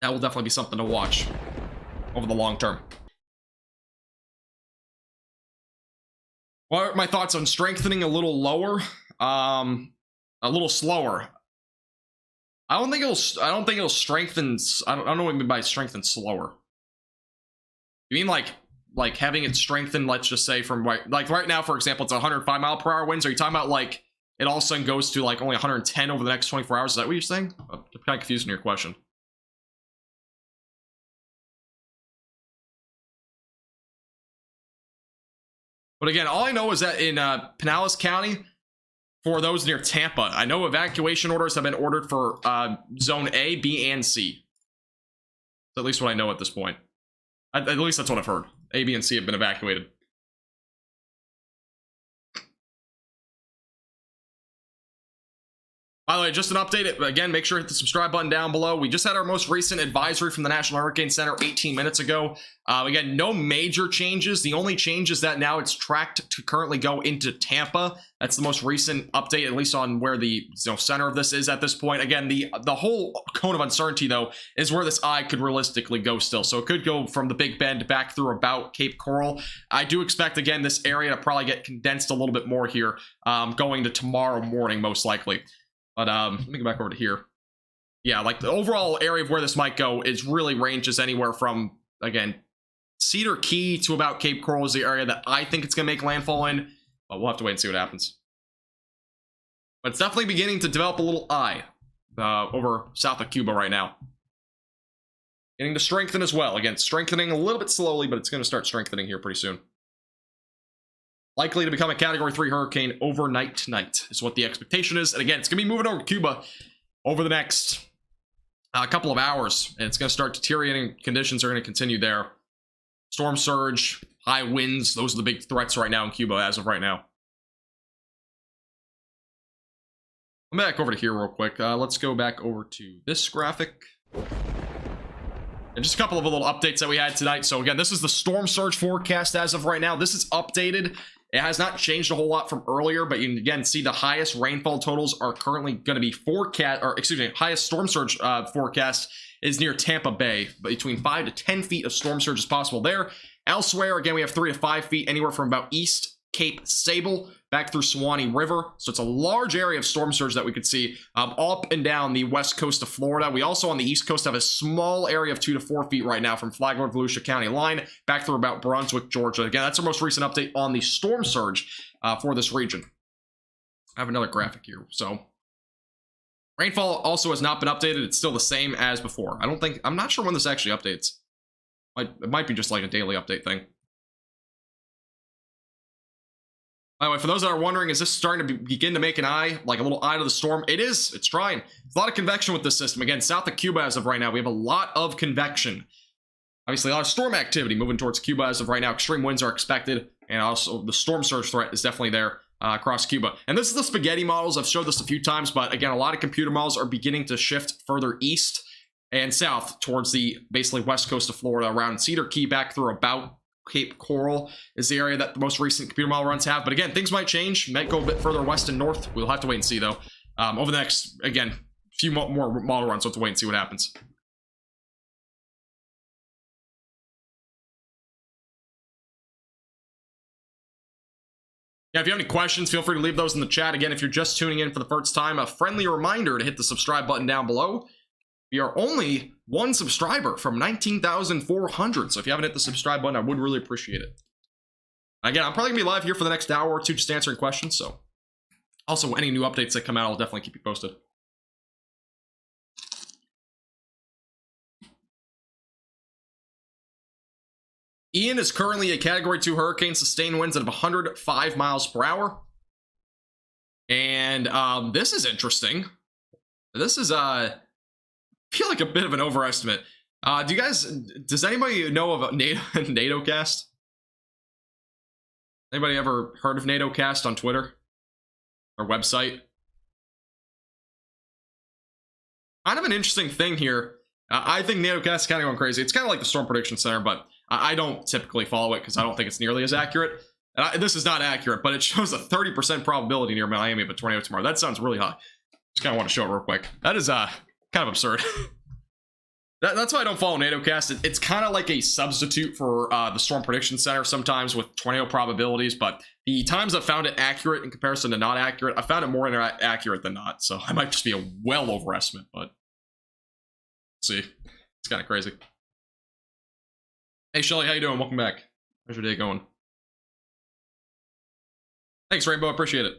that will definitely be something to watch over the long term. What are my thoughts on strengthening a little lower, a little slower? I don't think it'll strengthen. I don't know what you mean by strengthen slower. You mean like having it strengthen, let's just say from right now, for example, it's 105 mile per hour winds. Are you talking about like it all of a sudden goes to like only 110 over the next 24 hours? Is that what you're saying? I'm kind of confused in your question. But again, all I know is that in Pinellas County, for those near Tampa, I know evacuation orders have been ordered for Zone A, B, and C. That's at least what I know at this point. At least that's what I've heard. A, B, and C have been evacuated. By the way, just an update. Again, make sure to hit the subscribe button down below. We just had our most recent advisory from the National Hurricane Center 18 minutes ago. Again, no major changes. The only change is that now it's tracked to currently go into Tampa. That's the most recent update, at least on where the center of this is at this point. Again, the whole cone of uncertainty, though, is where this eye could realistically go still. So it could go from the Big Bend back through about Cape Coral. I do expect, again, this area to probably get condensed a little bit more here going to tomorrow morning, most likely. But let me go back over to here. Yeah, like the overall area of where this might go is really ranges anywhere from, again, Cedar Key to about Cape Coral is the area that I think it's going to make landfall in. But we'll have to wait and see what happens. But it's definitely beginning to develop a little eye over south of Cuba right now. Getting to strengthen as well. Again, strengthening a little bit slowly, but it's going to start strengthening here pretty soon. Likely to become a Category 3 hurricane overnight tonight is what the expectation is. And again, it's going to be moving over to Cuba over the next couple of hours. And it's going to start deteriorating. Conditions are going to continue there. Storm surge, high winds. Those are the big threats right now in Cuba as of right now. I'm back over to here real quick. Let's go back over to this graphic. And just a couple of little updates that we had tonight. So again, this is the storm surge forecast as of right now. This is updated. It has not changed a whole lot from earlier, but you can again see the highest rainfall totals are currently going to be highest storm surge forecast is near Tampa Bay, but between 5 to 10 feet of storm surge is possible there. Elsewhere, again, we have 3 to 5 feet, anywhere from about East Cape Sable back through Suwannee River. So it's a large area of storm surge that we could see up and down the west coast of Florida. We also on the east coast have a small area of 2 to 4 feet right now from Flagler Volusia County line back through about Brunswick, Georgia. Again, that's our most recent update on the storm surge for this region. I have another graphic here. So rainfall also has not been updated. It's still the same as before. I'm not sure when this actually updates. It might be just like a daily update thing. By the way, for those that are wondering, is this starting to begin to make an eye, like a little eye to the storm? It is. It's trying. There's a lot of convection with this system. Again, south of Cuba as of right now, we have a lot of convection. Obviously, a lot of storm activity moving towards Cuba as of right now. Extreme winds are expected, and also the storm surge threat is definitely there across Cuba. And this is the spaghetti models. I've showed this a few times, but again, a lot of computer models are beginning to shift further east and south towards the basically west coast of Florida, around Cedar Key back through about Cape Coral is the area that the most recent computer model runs have. But again, things might change, might go a bit further west and north. We'll have to wait and see though. Over the next, again, few more model runs, so we'll have to wait and see what happens. Yeah, if you have any questions, feel free to leave those in the chat. Again, if you're just tuning in for the first time, a friendly reminder to hit the subscribe button down below. We are only one subscriber from 19,400. So if you haven't hit the subscribe button, I would really appreciate it. Again, I'm probably gonna be live here for the next hour or two just answering questions. So also any new updates that come out, I'll definitely keep you posted. Ian is currently a Category 2 hurricane, sustained winds of 105 miles per hour. And this is interesting. This is I feel like a bit of an overestimate. Does anybody know of a NATO cast? Anybody ever heard of NATO cast on Twitter or website? Kind of an interesting thing here. I think NATO cast is kind of going crazy. It's kind of like the Storm Prediction Center, but I don't typically follow it because I don't think it's nearly as accurate. And this is not accurate, but it shows a 30% probability near Miami of a tornado tomorrow. That sounds really high. Just kind of want to show it real quick. That is kind of absurd. That's why I don't follow NATOcast. It's kind of like a substitute for the Storm Prediction Center sometimes with tornado probabilities, but the times I've found it accurate in comparison to not accurate, I found it more accurate than not. So I might just be a well overestimate, but see, it's kind of crazy. Hey Shelly, how you doing? Welcome back. How's your day going? Thanks, Rainbow. I appreciate it.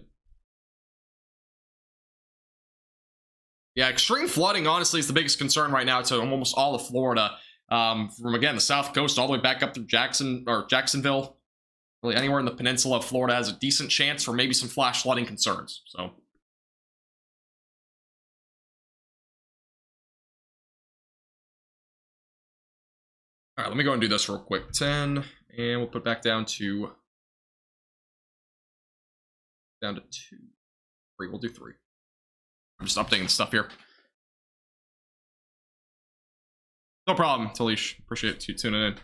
Yeah, extreme flooding, honestly, is the biggest concern right now to almost all of Florida. From, again, the south coast all the way back up to Jacksonville. Really anywhere in the peninsula of Florida has a decent chance for maybe some flash flooding concerns. So all right, let me go and do this real quick. 10, and we'll put it back down to 2. 3, we'll do 3. I'm just updating the stuff here. No problem, Talish. Appreciate you tuning in.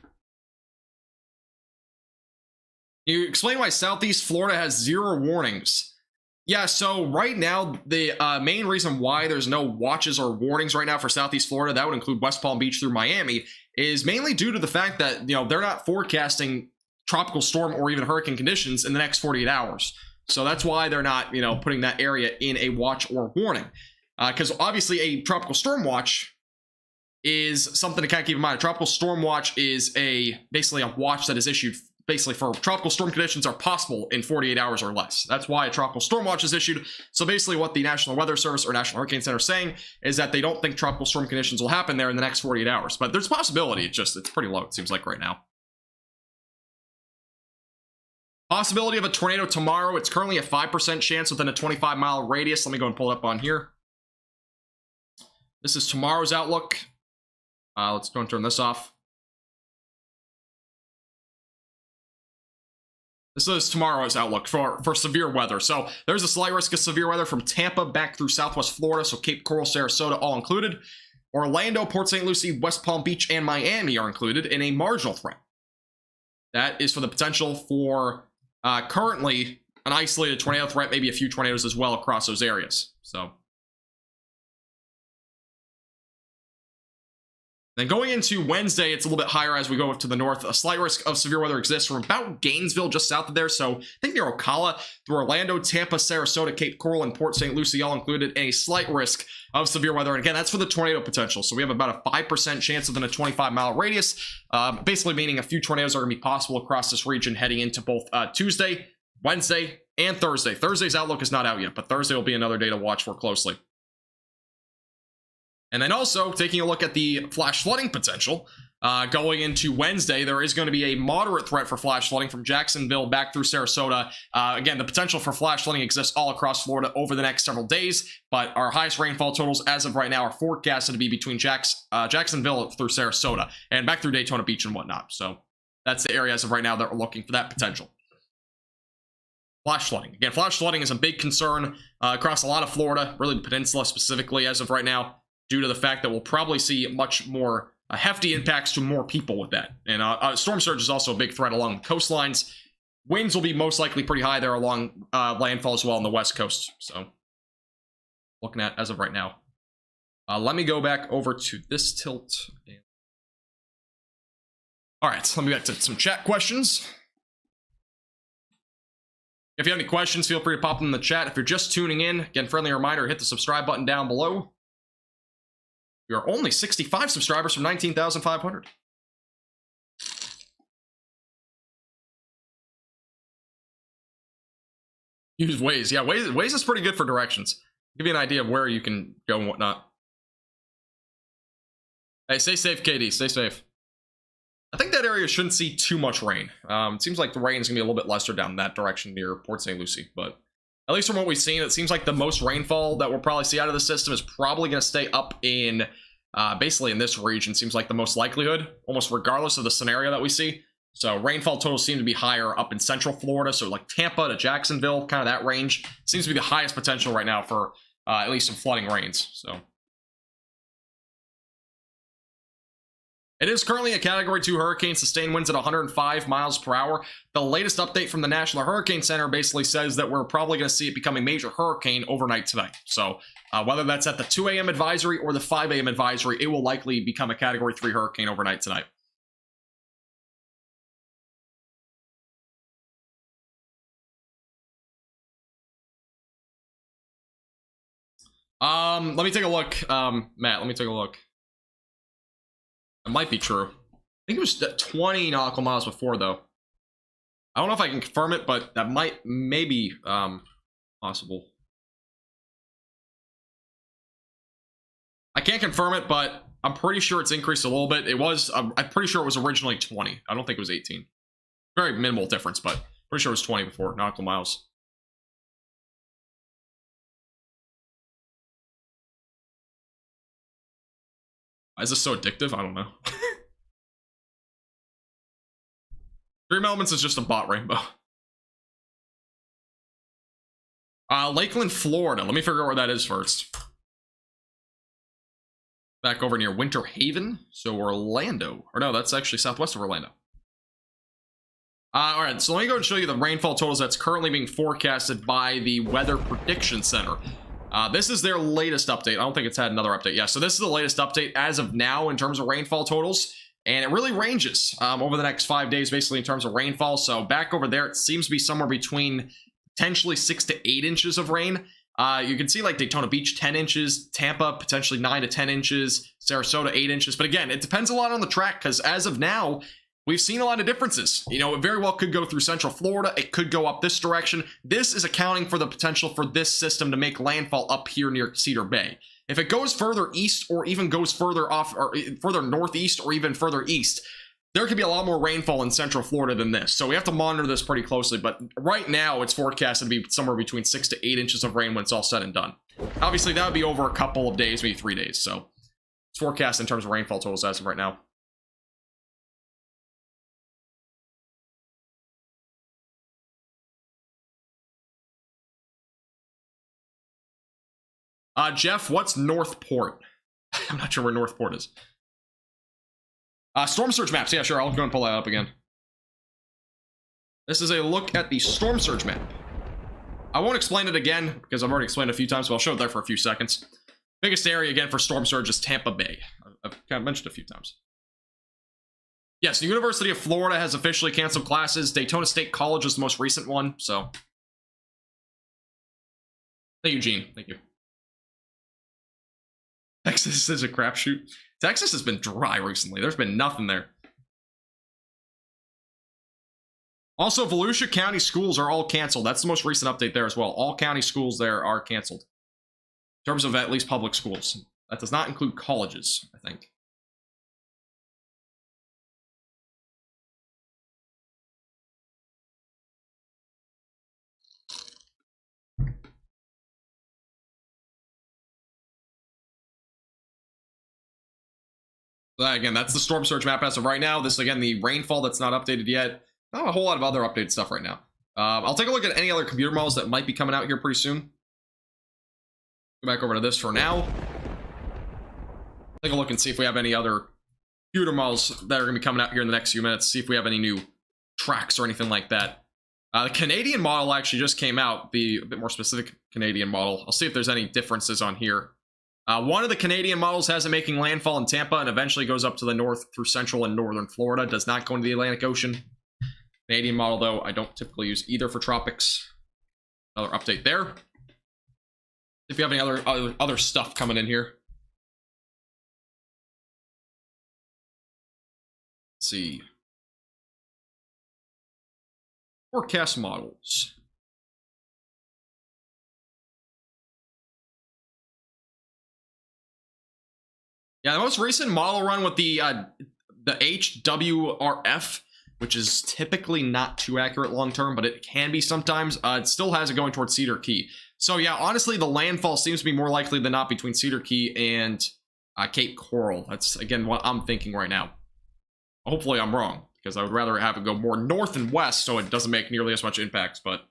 You explain why Southeast Florida has 0 warnings. Yeah, so right now, the main reason why there's no watches or warnings right now for Southeast Florida, that would include West Palm Beach through Miami, is mainly due to the fact that, they're not forecasting tropical storm or even hurricane conditions in the next 48 hours. So that's why they're not, putting that area in a watch or warning. Because obviously a tropical storm watch is something to kind of keep in mind. A tropical storm watch is basically a watch that is issued basically for tropical storm conditions are possible in 48 hours or less. That's why a tropical storm watch is issued. So basically what the National Weather Service or National Hurricane Center is saying is that they don't think tropical storm conditions will happen there in the next 48 hours. But there's a possibility. It's pretty low, it seems like right now. Possibility of a tornado tomorrow. It's currently a 5% chance within a 25-mile radius. Let me go and pull it up on here. This is tomorrow's outlook. Let's go and turn this off. This is tomorrow's outlook for severe weather. So there's a slight risk of severe weather from Tampa back through southwest Florida, so Cape Coral, Sarasota, all included. Orlando, Port St. Lucie, West Palm Beach, and Miami are included in a marginal threat. That is for the potential for currently an isolated tornado threat, maybe a few tornadoes as well across those areas. So then going into Wednesday, it's a little bit higher as we go to the north. A slight risk of severe weather exists from about Gainesville, just south of there. So I think near Ocala, through Orlando, Tampa, Sarasota, Cape Coral, and Port St. Lucie, all included, and a slight risk of severe weather. And again, that's for the tornado potential. So we have about a 5% chance within a 25-mile radius, basically meaning a few tornadoes are going to be possible across this region heading into both Tuesday, Wednesday, and Thursday. Thursday's outlook is not out yet, but Thursday will be another day to watch for closely. And then also, taking a look at the flash flooding potential, going into Wednesday, there is going to be a moderate threat for flash flooding from Jacksonville back through Sarasota. Again, the potential for flash flooding exists all across Florida over the next several days, but our highest rainfall totals as of right now are forecasted to be between Jacksonville through Sarasota and back through Daytona Beach and whatnot. So that's the area as of right now that we're looking for that potential. Flash flooding. Again, flash flooding is a big concern across a lot of Florida, really the peninsula specifically as of right now, due to the fact that we'll probably see much more hefty impacts to more people with that. And storm surge is also a big threat along the coastlines. Winds will be most likely pretty high there along landfall as well on the west coast. So looking at as of right now. Let me go back over to this tilt. All right, let me get to some chat questions. If you have any questions, feel free to pop them in the chat. If you're just tuning in, again, friendly reminder, hit the subscribe button down below. We are only 65 subscribers from 19,500. Use Waze. Yeah, Waze is pretty good for directions. Give you an idea of where you can go and whatnot. Hey, stay safe, KD. Stay safe. I think that area shouldn't see too much rain. It seems like the rain is going to be a little bit lesser down that direction near Port St. Lucie, but at least from what we've seen, it seems like the most rainfall that we'll probably see out of the system is probably going to stay up in, basically in this region, seems like the most likelihood, almost regardless of the scenario that we see. So rainfall totals seem to be higher up in central Florida, so like Tampa to Jacksonville, kind of that range. Seems to be the highest potential right now for at least some flooding rains, so. It is currently a Category 2 hurricane, sustained winds at 105 miles per hour. The latest update from the National Hurricane Center basically says that we're probably going to see it become a major hurricane overnight tonight. So whether that's at the 2 a.m. advisory or the 5 a.m. advisory, it will likely become a Category 3 hurricane overnight tonight. Let me take a look. Matt, let me take a look. It might be true. I think it was 20 nautical miles before, though. I don't know if I can confirm it, but that may be possible. I can't confirm it, but I'm pretty sure it's increased a little bit. It was, I'm pretty sure it was originally 20. I don't think it was 18. Very minimal difference, but pretty sure it was 20 before nautical miles. Why is this so addictive? I don't know. Dream Elements is just a bot rainbow. Lakeland, Florida. Let me figure out where that is first. Back over near Winter Haven. So Orlando. Or no, that's actually southwest of Orlando. Alright, so let me go and show you the rainfall totals that's currently being forecasted by the Weather Prediction Center. This is their latest update. I don't think it's had another update. Yeah, so this is the latest update as of now in terms of rainfall totals. And it really ranges over the next 5 days, basically, in terms of rainfall. So back over there, it seems to be somewhere between potentially 6 to 8 inches of rain. You can see like Daytona Beach, 10 inches. Tampa, potentially 9 to 10 inches. Sarasota, 8 inches. But again, it depends a lot on the track because as of now, we've seen a lot of differences. You know, it very well could go through central Florida. It could go up this direction. This is accounting for the potential for this system to make landfall up here near Cedar Bay. If it goes further east or even goes further off or further northeast or even further east, there could be a lot more rainfall in central Florida than this. So we have to monitor this pretty closely. But right now, it's forecasted to be somewhere between 6 to 8 inches of rain when it's all said and done. Obviously, that would be over a couple of days, maybe 3 days. So it's forecast in terms of rainfall totals as of right now. Jeff, what's Northport? I'm not sure where Northport is. Storm surge maps. Yeah, sure. I'll go and pull that up again. This is a look at the storm surge map. I won't explain it again because I've already explained it a few times, but I'll show it there for a few seconds. Biggest area again for storm surge is Tampa Bay. I've kind of mentioned it a few times. Yes, the University of Florida has officially canceled classes. Daytona State College is the most recent one, so. Thank you, Gene. Thank you. Texas is a crapshoot. Texas has been dry recently. There's been nothing there. Also, Volusia County schools are all canceled. That's the most recent update there as well. All county schools there are canceled. In terms of at least public schools. That does not include colleges, I think. Again, that's the storm surge map as of right now. This is, again, the rainfall that's not updated yet. Not a whole lot of other updated stuff right now. I'll take a look at any other computer models that might be coming out here pretty soon. Go back over to this for now. Take a look and see if we have any other computer models that are going to be coming out here in the next few minutes. See if we have any new tracks or anything like that. The Canadian model actually just came out. The a bit more specific Canadian model. I'll see if there's any differences on here. One of the Canadian models has it making landfall in Tampa and eventually goes up to the north through central and northern Florida. Does not go into the Atlantic Ocean. Canadian model, though, I don't typically use either for tropics. Another update there. If you have any other stuff coming in here. Let's see. Forecast models. Yeah, the most recent model run with the HWRF, which is typically not too accurate long term, but it can be sometimes. It still has it going towards Cedar Key. So yeah, honestly, the landfall seems to be more likely than not between Cedar Key and Cape Coral. That's, again, what I'm thinking right now. Hopefully I'm wrong, because I would rather have it go more north and west so it doesn't make nearly as much impact, but...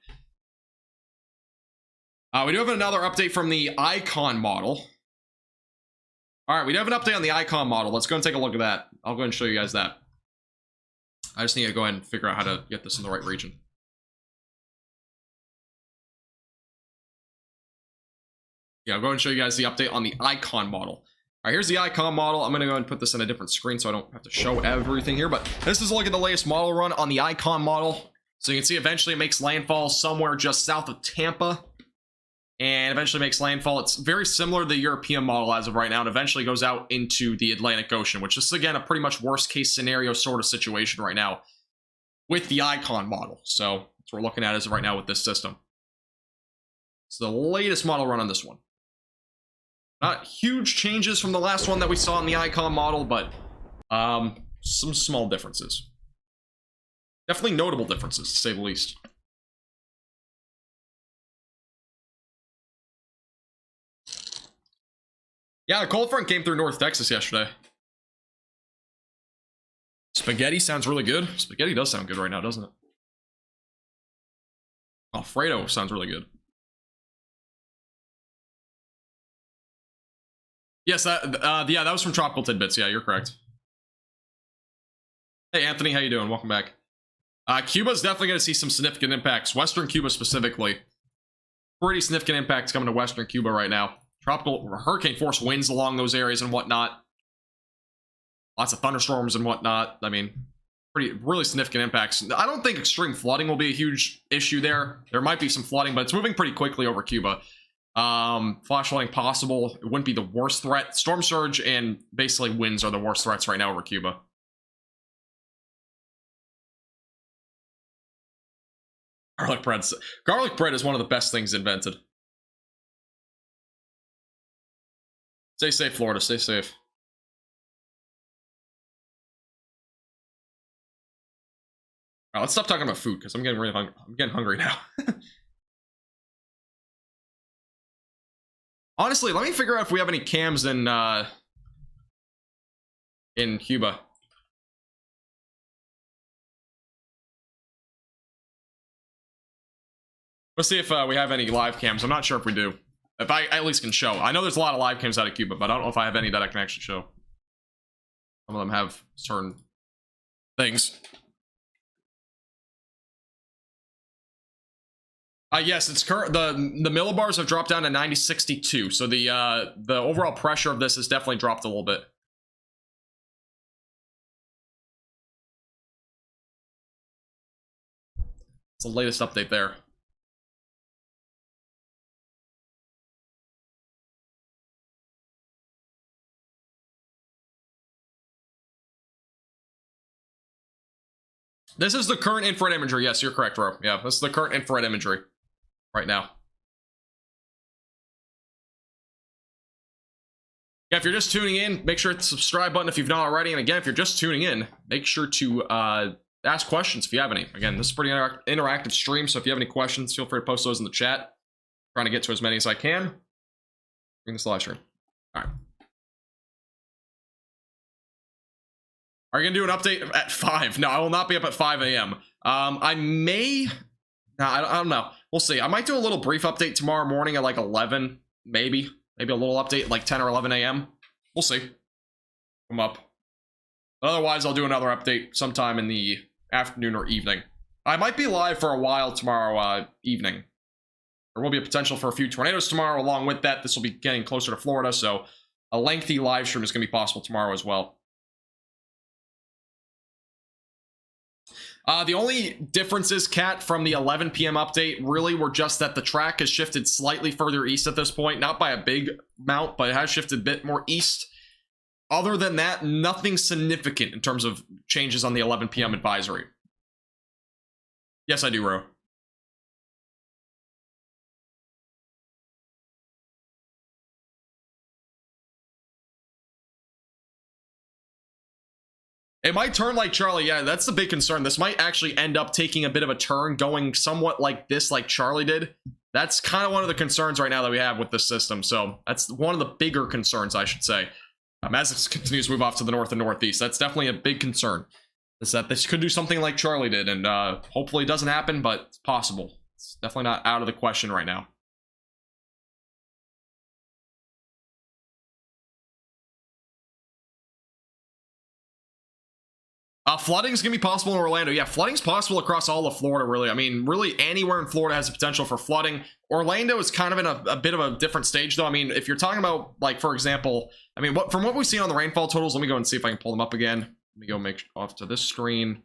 we do have another update from the Icon model. Alright, we do have an update on the Icon model. Let's go and take a look at that. I'll go ahead and show you guys that. I just need to go ahead and figure out how to get this in the right region. Yeah, I'll go ahead and show you guys the update on the Icon model. All right, here's the Icon model. I'm going to go ahead and put this in a different screen so I don't have to show everything here. But this is a look at the latest model run on the Icon model. So you can see eventually it makes landfall somewhere just south of Tampa. And eventually makes landfall. It's very similar to the European model as of right now. And eventually goes out into the Atlantic Ocean, which is, again, a pretty much worst case scenario sort of situation right now with the Icon model. So that's what we're looking at as of right now with this system. It's the latest model run on this one. Not huge changes from the last one that we saw in the Icon model, but some small differences. Definitely notable differences, to say the least. Yeah, the cold front came through North Texas yesterday. Spaghetti sounds really good. Spaghetti does sound good right now, doesn't it? Alfredo sounds really good. Yes, yeah, that was from Tropical Tidbits. Yeah, you're correct. Hey, Anthony, how you doing? Welcome back. Cuba's definitely going to see some significant impacts. Western Cuba specifically. Pretty significant impacts coming to Western Cuba right now. Tropical hurricane force winds along those areas and whatnot. Lots of thunderstorms and whatnot. I mean, really significant impacts. I don't think extreme flooding will be a huge issue there. There might be some flooding, but it's moving pretty quickly over Cuba. Flash flooding possible. It wouldn't be the worst threat. Storm surge and basically winds are the worst threats right now over Cuba. Garlic bread is one of the best things invented. Stay safe, Florida. Stay safe. All right, let's stop talking about food because I'm getting really hungry. I'm getting hungry now. Honestly, let me figure out if we have any cams in Cuba. Let's see if we have any live cams. I'm not sure if we do. If I at least can show. I know there's a lot of live cams out of Cuba, but I don't know if I have any that I can actually show. Some of them have certain things. Yes, it's current. The millibars have dropped down to 9062, so the overall pressure of this has definitely dropped a little bit. It's the latest update there. This is the current infrared imagery. Yes, you're correct, bro. Yeah, this is the current infrared imagery right now. Yeah, if you're just tuning in, make sure to hit the subscribe button if you've not already. And again, if you're just tuning in, make sure to ask questions if you have any. Again, this is a pretty interactive stream, so if you have any questions, feel free to post those in the chat. I'm trying to get to as many as I can. Bring this live stream. All right. Are you going to do an update at 5? No, I will not be up at 5 a.m. I may... No, I don't know. We'll see. I might do a little brief update tomorrow morning at like 11, maybe. Maybe a little update at like 10 or 11 a.m. We'll see. I'm up. But otherwise, I'll do another update sometime in the afternoon or evening. I might be live for a while tomorrow evening. There will be a potential for a few tornadoes tomorrow. Along with that, this will be getting closer to Florida, so a lengthy live stream is going to be possible tomorrow as well. The only differences, Kat, from the 11 p.m. update really were just that the track has shifted slightly further east at this point. Not by a big amount, but it has shifted a bit more east. Other than that, nothing significant in terms of changes on the 11 p.m. advisory. Yes, I do, Ro. It might turn like Charlie. Yeah, that's the big concern. This might actually end up taking a bit of a turn, going somewhat like this, like Charlie did. That's kind of one of the concerns right now that we have with this system. So that's one of the bigger concerns, I should say. As it continues to move off to the north and northeast, that's definitely a big concern. Is that this could do something like Charlie did, and hopefully it doesn't happen, but it's possible. It's definitely not out of the question right now. Flooding is going to be possible in Orlando. Yeah, flooding's possible across all of Florida, really. I mean, really anywhere in Florida has the potential for flooding. Orlando is kind of in a bit of a different stage, though. I mean, if you're talking about, like, for example, I mean, from what we've seen on the rainfall totals, let me go and see if I can pull them up again. Let me go make off to this screen.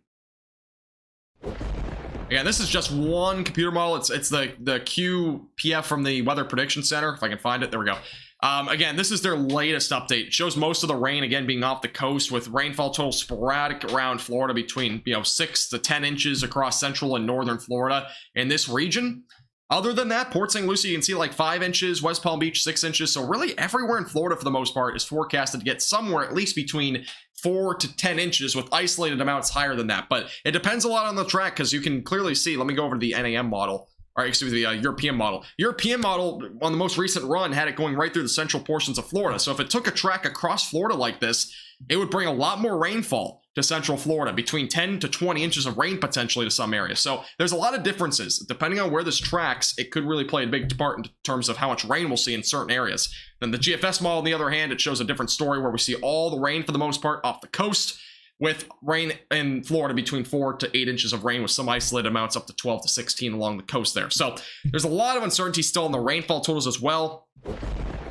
Again, this is just one computer model. It's the QPF from the Weather Prediction Center. If I can find it, there we go. Again, this is their latest update. It shows most of the rain, again, being off the coast, with rainfall total sporadic around Florida between, 6 to 10 inches across central and northern Florida in this region. Other than that, Port St. Lucie, you can see like 5 inches, West Palm Beach, 6 inches. So really everywhere in Florida, for the most part, is forecasted to get somewhere at least between 4 to 10 inches, with isolated amounts higher than that. But it depends a lot on the track, because you can clearly see, let me go over to the NAM model. Or excuse me, the European model. European model, on the most recent run, had it going right through the central portions of Florida. So if it took a track across Florida like this, it would bring a lot more rainfall to central Florida, between 10 to 20 inches of rain potentially to some areas. So there's a lot of differences. Depending on where this tracks, it could really play a big part in terms of how much rain we'll see in certain areas. Then the GFS model, on the other hand, it shows a different story, where we see all the rain for the most part off the coast, with rain in Florida between 4 to 8 inches of rain, with some isolated amounts up to 12 to 16 along the coast there. So there's a lot of uncertainty still in the rainfall totals as well.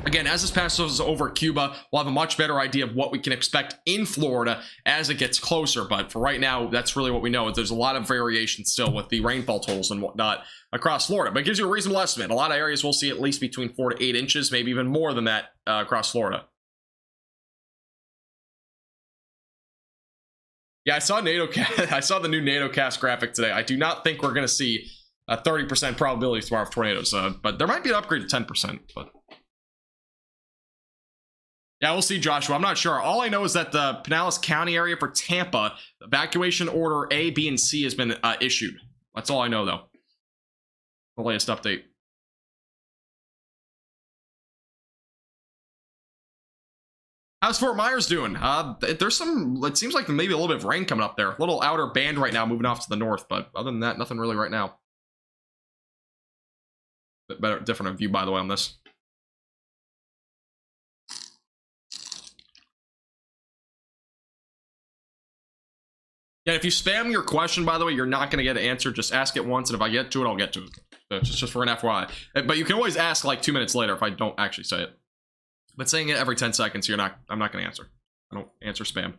Again, as this passes over Cuba, we'll have a much better idea of what we can expect in Florida as it gets closer. But for right now, that's really what we know. There's a lot of variation still with the rainfall totals and whatnot across Florida. But it gives you a reasonable estimate. A lot of areas we'll see at least between 4 to 8 inches, maybe even more than that across Florida. Yeah, I saw I saw the new NATO cast graphic today. I do not think we're going to see a 30% probability tomorrow of tornadoes, but there might be an upgrade to 10%. But yeah, we'll see, Joshua. I'm not sure. All I know is that the Pinellas County area for Tampa, evacuation order A, B, and C has been issued. That's all I know, though. The latest update. How's Fort Myers doing? There's some, it seems like maybe a little bit of rain coming up there. A little outer band right now moving off to the north, but other than that, nothing really right now. Bit better, different view, by the way, on this. Yeah, if you spam your question, by the way, you're not going to get an answer. Just ask it once, and if I get to it, I'll get to it. So just for an FYI. But you can always ask like 2 minutes later if I don't actually say it. But saying it every 10 seconds, I'm not going to answer. I don't answer spam.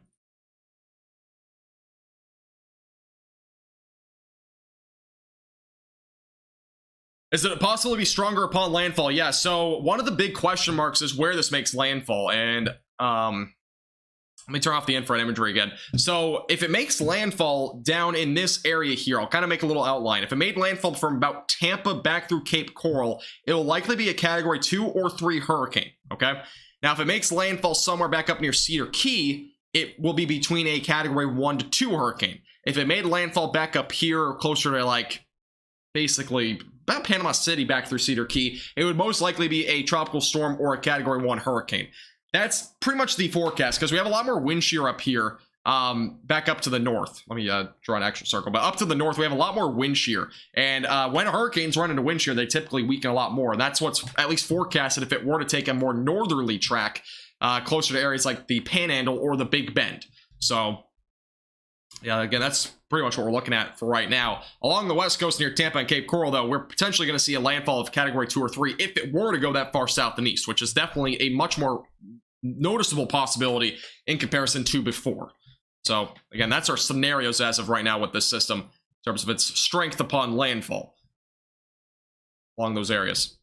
Is it possible to be stronger upon landfall? Yeah, so one of the big question marks is where this makes landfall. And let me turn off the infrared imagery again. So if it makes landfall down in this area here, I'll kind of make a little outline. If it made landfall from about Tampa back through Cape Coral, it will likely be a category 2 or 3 hurricane, okay? Now, if it makes landfall somewhere back up near Cedar Key, it will be between a category 1 to 2 hurricane. If it made landfall back up here, closer to like, basically, about Panama City back through Cedar Key, it would most likely be a tropical storm or a category 1 hurricane. That's pretty much the forecast, because we have a lot more wind shear up here, back up to the north. Let me draw an actual circle, but up to the north, we have a lot more wind shear. And when hurricanes run into wind shear, they typically weaken a lot more. And that's what's at least forecasted if it were to take a more northerly track, closer to areas like the Panhandle or the Big Bend. So, yeah, again, that's pretty much what we're looking at for right now. Along the west coast near Tampa and Cape Coral, though, we're potentially going to see a landfall of category 2 or 3 if it were to go that far south and east, which is definitely a much more noticeable possibility in comparison to before. So, again, that's our scenarios as of right now with this system in terms of its strength upon landfall along those areas.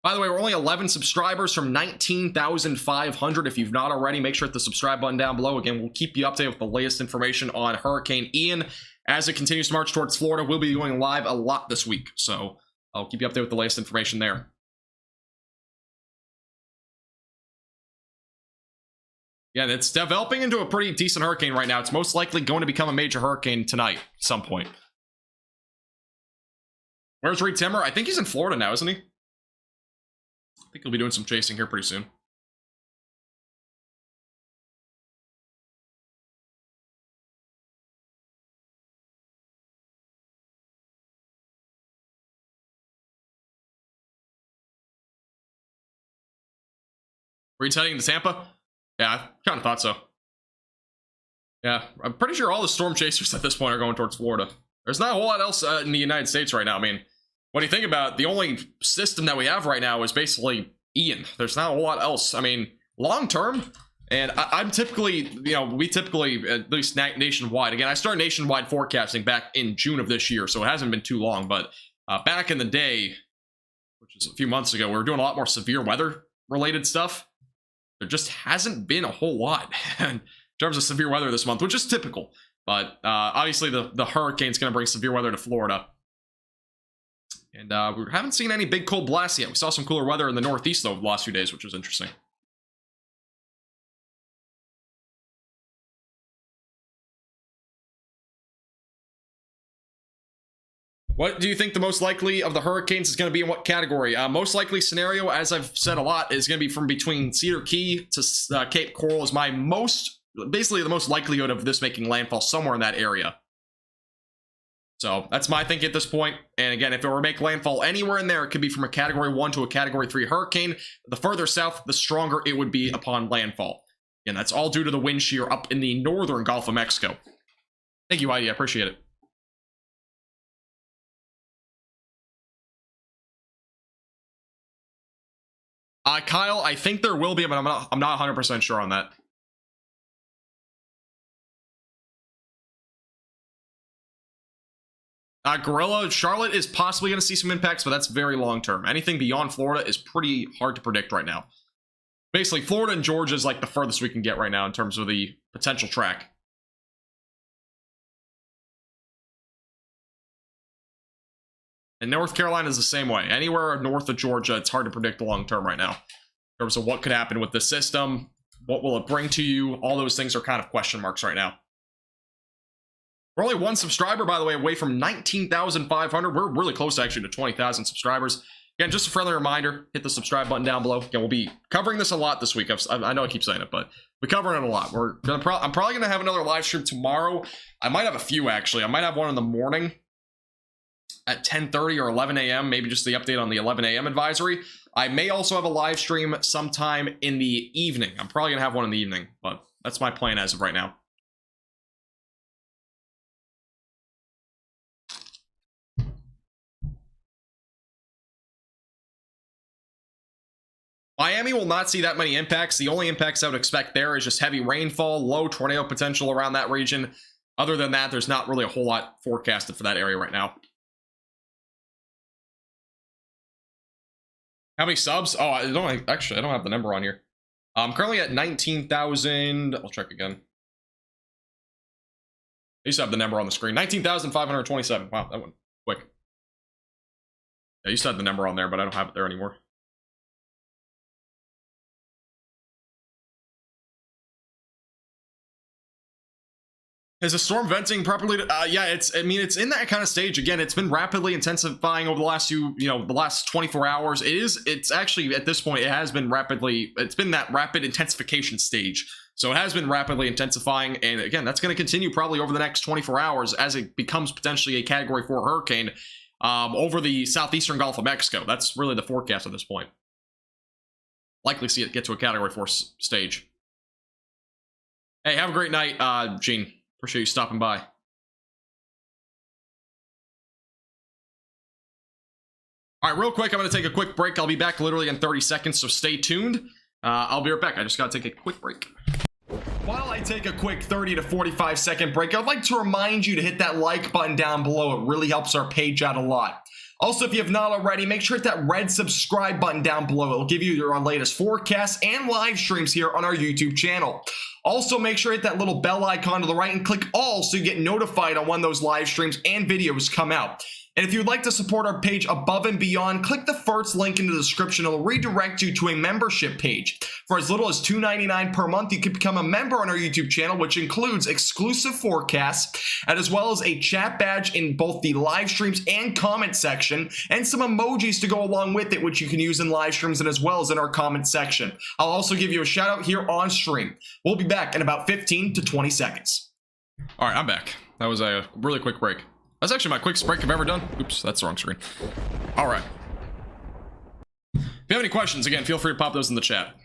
By the way, we're only 11 subscribers from 19,500. If you've not already, make sure to hit the subscribe button down below. Again, we'll keep you updated with the latest information on Hurricane Ian. As it continues to march towards Florida, we'll be going live a lot this week. So I'll keep you updated with the latest information there. Yeah, it's developing into a pretty decent hurricane right now. It's most likely going to become a major hurricane tonight at some point. Where's Reed Timmer? I think he's in Florida now, isn't he? I think he'll be doing some chasing here pretty soon. Reed's heading to Tampa? Yeah, I kind of thought so. Yeah, I'm pretty sure all the storm chasers at this point are going towards Florida. There's not a whole lot else in the United States right now. I mean, when you think about it, the only system that we have right now is basically Ian. There's not a whole lot else. I mean, long term, and I'm typically, we typically, at least nationwide, again, I started nationwide forecasting back in June of this year, so it hasn't been too long, but back in the day, which is a few months ago, we were doing a lot more severe weather related stuff. There just hasn't been a whole lot in terms of severe weather this month, which is typical. But obviously the hurricane's going to bring severe weather to Florida. And we haven't seen any big cold blasts yet. We saw some cooler weather in the Northeast, though, the last few days, which was interesting. What do you think the most likely of the hurricanes is going to be in what category? Most likely scenario, as I've said a lot, is going to be from between Cedar Key to Cape Coral is my basically the most likelihood of this making landfall somewhere in that area. So that's my thinking at this point. And again, if it were to make landfall anywhere in there, it could be from a category 1 to a category 3 hurricane. The further south, the stronger it would be upon landfall. And that's all due to the wind shear up in the northern Gulf of Mexico. Thank you, Heidi. I appreciate it. Kyle, I think there will be, but I'm not 100% sure on that. Gorilla, Charlotte is possibly going to see some impacts, but that's very long term. Anything beyond Florida is pretty hard to predict right now. Basically, Florida and Georgia is like the furthest we can get right now in terms of the potential track. And North Carolina is the same way. Anywhere north of Georgia, it's hard to predict the long term right now. In terms of what could happen with the system, what will it bring to you, all those things are kind of question marks right now. We're only 1 subscriber, by the way, away from 19,500. We're really close, actually, to 20,000 subscribers. Again, just a friendly reminder, hit the subscribe button down below. Again, we'll be covering this a lot this week. I know I keep saying it, but we're covering it a lot. I'm probably going to have another live stream tomorrow. I might have a few, actually. I might have one in the morning at 10:30 or 11 a.m., maybe just the update on the 11 a.m. advisory. I may also have a live stream sometime in the evening. I'm probably going to have one in the evening, but That's my plan as of right now. Miami will not see that many impacts. The only impacts I would expect there is just heavy rainfall, low tornado potential around that region. Other than that, there's not really a whole lot forecasted for that area right now. How many subs? Oh, I don't have the number on here. I'm currently at 19,000. I'll check again. I used to have the number on the screen. 19,527. Wow, that went quick. I used to have the number on there, but I don't have it there anymore. Is the storm venting properly? Yeah, it's in that kind of stage. Again, it's been rapidly intensifying over the last the last 24 hours. It's actually, at this point, it's been that rapid intensification stage. So it has been rapidly intensifying. And again, that's going to continue probably over the next 24 hours as it becomes potentially a Category 4 hurricane over the southeastern Gulf of Mexico. That's really the forecast at this point. Likely see it get to a Category 4 stage. Hey, have a great night, Gene. Appreciate you stopping by. All right, real quick, I'm going to take a quick break. I'll be back literally in 30 seconds, so stay tuned. I'll be right back. I just got to take a quick break. While I take a quick 30 to 45 second break, I'd like to remind you to hit that like button down below. It really helps our page out a lot. Also, if you have not already, make sure to hit that red subscribe button down below. It'll give you our latest forecasts and live streams here on our YouTube channel. Also, make sure to hit that little bell icon to the right and click all so you get notified on when those live streams and videos come out. And if you'd like to support our page above and beyond, click the first link in the description. It'll redirect you to a membership page. For as little as $2.99 per month, you can become a member on our YouTube channel, which includes exclusive forecasts, and as well as a chat badge in both the live streams and comment section, and some emojis to go along with it, which you can use in live streams and as well as in our comment section. I'll also give you a shout out here on stream. We'll be back in about 15 to 20 seconds. All right, I'm back. That was a really quick break. That's actually my quickest break I've ever done. Oops, that's the wrong screen. All right. If you have any questions, again, feel free to pop those in the chat.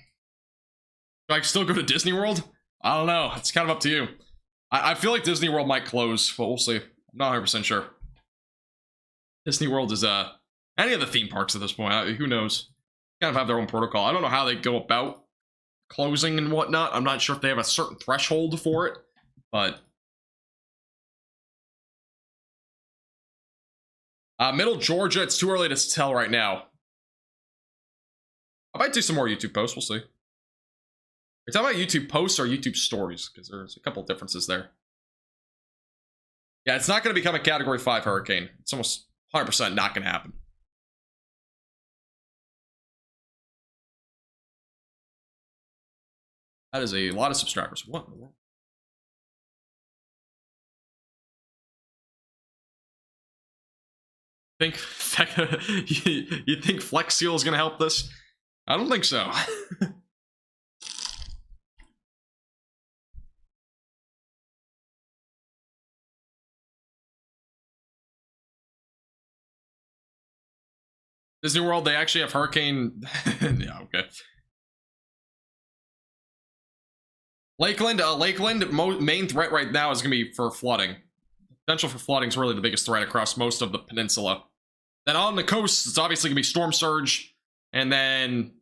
Do I still go to Disney World? I don't know. It's kind of up to you. I feel like Disney World might close, but we'll see. I'm not 100% sure. Disney World is any of the theme parks at this point. Who knows? Kind of have their own protocol. I don't know how they go about closing and whatnot. I'm not sure if they have a certain threshold for it, but... Middle Georgia, it's too early to tell right now. I might do some more YouTube posts, we'll see. Are you talking about YouTube posts or YouTube stories? Because there's a couple of differences there. Yeah, it's not going to become a Category 5 hurricane. It's almost 100% not going to happen. That is a lot of subscribers. What in the world? You think Flex Seal is going to help this? I don't think so. Disney World, they actually have hurricane. Yeah, okay. Lakeland, main threat right now is going to be for flooding. Potential for flooding is really the biggest threat across most of the peninsula. Then on the coast, it's obviously going to be storm surge, and then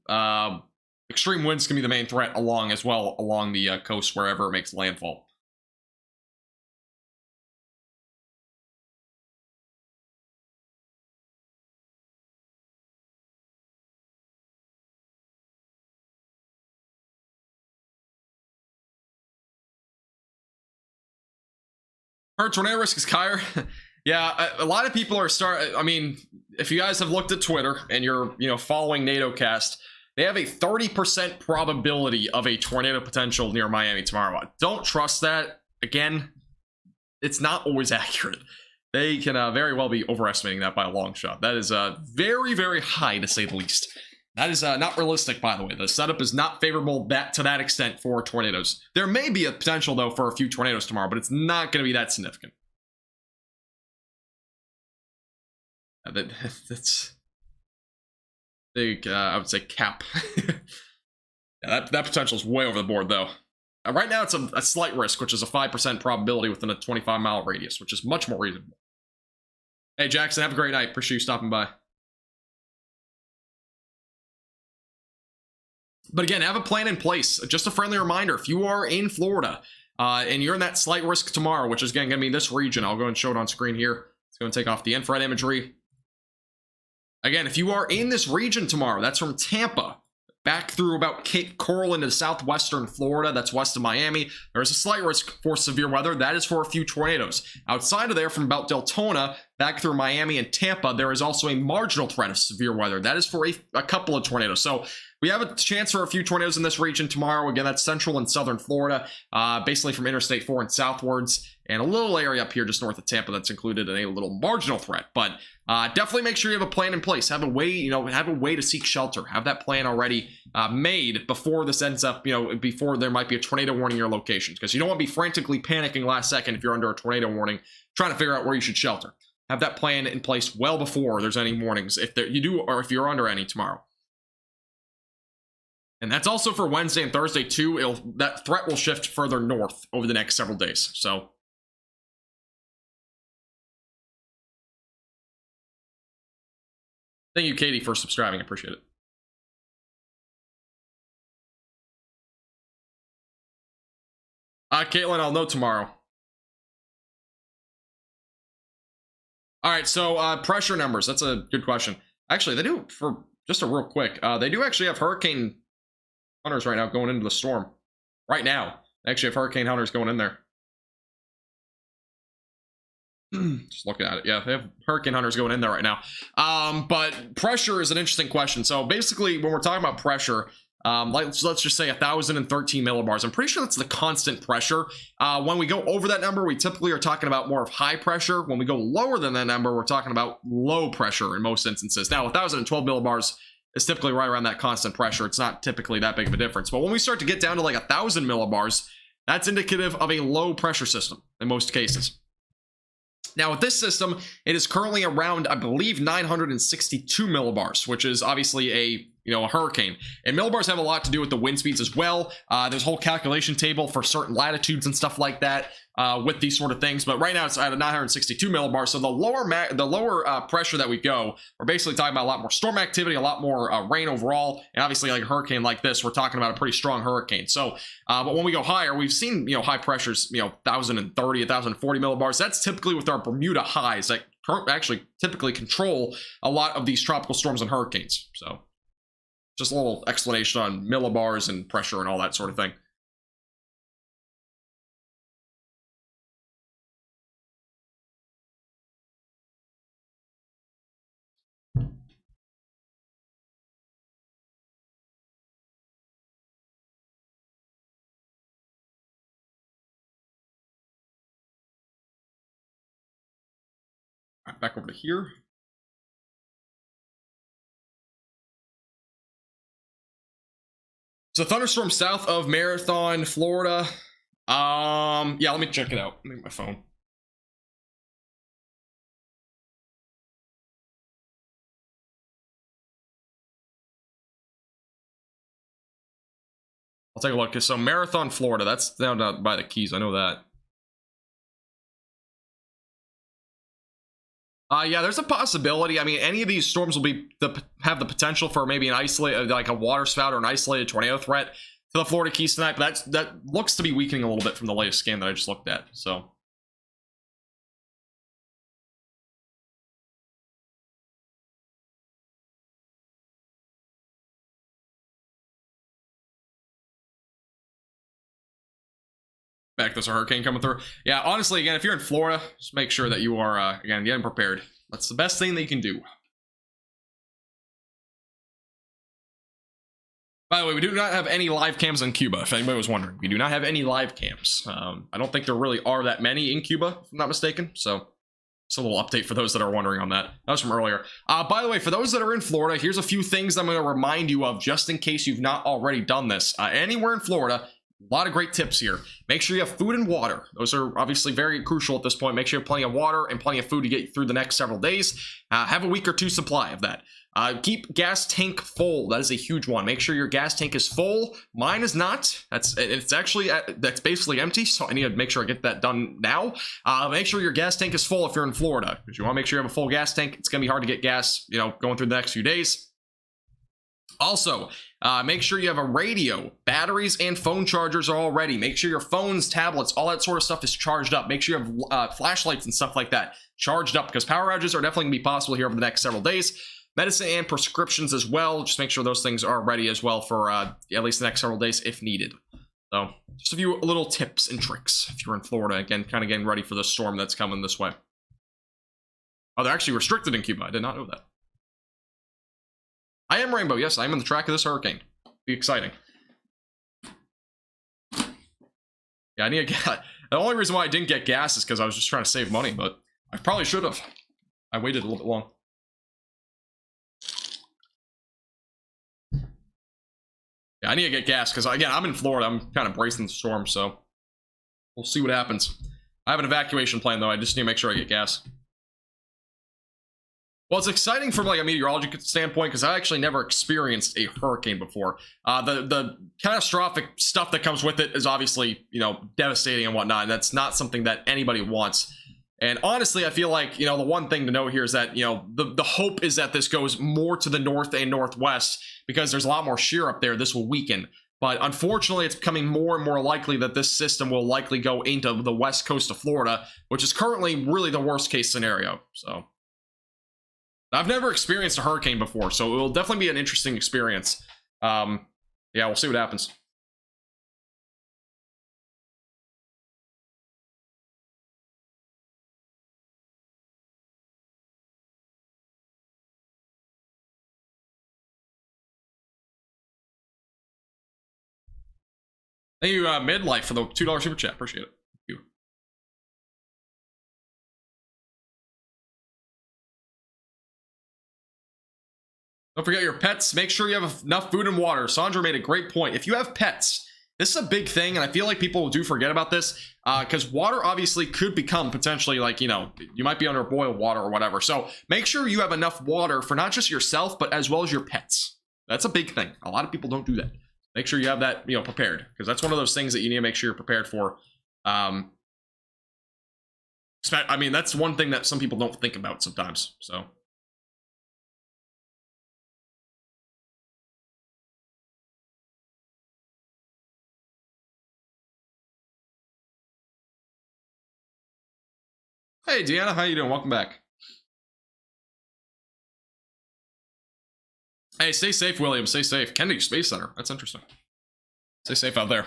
extreme winds can be the main threat along the coast wherever it makes landfall. Her tornado risk is higher. Yeah, a lot of people are I mean, if you guys have looked at Twitter and you're, following NATOcast, they have a 30% probability of a tornado potential near Miami tomorrow. Don't trust that. Again, it's not always accurate. They can very well be overestimating that by a long shot. That is very, very high, to say the least. That is not realistic, by the way. The setup is not favorable to that extent for tornadoes. There may be a potential, though, for a few tornadoes tomorrow, but it's not going to be that significant. That's big, I would say, cap. Yeah, that potential is way over the board, though. Right now, it's a slight risk, which is a 5% probability within a 25-mile radius, which is much more reasonable. Hey, Jackson, have a great night. Appreciate you stopping by. But again, have a plan in place. Just a friendly reminder, if you are in Florida and you're in that slight risk tomorrow, which is again going to be this region, I'll go and show it on screen here. It's going to take off the infrared imagery. Again, if you are in this region tomorrow, that's from Tampa back through about Cape Coral into southwestern Florida, that's west of Miami. There's a slight risk for severe weather. That is for a few tornadoes. Outside of there, from about Deltona back through Miami and Tampa, there is also a marginal threat of severe weather. That is for a couple of tornadoes. So we have a chance for a few tornadoes in this region tomorrow. Again, that's central and southern Florida, basically from Interstate 4 and southwards, and a little area up here just north of Tampa that's included in a little marginal threat. But definitely make sure you have a plan in place. Have a way, have a way to seek shelter. Have that plan already made before this ends up, before there might be a tornado warning in your location. Because you don't want to be frantically panicking last second if you're under a tornado warning, trying to figure out where you should shelter. Have that plan in place well before there's any warnings, if you do, or if you're under any tomorrow. And that's also for Wednesday and Thursday too. That threat will shift further north over the next several days. So thank you, Katie, for subscribing. I appreciate it. Caitlin, I'll know tomorrow. All right, so pressure numbers. That's a good question. Actually, they do, for just a real quick, they do actually have hurricane hunters right now going into the storm. Right now, they actually have hurricane hunters going in there. Just looking at it. Yeah, they have hurricane hunters going in there right now. But pressure is an interesting question. So basically, when we're talking about pressure, let's just say 1,013 millibars. I'm pretty sure that's the constant pressure. When we go over that number, we typically are talking about more of high pressure. When we go lower than that number, we're talking about low pressure in most instances. Now, 1,012 millibars is typically right around that constant pressure. It's not typically that big of a difference. But when we start to get down to like 1,000 millibars, that's indicative of a low pressure system in most cases. Now, with this system, it is currently around, I believe, 962 millibars, which is obviously a hurricane. And millibars have a lot to do with the wind speeds as well. There's a whole calculation table for certain latitudes and stuff like that with these sort of things. But right now, it's at 962 millibars. So the lower pressure that we go, we're basically talking about a lot more storm activity, a lot more rain overall. And obviously, like a hurricane like this, we're talking about a pretty strong hurricane. So, but when we go higher, we've seen, high pressures, 1,030, 1,040 millibars. That's typically with our Bermuda highs that actually typically control a lot of these tropical storms and hurricanes. So just a little explanation on millibars and pressure and all that sort of thing. All right, back over to here. So thunderstorm south of Marathon, Florida. Yeah, let me check it out. Let me get my phone. I'll take a look. So Marathon, Florida. That's down by the Keys. I know that. Yeah, there's a possibility. I mean, any of these storms will have the potential for maybe an isolated, like a water spout or an isolated tornado threat to the Florida Keys tonight. But that looks to be weakening a little bit from the latest scan that I just looked at. So back, there's a hurricane coming through. Yeah, honestly, again, if you're in Florida, just make sure that you are again getting prepared. That's the best thing that you can do. By the way, we do not have any live cams in Cuba, if anybody was wondering. We do not have any live cams. I don't think there really are that many in Cuba, if I'm not mistaken. So it's a little update for those that are wondering on that. That was from earlier. By the way, for those that are in Florida, here's a few things I'm going to remind you of just in case you've not already done this. Anywhere in Florida, a lot of great tips here. Make sure you have food and water. Those are obviously very crucial at this point. Make sure you have plenty of water and plenty of food to get you through the next several days. Have a week or two supply of that. Keep gas tank full. That is a huge one. Make sure your gas tank is full. Mine is not. That's basically empty, so I need to make sure I get that done now. Make sure your gas tank is full if you're in Florida, because you want to make sure you have a full gas tank. It's gonna be hard to get gas, going through the next few days. Also, make sure you have a radio. Batteries and phone chargers are all ready. Make sure your phones, tablets, all that sort of stuff is charged up. Make sure you have flashlights and stuff like that charged up, because power outages are definitely going to be possible here over the next several days. Medicine and prescriptions as well. Just make sure those things are ready as well for at least the next several days if needed. So, just a few little tips and tricks if you're in Florida. Again, kind of getting ready for the storm that's coming this way. Oh, they're actually restricted in Cuba. I did not know that. I am Rainbow. Yes, I'm on the track of this hurricane. Be exciting. Yeah, I need to get... The only reason why I didn't get gas is because I was just trying to save money, but I probably should have. I waited a little bit long. Yeah, I need to get gas because, again, I'm in Florida. I'm kind of bracing the storm, so we'll see what happens. I have an evacuation plan, though. I just need to make sure I get gas. Well, it's exciting from like a meteorology standpoint because I actually never experienced a hurricane before. The catastrophic stuff that comes with it is obviously, devastating and whatnot. And that's not something that anybody wants. And honestly, I feel like, the one thing to note here is that, the hope is that this goes more to the north and northwest because there's a lot more shear up there. This will weaken. But unfortunately, it's becoming more and more likely that this system will likely go into the west coast of Florida, which is currently really the worst case scenario. So I've never experienced a hurricane before, so it will definitely be an interesting experience. Yeah, we'll see what happens. Thank you, Midlife, for the $2 super chat. Appreciate it. Thank you. Don't forget your pets. Make sure you have enough food and water. Sandra made a great point. If you have pets, this is a big thing, and I feel like people do forget about this, because water obviously could become potentially like, you might be under boiled water or whatever. So make sure you have enough water for not just yourself, but as well as your pets. That's a big thing. A lot of people don't do that. Make sure you have that, prepared, because that's one of those things that you need to make sure you're prepared for. I mean, that's one thing that some people don't think about sometimes, so. Hey, Deanna, how you doing? Welcome back. Hey, stay safe, William. Stay safe. Kennedy Space Center. That's interesting. Stay safe out there.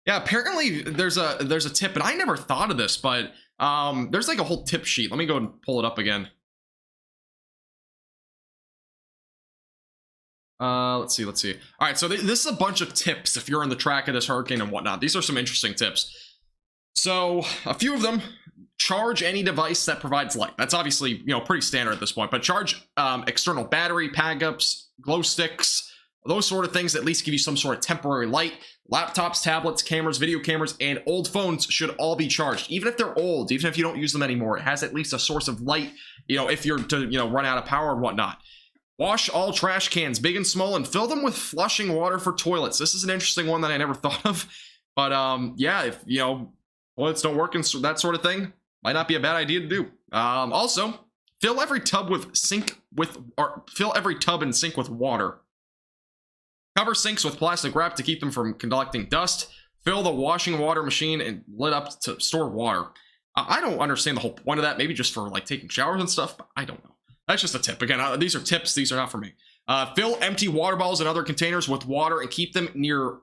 Yeah, apparently there's a tip, and I never thought of this, but there's like a whole tip sheet. Let me go and pull it up again. Let's see. All right, so this is a bunch of tips if you're in the track of this hurricane and whatnot. These are some interesting tips. So a few of them: charge any device that provides light. That's obviously, pretty standard at this point, but charge external battery, backups, glow sticks, those sort of things that at least give you some sort of temporary light. Laptops, tablets, cameras, video cameras, and old phones should all be charged. Even if they're old, even if you don't use them anymore, it has at least a source of light, if you're to, run out of power and whatnot. Wash all trash cans, big and small, and fill them with flushing water for toilets. This is an interesting one that I never thought of. But yeah, if, toilets don't work and that sort of thing, might not be a bad idea to do. Also, fill every tub and sink with water. Cover sinks with plastic wrap to keep them from collecting dust. Fill the washing water machine and lid up to store water. I don't understand the whole point of that. Maybe just for like taking showers and stuff, but I don't know. That's just a tip. Again, these are tips. These are not for me. Fill empty water bottles and other containers with water and keep them near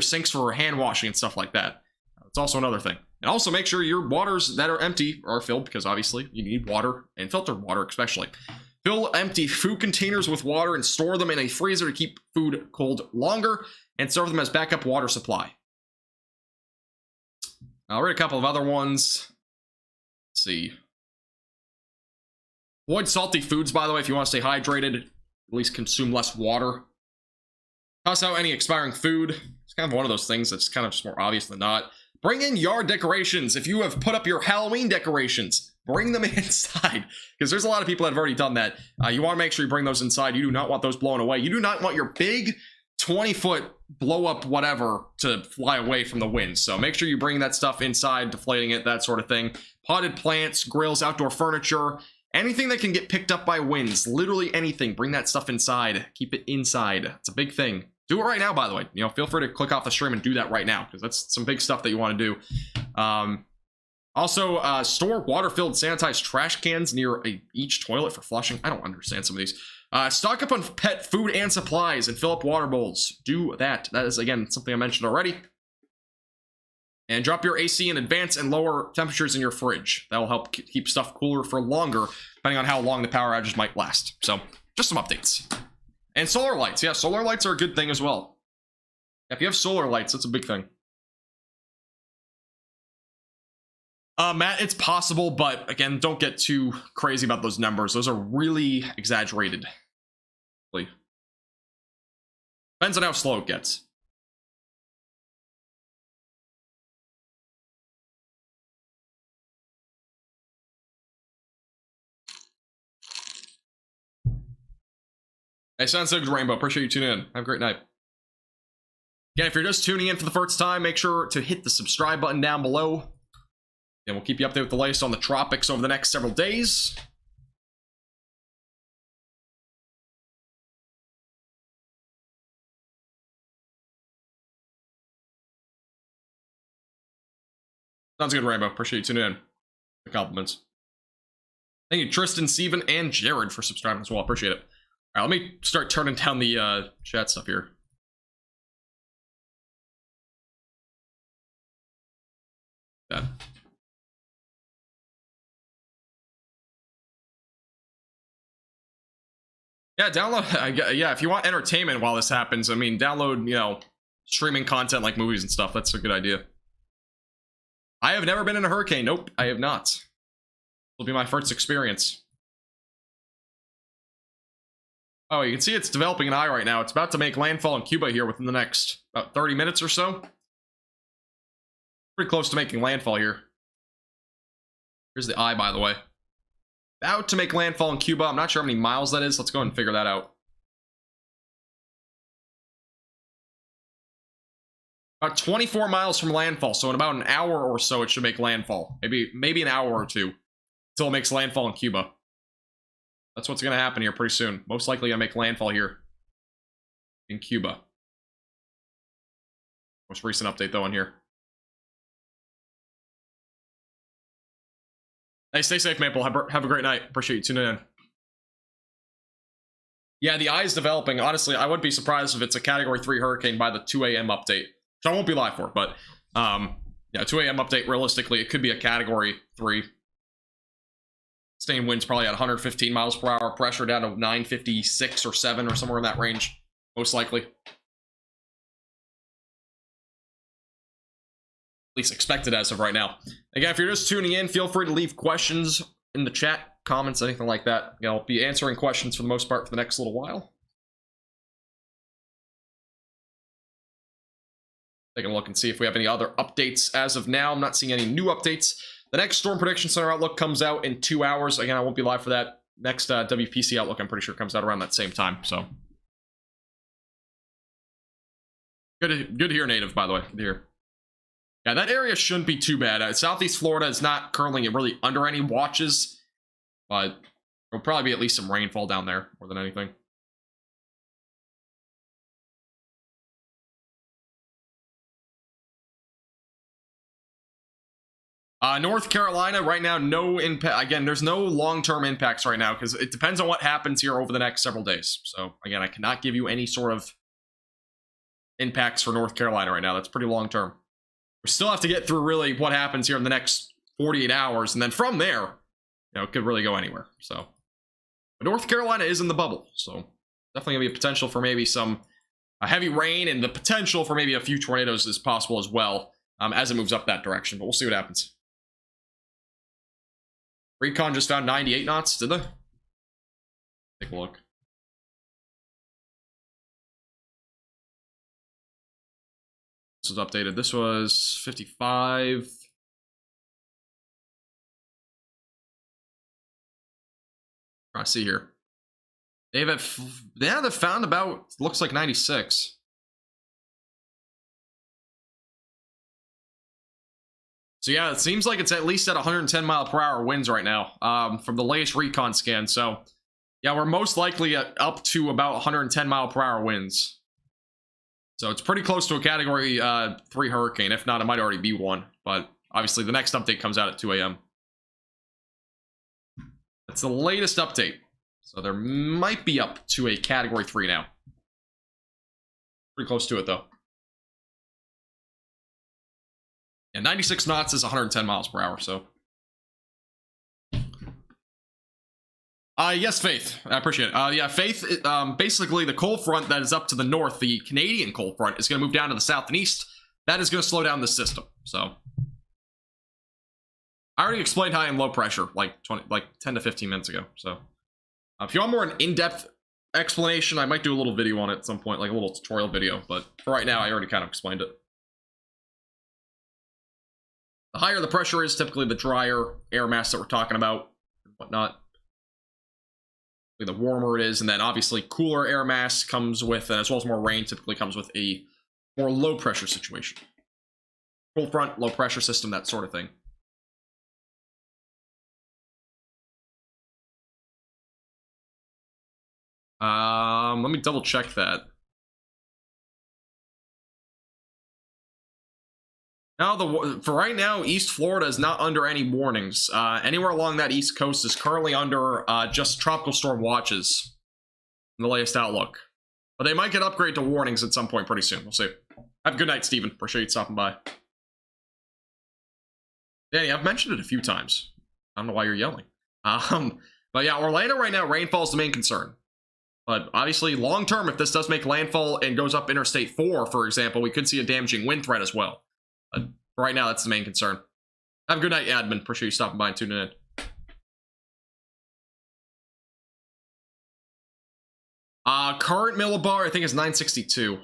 sinks for hand washing and stuff like that. That's also another thing. And also make sure your waters that are empty are filled, because obviously you need water, and filtered water especially. Fill empty food containers with water and store them in a freezer to keep food cold longer, and serve them as backup water supply. I'll read a couple of other ones. Let's see. Avoid salty foods, by the way, if you want to stay hydrated. At least consume less water. Toss out any expiring food. It's kind of one of those things that's kind of just more obvious than not. Bring in yard decorations. If you have put up your Halloween decorations, bring them inside, because there's a lot of people that have already done that. You want to make sure you bring those inside. You do not want those blown away. You do not want your big 20-foot blow up whatever to fly away from the wind. So make sure you bring that stuff inside, deflating it, that sort of thing. Potted plants, grills, outdoor furniture, anything that can get picked up by winds, literally anything, bring that stuff inside. Keep it inside. It's a big thing. Do it right now, by the way. You know, feel free to click off the stream and do that right now, because that's some big stuff that you want to do. Also, store water-filled sanitized trash cans near each toilet for flushing. I don't understand some of these. Stock up on pet food and supplies and fill up water bowls. Do that. That is, again, something I mentioned already. And drop your AC in advance and lower temperatures in your fridge. That will help keep stuff cooler for longer, depending on how long the power outages might last. So, just some updates. And solar lights. Yeah, solar lights are a good thing as well. If you have solar lights, that's a big thing. Matt, it's possible, but again, don't get too crazy about those numbers. Those are really exaggerated. Depends on how slow it gets. Hey, sounds so good, Rainbow. Appreciate you tuning in. Have a great night. Again, if you're just tuning in for the first time, make sure to hit the subscribe button down below. And we'll keep you updated with the latest on the tropics over the next several days. Sounds good, Rainbow. Appreciate you tuning in. The compliments. Thank you, Tristan, Steven, and Jared for subscribing as well. Appreciate it. All right, let me start turning down the chat stuff here. Yeah. Yeah, download. Yeah, if you want entertainment while this happens, I mean, download, you know, streaming content like movies and stuff. That's a good idea. I have never been in a hurricane. Nope, I have not. It'll be my first experience. Oh, you can see it's developing an eye right now. It's about to make landfall in Cuba here within the next about 30 minutes or so. Pretty close to making landfall here. Here's the eye, by the way. About to make landfall in Cuba. I'm not sure how many miles that is. Let's go ahead and figure that out. About 24 miles from landfall, so in about an hour or so it should make landfall. Maybe an hour or two until it makes landfall in Cuba. That's what's going to happen here pretty soon. Most likely going to make landfall here in Cuba. Most recent update, though, on here. Hey, stay safe, Maple. Have a great night. Appreciate you tuning in. Yeah, the eye is developing. Honestly, I wouldn't be surprised if it's a Category 3 hurricane by the 2 a.m. update. Which I won't be live for, but yeah, 2 a.m. update, realistically, it could be a Category 3. Sustained winds probably at 115 miles per hour, pressure down to 956 or 7 or somewhere in that range, most likely. At least expected as of right now. Again, if you're just tuning in, feel free to leave questions in the chat, comments, anything like that. You know, I'll be answering questions for the most part for the next little while. Take a look and see if we have any other updates as of now. I'm not seeing any new updates. The next Storm Prediction Center outlook comes out in 2 hours. Again, I won't be live for that. Next WPC outlook, I'm pretty sure, comes out around that same time. So good to hear, Native, by the way. Good to hear. Yeah, that area shouldn't be too bad. Southeast Florida is not currently really under any watches, but there'll probably be at least some rainfall down there more than anything. North Carolina right now, no impact. Again, there's no long-term impacts right now because it depends on what happens here over the next several days. So again, I cannot give you any sort of impacts for North Carolina right now. That's pretty long-term. We still have to get through really what happens here in the next 48 hours, and then from there, you know, it could really go anywhere. So, but North Carolina is in the bubble, so definitely gonna be a potential for maybe some heavy rain, and the potential for maybe a few tornadoes is possible as well as it moves up that direction. But we'll see what happens. Recon just found 98 knots, did they? Take a look. this was updated. This was 55. I see here. They've found about, looks like 96. So yeah, it seems like it's at least at 110 mile per hour winds right now, from the latest recon scan. So yeah, we're most likely up to about 110 mile per hour winds. So it's pretty close to a category 3 hurricane. If not, it might already be one. But obviously the next update comes out at 2 a.m. That's the latest update. So there might be up to a category 3 now. Pretty close to it though. Yeah, 96 knots is 110 miles per hour, so. Yes, Faith. I appreciate it. Yeah, Faith, basically the cold front that is up to the north, the Canadian cold front, is going to move down to the south and east. That is going to slow down the system, so. I already explained high and low pressure like 10 to 15 minutes ago, so. If you want more an in-depth explanation, I might do a little video on it at some point, like a little tutorial video, but for right now, I already kind of explained it. The higher the pressure is, typically the drier air mass that we're talking about and whatnot. The warmer it is, and then obviously cooler air mass comes with, as well as more rain, typically comes with a more low pressure situation. Cold front, low pressure system, that sort of thing. Let me double check that. Now, for right now, East Florida is not under any warnings. Anywhere along that East Coast is currently under just tropical storm watches in the latest outlook. But they might get upgraded to warnings at some point pretty soon. We'll see. Have a good night, Steven. Appreciate you stopping by. Danny, I've mentioned it a few times. I don't know why you're yelling. But yeah, Orlando right now, rainfall is the main concern. But obviously, long term, if this does make landfall and goes up Interstate 4, for example, we could see a damaging wind threat as well. Right now, that's the main concern. Have a good night, admin. Appreciate you stopping by and tuning in. Current millibar, I think, is 962.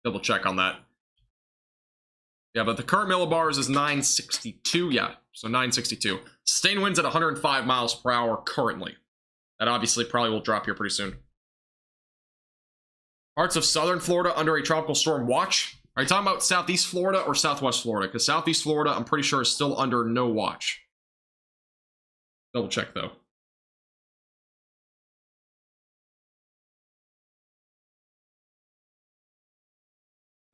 Double check on that. Yeah, but the current millibars is 962. Yeah, so 962. Sustained winds at 105 miles per hour currently. That obviously probably will drop here pretty soon. Parts of southern Florida under a tropical storm watch. Are you talking about southeast Florida or southwest Florida? Because southeast Florida, I'm pretty sure, is still under no watch. Double check, though.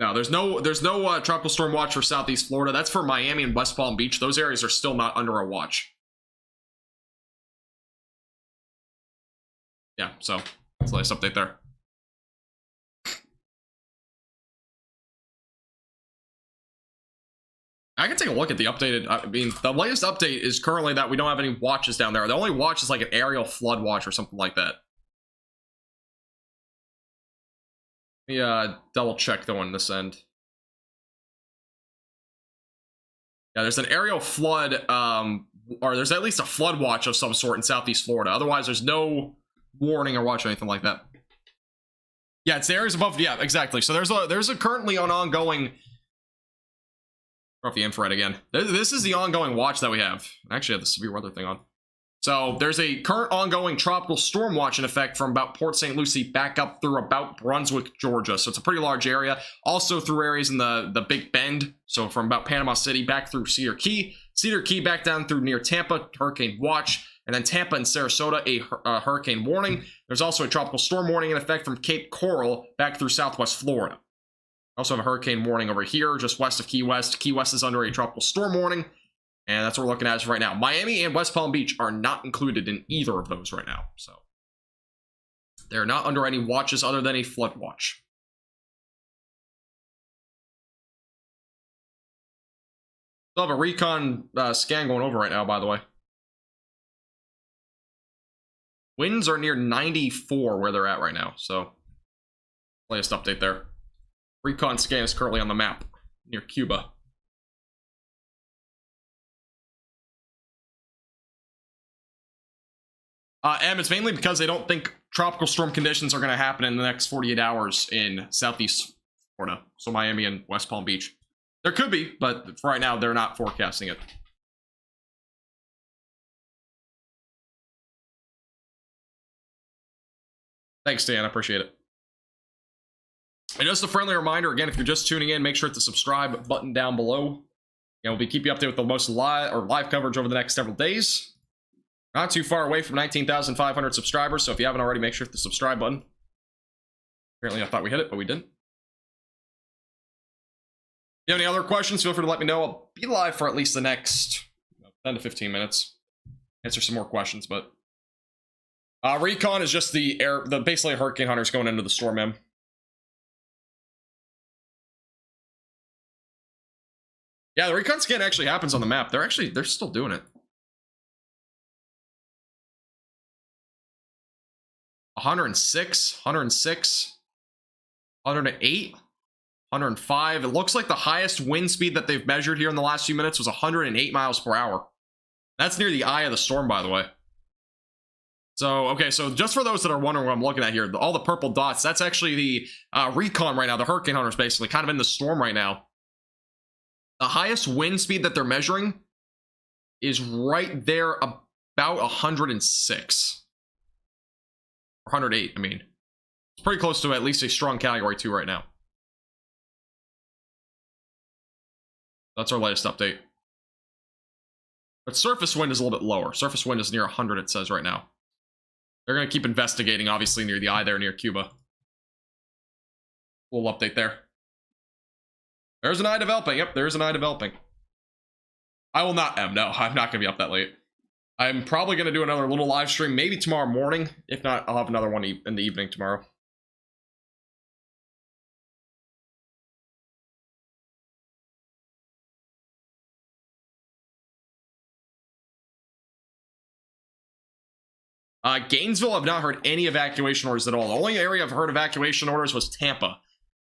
No, there's no tropical storm watch for southeast Florida. That's for Miami and West Palm Beach. Those areas are still not under a watch. Yeah, so that's the latest update there. I can take a look at the updated. I mean, the latest update is currently that we don't have any watches down there. The only watch is like an aerial flood watch or something like that. Let me double check though on this end. Yeah, there's an aerial flood, or there's at least a flood watch of some sort in southeast Florida. Otherwise, there's no warning or watch or anything like that. Yeah, it's the areas above. Yeah, exactly. So there's a currently an ongoing. Off the infrared again. This is the ongoing watch that we have. I actually have the severe weather thing on. So there's a current ongoing tropical storm watch in effect from about Port St. Lucie back up through about Brunswick, Georgia. So it's a pretty large area. Also through areas in the Big Bend. So from about Panama City back through Cedar Key. Cedar Key back down through near Tampa, hurricane watch. And then Tampa and Sarasota, a hurricane warning. There's also a tropical storm warning in effect from Cape Coral back through southwest Florida. Also have a hurricane warning over here, just west of Key West. Key West is under a tropical storm warning, and that's what we're looking at right now. Miami and West Palm Beach are not included in either of those right now, so they're not under any watches other than a flood watch. Still have a recon scan going over right now, by the way. Winds are near 94 where they're at right now, so latest update there. Recon scan is currently on the map near Cuba. It's mainly because they don't think tropical storm conditions are going to happen in the next 48 hours in southeast Florida. So Miami and West Palm Beach. There could be, but for right now, they're not forecasting it. Thanks, Dan. I appreciate it. And just a friendly reminder, again, if you're just tuning in, make sure to hit the subscribe button down below. And we'll keep you updated with the most live coverage over the next several days. Not too far away from 19,500 subscribers, so if you haven't already, make sure to hit the subscribe button. Apparently, I thought we hit it, but we didn't. If you have any other questions, feel free to let me know. I'll be live for at least the next 10 to 15 minutes. Answer some more questions, but... Recon is just basically hurricane hunters going into the storm, man. Yeah, the recon scan actually happens on the map. They're still doing it. 106, 108, 105. It looks like the highest wind speed that they've measured here in the last few minutes was 108 miles per hour. That's near the eye of the storm, by the way. So, okay, so just for those that are wondering what I'm looking at here, all the purple dots, that's actually the recon right now. The hurricane hunters basically kind of in the storm right now. The highest wind speed that they're measuring is right there about 106. 108, I mean. It's pretty close to at least a strong category 2 right now. That's our latest update. But surface wind is a little bit lower. Surface wind is near 100, it says right now. They're going to keep investigating, obviously, near the eye there, near Cuba. Little update there. There's an eye developing. Yep, there's an eye developing. I will not, no, I'm not going to be up that late. I'm probably going to do another little live stream, maybe tomorrow morning. If not, I'll have another one in the evening tomorrow. Gainesville, I've not heard any evacuation orders at all. The only area I've heard evacuation orders was Tampa.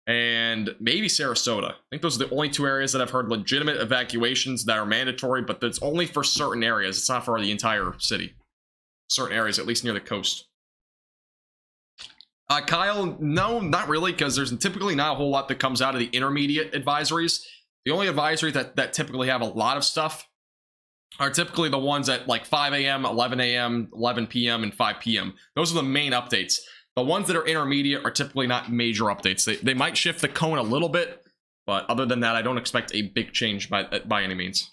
And maybe Sarasota. I think those are the only 2 areas that I've heard legitimate evacuations that are mandatory, but that's only for certain areas. It's not for the entire city. Certain areas, at least near the coast. Kyle, no, not really, because there's typically not a whole lot that comes out of the intermediate advisories. The only advisory that typically have a lot of stuff are typically the ones at like 5 a.m., 11 a.m., 11 p.m., and 5 p.m. Those are the main updates. The ones that are intermediate are typically not major updates. They might shift the cone a little bit, but other than that, I don't expect a big change by any means.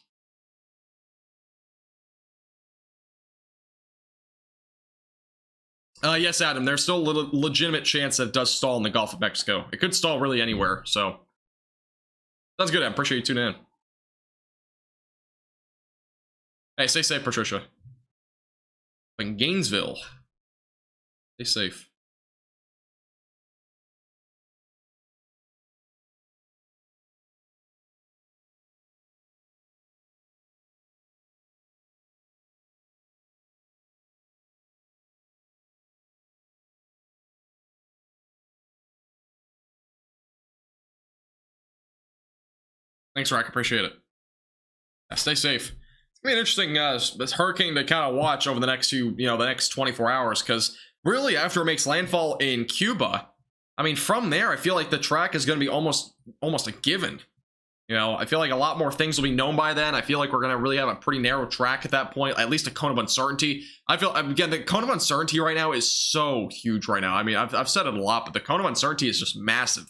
Yes, Adam, there's still a legitimate chance that it does stall in the Gulf of Mexico. It could stall really anywhere, so... That's good, Adam. Appreciate you tuning in. Hey, stay safe, Patricia. In Gainesville. Stay safe. Thanks, Rock. Appreciate it. Yeah, stay safe. It's gonna be an interesting this hurricane to kind of watch over the next the next 24 hours, because really after it makes landfall in Cuba, I mean, from there, I feel like the track is going to be almost a given. I feel like a lot more things will be known by then. I feel like we're going to really have a pretty narrow track at that point, at least a cone of uncertainty. I feel, again, the cone of uncertainty right now is so huge right now. I mean, I've said it a lot, but the cone of uncertainty is just massive.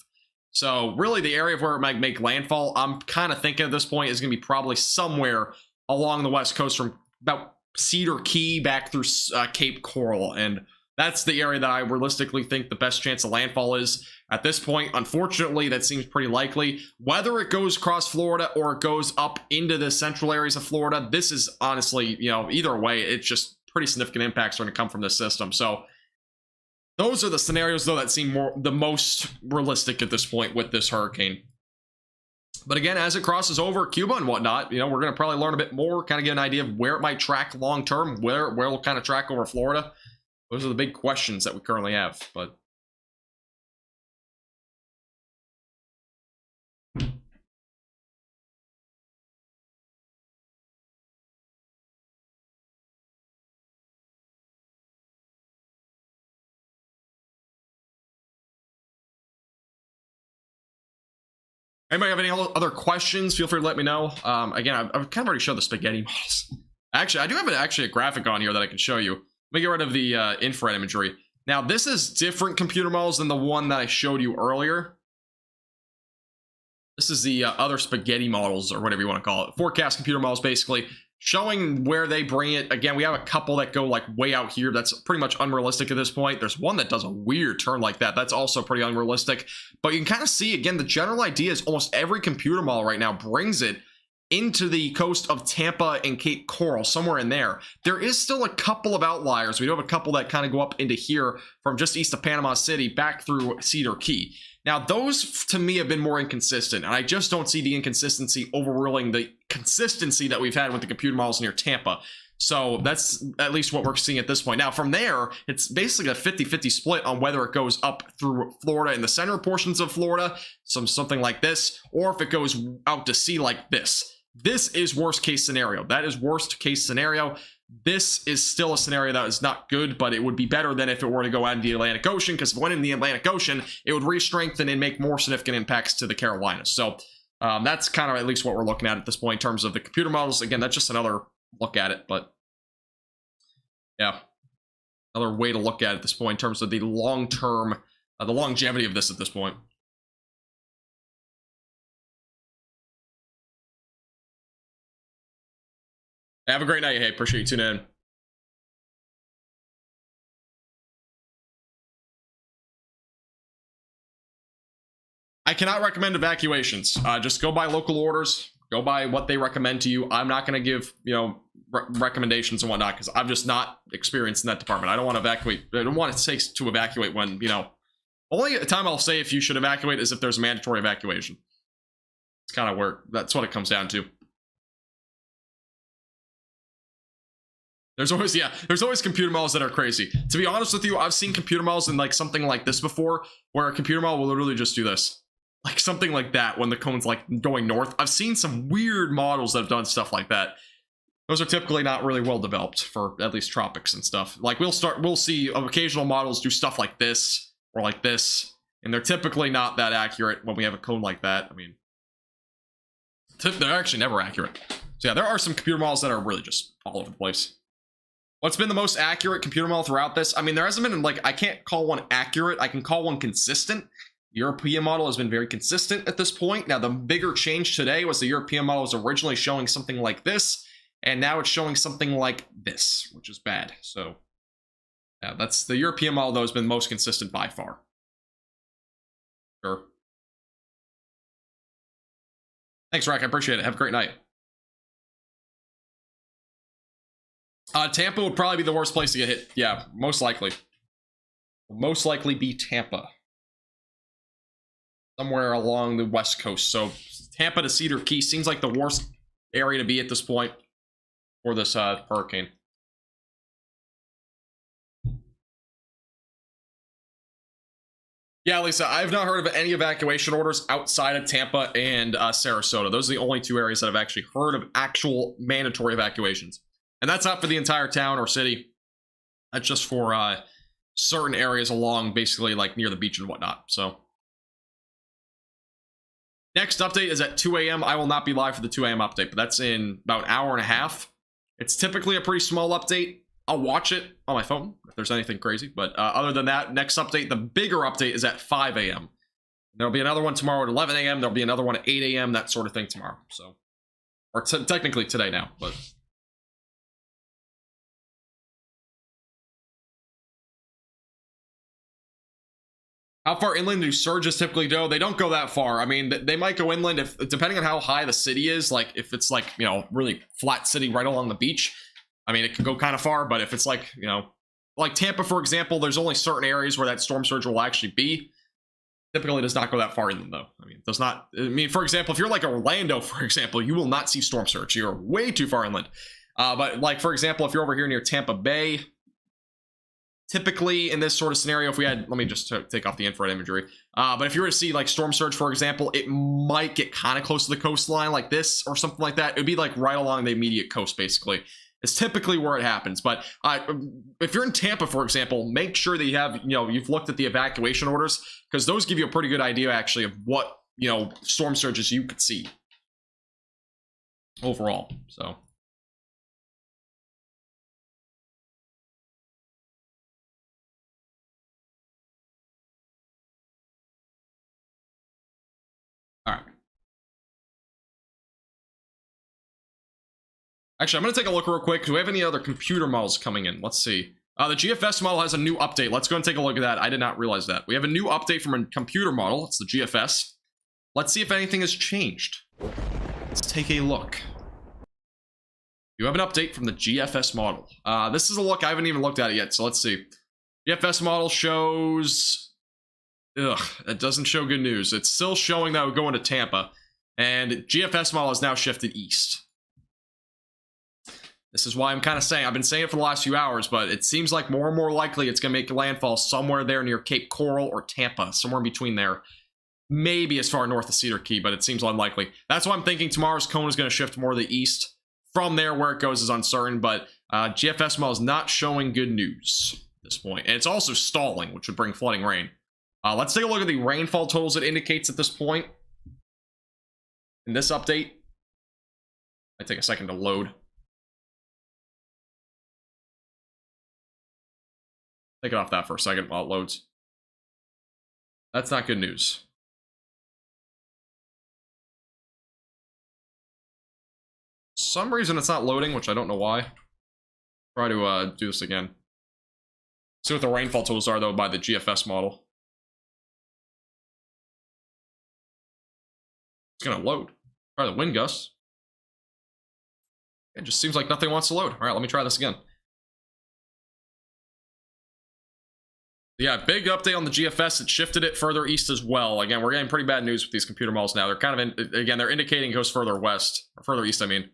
So really the area of where it might make landfall, I'm kind of thinking at this point is going to be probably somewhere along the west coast from about Cedar Key back through Cape Coral. And that's the area that I realistically think the best chance of landfall is at this point. Unfortunately, that seems pretty likely. Whether it goes across Florida or it goes up into the central areas of Florida, this is honestly, either way, it's just pretty significant impacts are going to come from this system. So those are the scenarios, though, that seem the most realistic at this point with this hurricane. But again, as it crosses over Cuba and whatnot, we're going to probably learn a bit more, kind of get an idea of where it might track long term, where it'll kind of track over Florida. Those are the big questions that we currently have, but Anybody have any other questions? Feel free to let me know. Again, I've kind of already showed the spaghetti models. Actually, I do have a graphic on here that I can show you. Let me get rid of the infrared imagery. Now, this is different computer models than the one that I showed you earlier. This is the other spaghetti models, or whatever you want to call it. Forecast computer models, basically, showing where they bring it. Again, we have a couple that go like way out here. That's pretty much unrealistic at this point. There's one that does a weird turn like that. That's also pretty unrealistic. But you can kind of see, again, the general idea is almost every computer model right now brings it into the coast of Tampa and Cape Coral, somewhere in there. There is still a couple of outliers. We do have a couple that kind of go up into here from just east of Panama City back through Cedar Key. Now, those to me have been more inconsistent, and I just don't see the inconsistency overruling the consistency that we've had with the computer models near Tampa. So that's at least what we're seeing at this point. Now, from there, it's basically a 50-50 split on whether it goes up through Florida in the center portions of Florida, something like this, or if it goes out to sea like this. This is worst case scenario. That is worst case scenario. This is still a scenario that is not good, but it would be better than if it were to go out in the Atlantic Ocean, because if it went in the Atlantic Ocean, it would re-strengthen and make more significant impacts to the Carolinas. So that's kind of at least what we're looking at this point in terms of the computer models. Again, that's just another look at it, but yeah, another way to look at it at this point in terms of the long-term, the longevity of this at this point. Have a great night. Hey, appreciate you tuning in. I cannot recommend evacuations. Just go by local orders. Go by what they recommend to you. I'm not going to give, recommendations and whatnot, because I'm just not experienced in that department. I don't want to evacuate. I don't want to say to evacuate when, only time I'll say if you should evacuate is if there's a mandatory evacuation. It's kind of where, that's what it comes down to. There's always computer models that are crazy. To be honest with you, I've seen computer models in like something like this before, where a computer model will literally just do this. Like something like that when the cone's like going north. I've seen some weird models that have done stuff like that. Those are typically not really well developed for at least tropics and stuff. Like we'll see occasional models do stuff like this or like this, and they're typically not that accurate when we have a cone like that. I mean, they're actually never accurate. So yeah, there are some computer models that are really just all over the place. What's been the most accurate computer model throughout this? I mean, there hasn't been, like, I can't call one accurate. I can call one consistent. The European model has been very consistent at this point. Now, the bigger change today was the European model was originally showing something like this, and now it's showing something like this, which is bad. So, yeah, that's the European model, though, has been most consistent by far. Sure. Thanks, Rack. I appreciate it. Have a great night. Tampa would probably be the worst place to get hit. Yeah, most likely. Most likely be Tampa. Somewhere along the west coast. So Tampa to Cedar Key seems like the worst area to be at this point for this hurricane. Yeah, Lisa, I've not heard of any evacuation orders outside of Tampa and Sarasota. Those are the only two areas that I've actually heard of actual mandatory evacuations. And that's not for the entire town or city. That's just for certain areas along, basically, like near the beach and whatnot. So, next update is at 2 a.m. I will not be live for the 2 a.m. update, but that's in about an hour and a half. It's typically a pretty small update. I'll watch it on my phone if there's anything crazy. But other than that, next update, the bigger update is at 5 a.m. There'll be another one tomorrow at 11 a.m. There'll be another one at 8 a.m., that sort of thing tomorrow. So, or technically today now, but... How far inland do surges typically go? They don't go that far. I mean, they might go inland if, depending on how high the city is. Like, if it's like, really flat city right along the beach, I mean, it can go kind of far. But if it's like, like Tampa, for example, there's only certain areas where that storm surge will actually be. Typically, it does not go that far inland, though. I mean, it does not. I mean, for example, if you're like Orlando, for example, you will not see storm surge. You're way too far inland. But like, for example, if you're over here near Tampa Bay, typically in this sort of scenario, if we had, let me just take off the infrared imagery. But if you were to see like storm surge, for example, it might get kind of close to the coastline like this or something like that. It would be like right along the immediate coast, basically. It's typically where it happens. But if you're in Tampa, for example, make sure that you have, you've looked at the evacuation orders, because those give you a pretty good idea actually of what you know, storm surges you could see overall. So all right. Actually, I'm going to take a look real quick. Do we have any other computer models coming in? Let's see. The GFS model has a new update. Let's go and take a look at that. I did not realize that. We have a new update from a computer model. It's the GFS. Let's see if anything has changed. Let's take a look. You have an update from the GFS model. This is a look. I haven't even looked at it yet, so let's see. GFS model shows... Ugh, it doesn't show good news. It's still showing that we're going to Tampa, and GFS model has now shifted east. This is why I'm kind of saying, I've been saying it for the last few hours, but it seems like more and more likely it's going to make landfall somewhere there near Cape Coral or Tampa, somewhere in between there. Maybe as far north as Cedar Key, but it seems unlikely. That's why I'm thinking tomorrow's cone is going to shift more to the east. From there, where it goes is uncertain, but GFS model is not showing good news at this point. And it's also stalling, which would bring flooding rain. Let's take a look at the rainfall totals it indicates at this point. In this update, might take a second to load. Take it off that for a second while it loads. That's not good news. For some reason it's not loading, which I don't know why. Try to do this again. See what the rainfall totals are, though, by the GFS model. It's gonna load. Try the wind gusts. It just seems like nothing wants to load. All right, let me try this again. Yeah, big update on the GFS. It shifted it further east as well. Again, we're getting pretty bad news with these computer models now. They're kind of in, again, they're indicating it goes further west, or further east, I mean.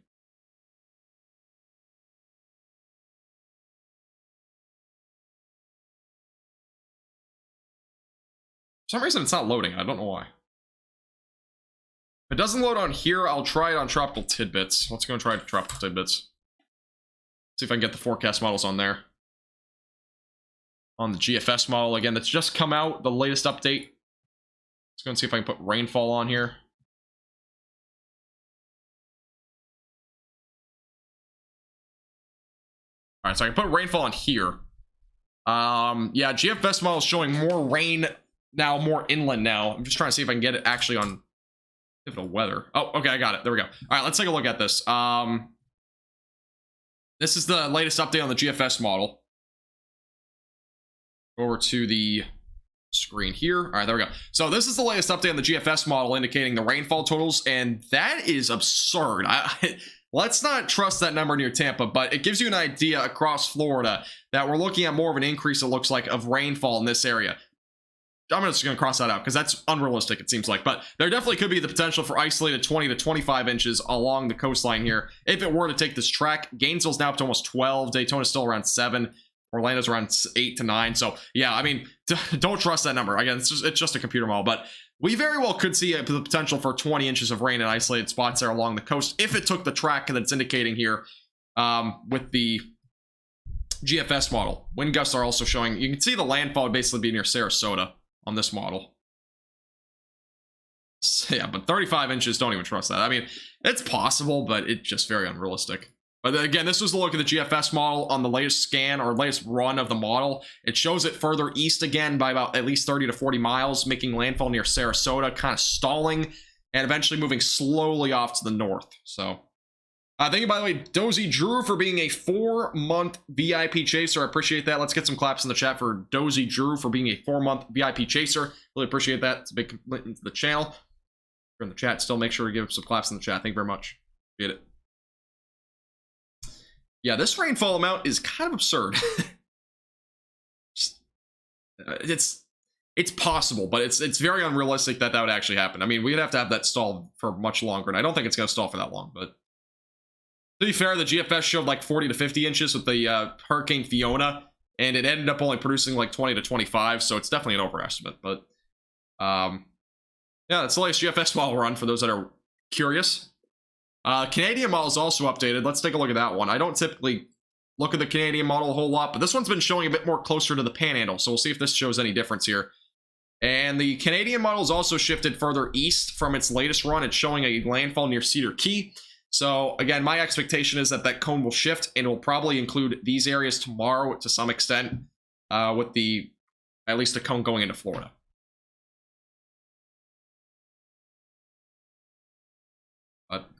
For some reason, it's not loading. I don't know why. If it doesn't load on here, I'll try it on Tropical Tidbits. Let's go and try Tropical Tidbits. See if I can get the forecast models on there. On the GFS model, again, that's just come out, the latest update. Let's go and see if I can put rainfall on here. All right, so I can put rainfall on here. Yeah, GFS model is showing more rain now, more inland now. I'm just trying to see if I can get it actually on pivotal weather. Oh, okay, I got it. There we go. All right, let's take a look at this. This is the latest update on the GFS model. Over to the screen here. All right, there we go. So this is the latest update on the GFS model indicating the rainfall totals, and that is absurd. Let's not trust that number near Tampa, but it gives you an idea across Florida that we're looking at more of an increase, it looks like, of rainfall in this area. I'm just going to cross that out because that's unrealistic, it seems like. But there definitely could be the potential for isolated 20 to 25 inches along the coastline here if it were to take this track. Gainesville's now up to almost 12. Daytona's still around 7. Orlando's around 8 to 9. So, yeah, I mean, don't trust that number. Again, it's just a computer model. But we very well could see the potential for 20 inches of rain in isolated spots there along the coast if it took the track that it's indicating here with the GFS model. Wind gusts are also showing. You can see the landfall would basically be near Sarasota on this model. So, yeah, but 35 inches, don't even trust that. I mean, it's possible, but it's just very unrealistic. But again, this was a look at the GFS model on the latest scan or latest run of the model. It shows it further east again by about at least 30 to 40 miles, making landfall near Sarasota, kind of stalling, and eventually moving slowly off to the north. So, thank you, by the way, Dozy Drew, for being a 4-month VIP chaser. I appreciate that. Let's get some claps in the chat for Dozy Drew for being a 4-month VIP chaser. Really appreciate that. It's a big commitment to the channel. If you're in the chat, still make sure to give some claps in the chat. Thank you very much. Appreciate it. Yeah, this rainfall amount is kind of absurd. It's possible, but it's very unrealistic that would actually happen. I mean, we'd have to have that stall for much longer, and I don't think it's going to stall for that long. But to be fair, the GFS showed like 40 to 50 inches with the Hurricane Fiona, and it ended up only producing like 20 to 25, so it's definitely an overestimate. But yeah, that's the latest GFS model run for those that are curious. Canadian model is also updated. Let's take a look at that one. I don't typically look at the Canadian model a whole lot, but this one's been showing a bit more closer to the panhandle, so we'll see if this shows any difference here. And the Canadian model is also shifted further east from its latest run. It's showing a landfall near Cedar Key. So again, my expectation is that that cone will shift, and it will probably include these areas tomorrow to some extent, with the at least a cone going into Florida.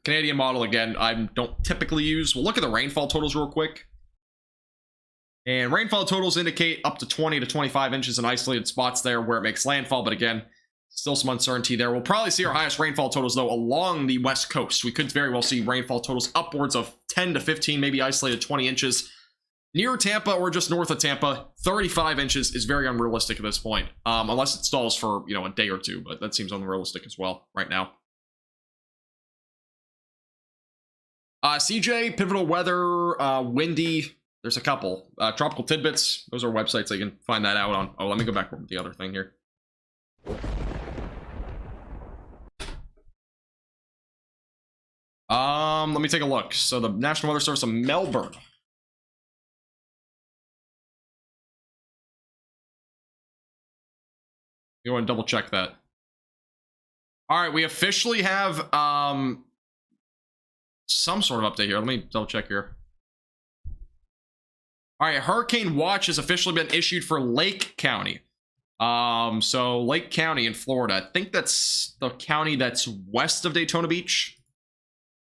Canadian model, again, I don't typically use. We'll look at the rainfall totals real quick. And rainfall totals indicate up to 20 to 25 inches in isolated spots there where it makes landfall. But again, still some uncertainty there. We'll probably see our highest rainfall totals, though, along the west coast. We could very well see rainfall totals upwards of 10 to 15, maybe isolated 20 inches. Near Tampa or just north of Tampa, 35 inches is very unrealistic at this point. Unless it stalls for, a day or two. But that seems unrealistic as well right now. CJ, pivotal weather, windy. There's a couple. Tropical tidbits. Those are websites that you can find that out on. Oh, let me go back over the other thing here. Let me take a look. So the National Weather Service of Melbourne. You want to double check that. All right, we officially have some sort of update here. Let me double check here. All right, hurricane watch has officially been issued for Lake County. So Lake County in Florida. I think that's the county that's west of Daytona Beach.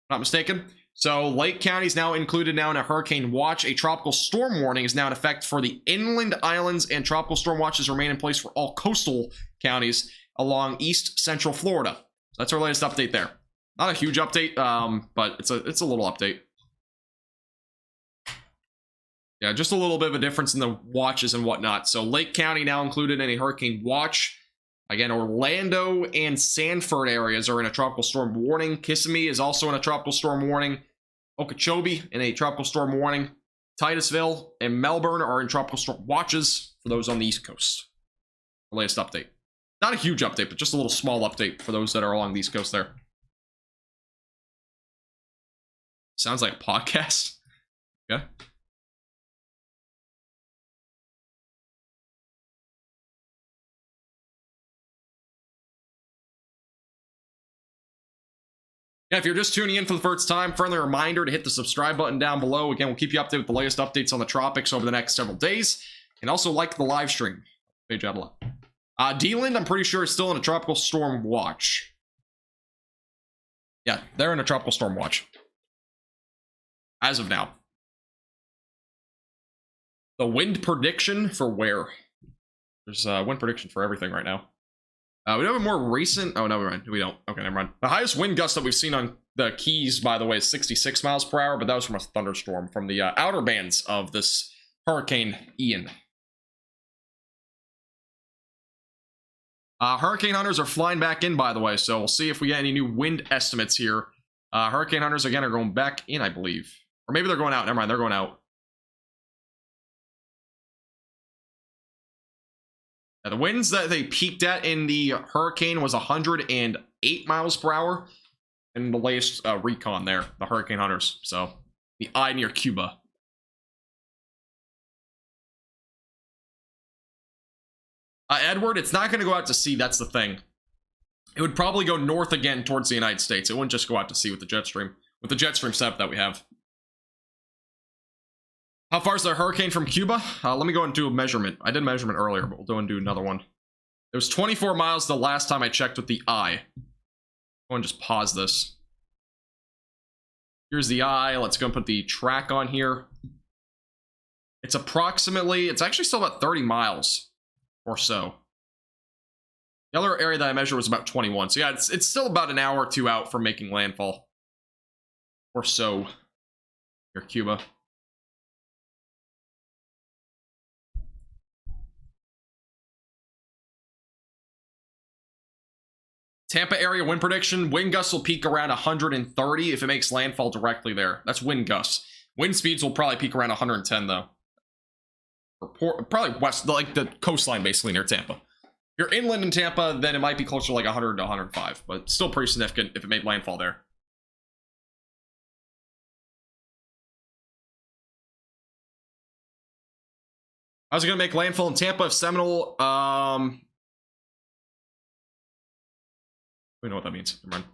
Not mistaken. So Lake County is now included now in a hurricane watch. A tropical storm warning is now in effect for the inland islands, and tropical storm watches remain in place for all coastal counties along east central Florida. So that's our latest update there. Not a huge update, but it's a little update. Yeah, just a little bit of a difference in the watches and whatnot. So Lake County now included in a hurricane watch. Again, Orlando and Sanford areas are in a tropical storm warning. Kissimmee is also in a tropical storm warning. Okeechobee in a tropical storm warning. Titusville and Melbourne are in tropical storm watches for those on the East Coast. The latest update. Not a huge update, but just a little small update for those that are along the East Coast there. Sounds like a podcast. Okay. Yeah, if you're just tuning in for the first time, friendly reminder to hit the subscribe button down below. Again, we'll keep you updated with the latest updates on the tropics over the next several days. And also like the live stream. Page out a lot. D-Land, I'm pretty sure, is still in a tropical storm watch. Yeah, they're in a tropical storm watch. As of now. The wind prediction for where? There's a wind prediction for everything right now. We have a more recent... Oh, never mind. We don't. Okay, never mind. The highest wind gust that we've seen on the Keys, by the way, is 66 miles per hour, but that was from a thunderstorm from the outer bands of this Hurricane Ian. Hurricane hunters are flying back in, by the way, so we'll see if we get any new wind estimates here. Hurricane hunters, again, are going back in, I believe. Or maybe they're going out. Never mind, they're going out. Now, the winds that they peaked at in the hurricane was 108 miles per hour in the latest recon there, the hurricane hunters. So, the eye near Cuba. Edward, it's not going to go out to sea. That's the thing. It would probably go north again towards the United States. It wouldn't just go out to sea with the jet stream. With the jet stream setup that we have. How far is the hurricane from Cuba? Let me go and do a measurement. I did a measurement earlier, but we'll go and do another one. It was 24 miles the last time I checked with the eye. Go and just pause this. Here's the eye. Let's go and put the track on here. It's approximately, it's actually still about 30 miles or so. The other area that I measured was about 21. So yeah, it's still about an hour or two out from making landfall. Or so. Near Cuba. Tampa area wind prediction. Wind gusts will peak around 130 if it makes landfall directly there. That's wind gusts. Wind speeds will probably peak around 110 though. Or probably west, like the coastline basically near Tampa. If you're inland in Tampa, then it might be closer to like 100 to 105. But still pretty significant if it made landfall there. How's it going to make landfall in Tampa if Seminole... We know what that means. Never mind.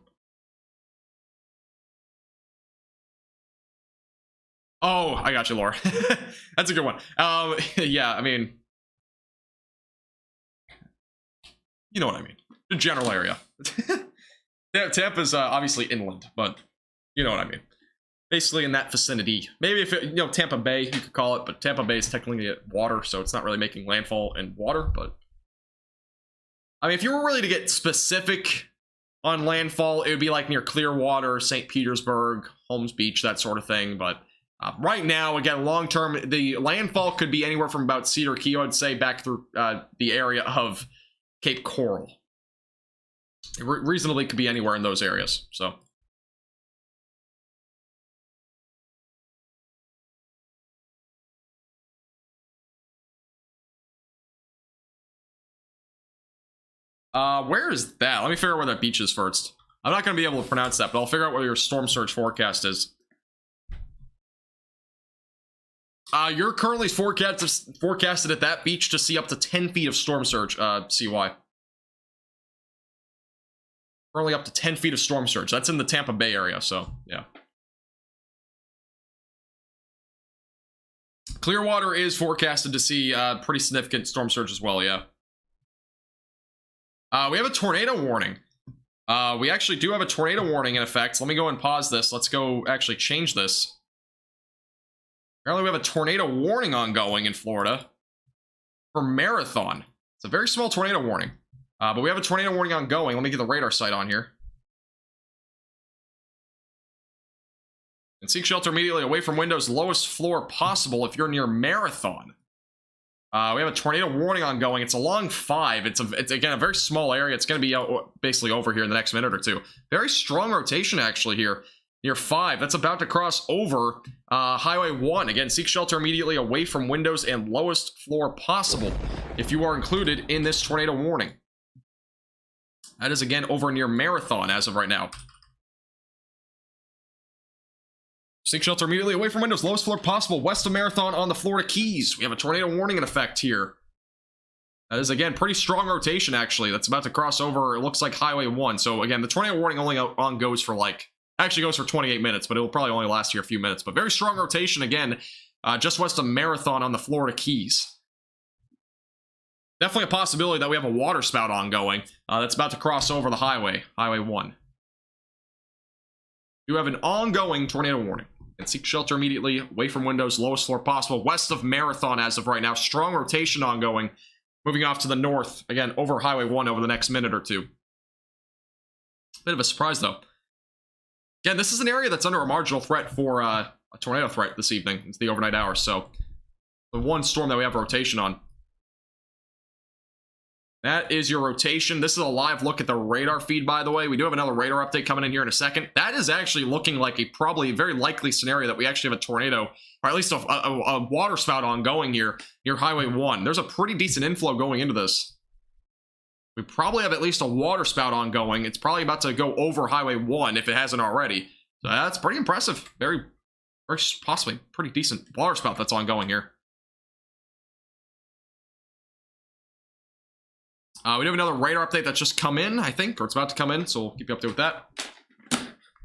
Oh, I got you, Laura. That's a good one. Yeah, I mean, you know what I mean. The general area. Tampa's obviously inland, but you know what I mean. Basically in that vicinity. Maybe if it, you know, Tampa Bay, you could call it, but Tampa Bay is technically water, so it's not really making landfall in water, but I mean, if you were really to get specific on landfall, it would be like near Clearwater, St. Petersburg, Holmes Beach, that sort of thing, but right now, again, long term, the landfall could be anywhere from about Cedar Key, I'd say, back through the area of Cape Coral. It reasonably could be anywhere in those areas. So, where is that? Let me figure out where that beach is first. I'm not going to be able to pronounce that, but I'll figure out what your storm surge forecast is. You're currently forecasted at that beach to see up to 10 feet of storm surge, CY. Currently up to 10 feet of storm surge. That's in the Tampa Bay area, so, yeah. Clearwater is forecasted to see pretty significant storm surge as well, yeah. We have a tornado warning. We actually do have a tornado warning in effect. Let me go and pause this. Let's go actually change this. Apparently we have a tornado warning ongoing in Florida for Marathon. It's a very small tornado warning, but we have a tornado warning ongoing. Let me get the radar site on here. And seek shelter immediately away from windows, lowest floor possible if you're near Marathon. We have a tornado warning ongoing. It's along 5. It's again a very small area. It's going to be basically over here in the next minute or two. Very strong rotation actually here. Near 5, that's about to cross over Highway 1. Again, seek shelter immediately away from windows and lowest floor possible if you are included in this tornado warning. That is again over near Marathon as of right now. Seek shelter immediately away from windows, lowest floor possible west of Marathon on the Florida Keys. We have a tornado warning in effect here. That is again pretty strong rotation actually. That's about to cross over. It looks like Highway 1. So again, the tornado warning only goes for like. Actually goes for 28 minutes, but it will probably only last here a few minutes. But very strong rotation again, just west of Marathon on the Florida Keys. Definitely a possibility that we have a water spout ongoing that's about to cross over the highway, Highway 1. You have an ongoing tornado warning. And seek shelter immediately away from windows, lowest floor possible, west of Marathon as of right now. Strong rotation ongoing. Moving off to the north, again, over Highway 1 over the next minute or two. Bit of a surprise, though. Again, this is an area that's under a marginal threat for a tornado threat this evening. It's the overnight hours, so the one storm that we have rotation on. That is your rotation. This is a live look at the radar feed, by the way. We do have another radar update coming in here in a second. That is actually looking like a probably very likely scenario that we actually have a tornado, or at least a water spout ongoing here near Highway 1. There's a pretty decent inflow going into this. We probably have at least a water spout ongoing. It's probably about to go over Highway 1 if it hasn't already. So that's pretty impressive. Very possibly pretty decent water spout that's ongoing here. We have another radar update that's just come in, I think, or it's about to come in, so we'll keep you updated with that.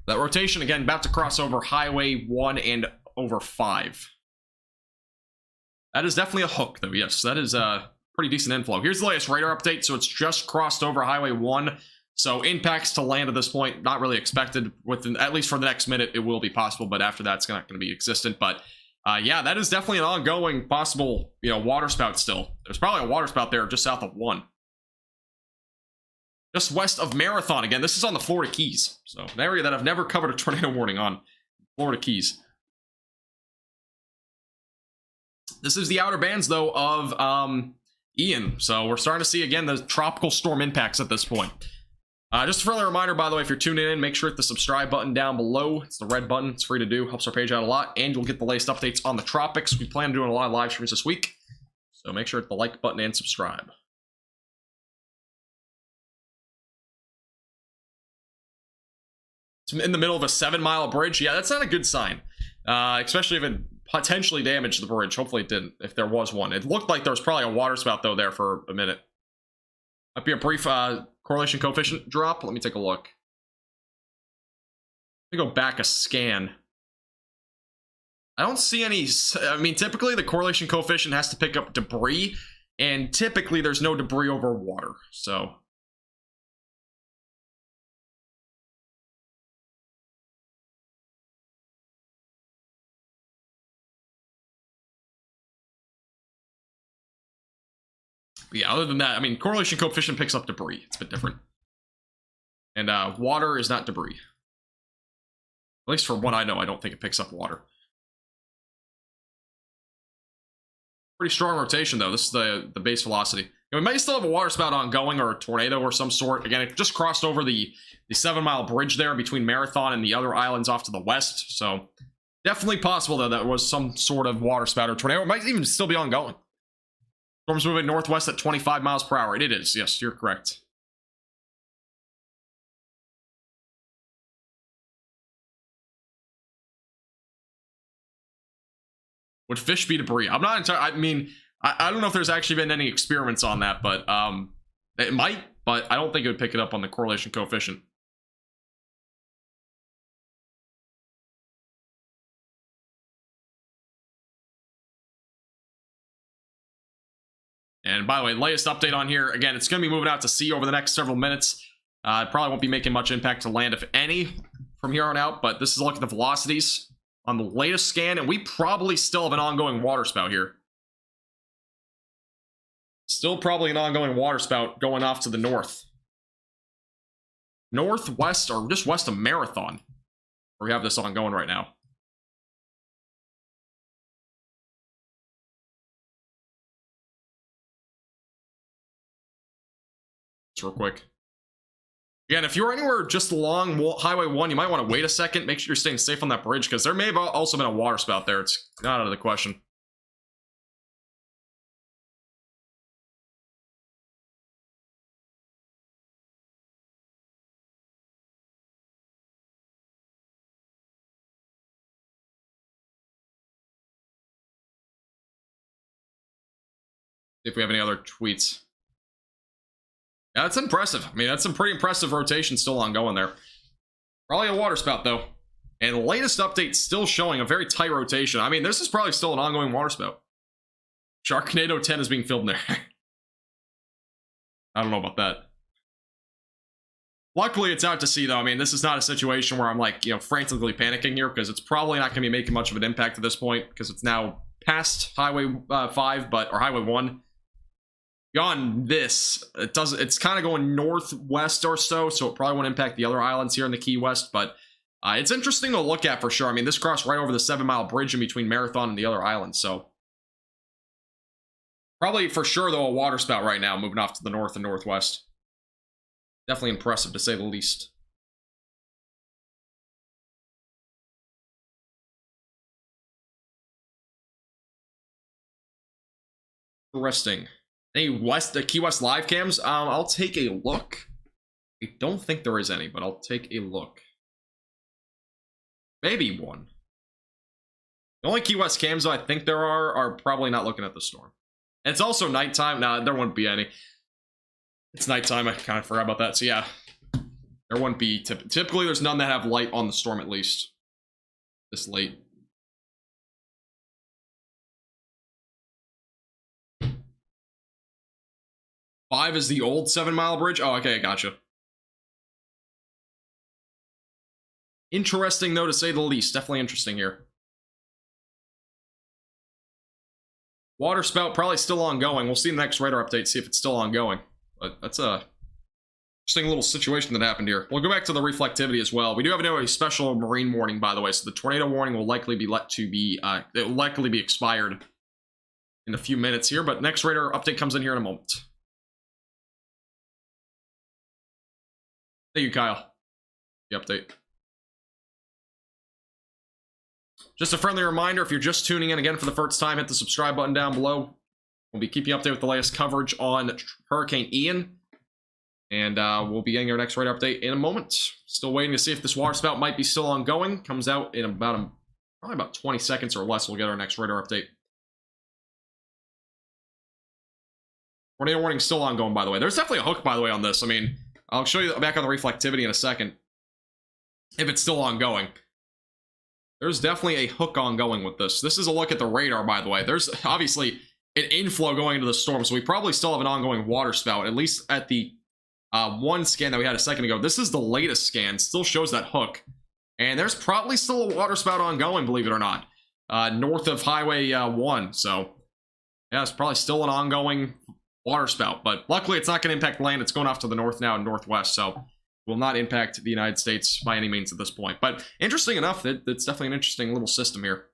That rotation, again, about to cross over Highway 1 and over 5. That is definitely a hook, though, yes. That is pretty decent inflow. Here's the latest radar update, so it's just crossed over Highway 1. So impacts to land at this point, not really expected. Within, at least for the next minute, it will be possible, but after that, it's not going to be existent. But yeah, that is definitely an ongoing possible, water spout still. There's probably a water spout there just south of 1. Just west of Marathon. Again, this is on the Florida Keys. So an area that I've never covered a tornado warning on. Florida Keys. This is the outer bands, though, of Ian. So we're starting to see, again, the tropical storm impacts at this point. Just a friendly reminder, by the way, if you're tuning in, make sure to hit the subscribe button down below. It's the red button. It's free to do. Helps our page out a lot. And you'll get the latest updates on the tropics. We plan on doing a lot of live streams this week. So make sure to hit the like button and subscribe. It's in the middle of a 7-mile bridge. Yeah, that's not a good sign. Especially if it potentially damaged the bridge. Hopefully it didn't, if there was one. It looked like there was probably a water spout, though, there for a minute. Might be a brief correlation coefficient drop? Let me take a look. Let me go back a scan. I don't see any. I mean, typically the correlation coefficient has to pick up debris, and typically there's no debris over water, so. But yeah, other than that, I mean, correlation coefficient picks up debris. It's a bit different. And water is not debris. At least for what I know, I don't think it picks up water. Pretty strong rotation, though. This is the base velocity. We might still have a water spout ongoing or a tornado or some sort. Again, it just crossed over the 7-mile bridge there between Marathon and the other islands off to the west. So definitely possible, though, that there was some sort of water spout or tornado. It might even still be ongoing. Storm's moving northwest at 25 miles per hour. It is. Yes, you're correct. Would fish be debris? I'm not entirely. I mean, I don't know if there's actually been any experiments on that, but it might. But I don't think it would pick it up on the correlation coefficient. And by the way, latest update on here. Again, it's going to be moving out to sea over the next several minutes. It probably won't be making much impact to land, if any, from here on out. But this is a look at the velocities on the latest scan, and we probably still have an ongoing water spout here. Still probably an ongoing water spout going off to the north. Northwest, or just west of Marathon, where we have this ongoing right now. Just real quick. Again, if you're anywhere just along Highway 1, you might want to wait a second. Make sure you're staying safe on that bridge, because there may have also been a water spout there. It's not out of the question. See if we have any other tweets. Yeah, that's impressive. I mean, that's some pretty impressive rotation still ongoing there. Probably a water spout, though. And the latest update still showing a very tight rotation. I mean, this is probably still an ongoing water spout. Sharknado 10 is being filmed there. I don't know about that. Luckily, it's out to sea, though. I mean, this is not a situation where I'm, like, you know, frantically panicking here, because it's probably not going to be making much of an impact at this point, because it's now past Highway 5, or Highway 1. Beyond this, it's kind of going northwest or so it probably won't impact the other islands here in the Key West, but it's interesting to look at for sure. I mean, this crossed right over the 7-mile bridge in between Marathon and the other islands, so probably for sure, though, a water spout right now moving off to the north and northwest. Definitely impressive, to say the least. Interesting. Any Key West live cams? I'll take a look. I don't think there is any, but I'll take a look. Maybe one. The only Key West cams I think there are probably not looking at the storm. And it's also nighttime. Nah, there wouldn't be any. It's nighttime. I kind of forgot about that. So yeah, there wouldn't be. Typically, there's none that have light on the storm, at least this late. Five is the old 7-mile bridge. Oh, okay, gotcha. Interesting, though, to say the least. Definitely interesting here. Water spout probably still ongoing. We'll see in the next radar update, see if it's still ongoing. But that's a interesting little situation that happened here. We'll go back to the reflectivity as well. We do have a special marine warning, by the way, so the tornado warning will likely be it will likely be expired in a few minutes here, but next radar update comes in here in a moment. Thank you, Kyle. The update. Just a friendly reminder, if you're just tuning in again for the first time, hit the subscribe button down below. We'll be keeping you updated with the latest coverage on Hurricane Ian. And we'll be getting our next radar update in a moment. Still waiting to see if this water spout might be still ongoing. Comes out in probably about 20 seconds or less. We'll get our next radar update. Tornado warning still ongoing, by the way. There's definitely a hook, by the way, on this. I mean, I'll show you back on the reflectivity in a second. If it's still ongoing. There's definitely a hook ongoing with this. This is a look at the radar, by the way. There's obviously an inflow going into the storm, so we probably still have an ongoing water spout, at least at the one scan that we had a second ago. This is the latest scan, still shows that hook. And there's probably still a water spout ongoing, believe it or not, north of Highway 1. So, yeah, it's probably still an ongoing water spout. But luckily, it's not going to impact land. It's going off to the north now and northwest, so will not impact the United States by any means at this point. But interesting enough, it's definitely an interesting little system here.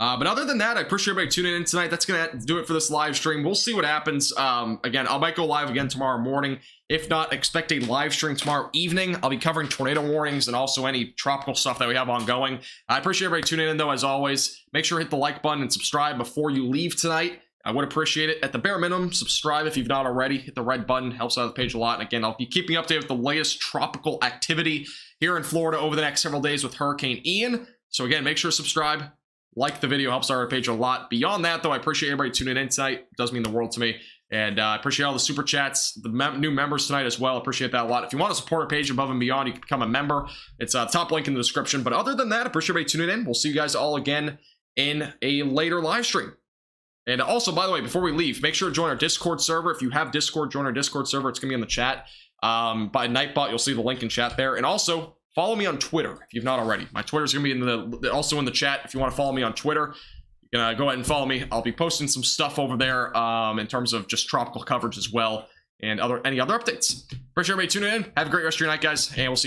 But other than that, I appreciate everybody tuning in tonight. That's going to do it for this live stream. We'll see what happens. Again, I might go live again tomorrow morning. If not, expect a live stream tomorrow evening. I'll be covering tornado warnings and also any tropical stuff that we have ongoing. I appreciate everybody tuning in, though, as always. Make sure to hit the like button and subscribe before you leave tonight. I would appreciate it. At the bare minimum, subscribe if you've not already. Hit the red button. Helps out the page a lot. And again, I'll be keeping you updated with the latest tropical activity here in Florida over the next several days with Hurricane Ian. So again, make sure to subscribe. Like the video. Helps out our page a lot. Beyond that, though, I appreciate everybody tuning in tonight. It does mean the world to me. And I appreciate all the super chats, the new members tonight as well. Appreciate that a lot. If you want to support our page above and beyond, you can become a member. It's a top link in the description. But other than that, I appreciate everybody tuning in. We'll see you guys all again in a later live stream. And also, by the way, before we leave, make sure to join our Discord server. If you have Discord, join our Discord server. It's going to be in the chat. By Nightbot, you'll see the link in chat there. And also, follow me on Twitter if you've not already. My Twitter's going to be also in the chat. If you want to follow me on Twitter, you can go ahead and follow me. I'll be posting some stuff over there in terms of just tropical coverage as well and any other updates. Appreciate everybody tuning in. Have a great rest of your night, guys, and we'll see you.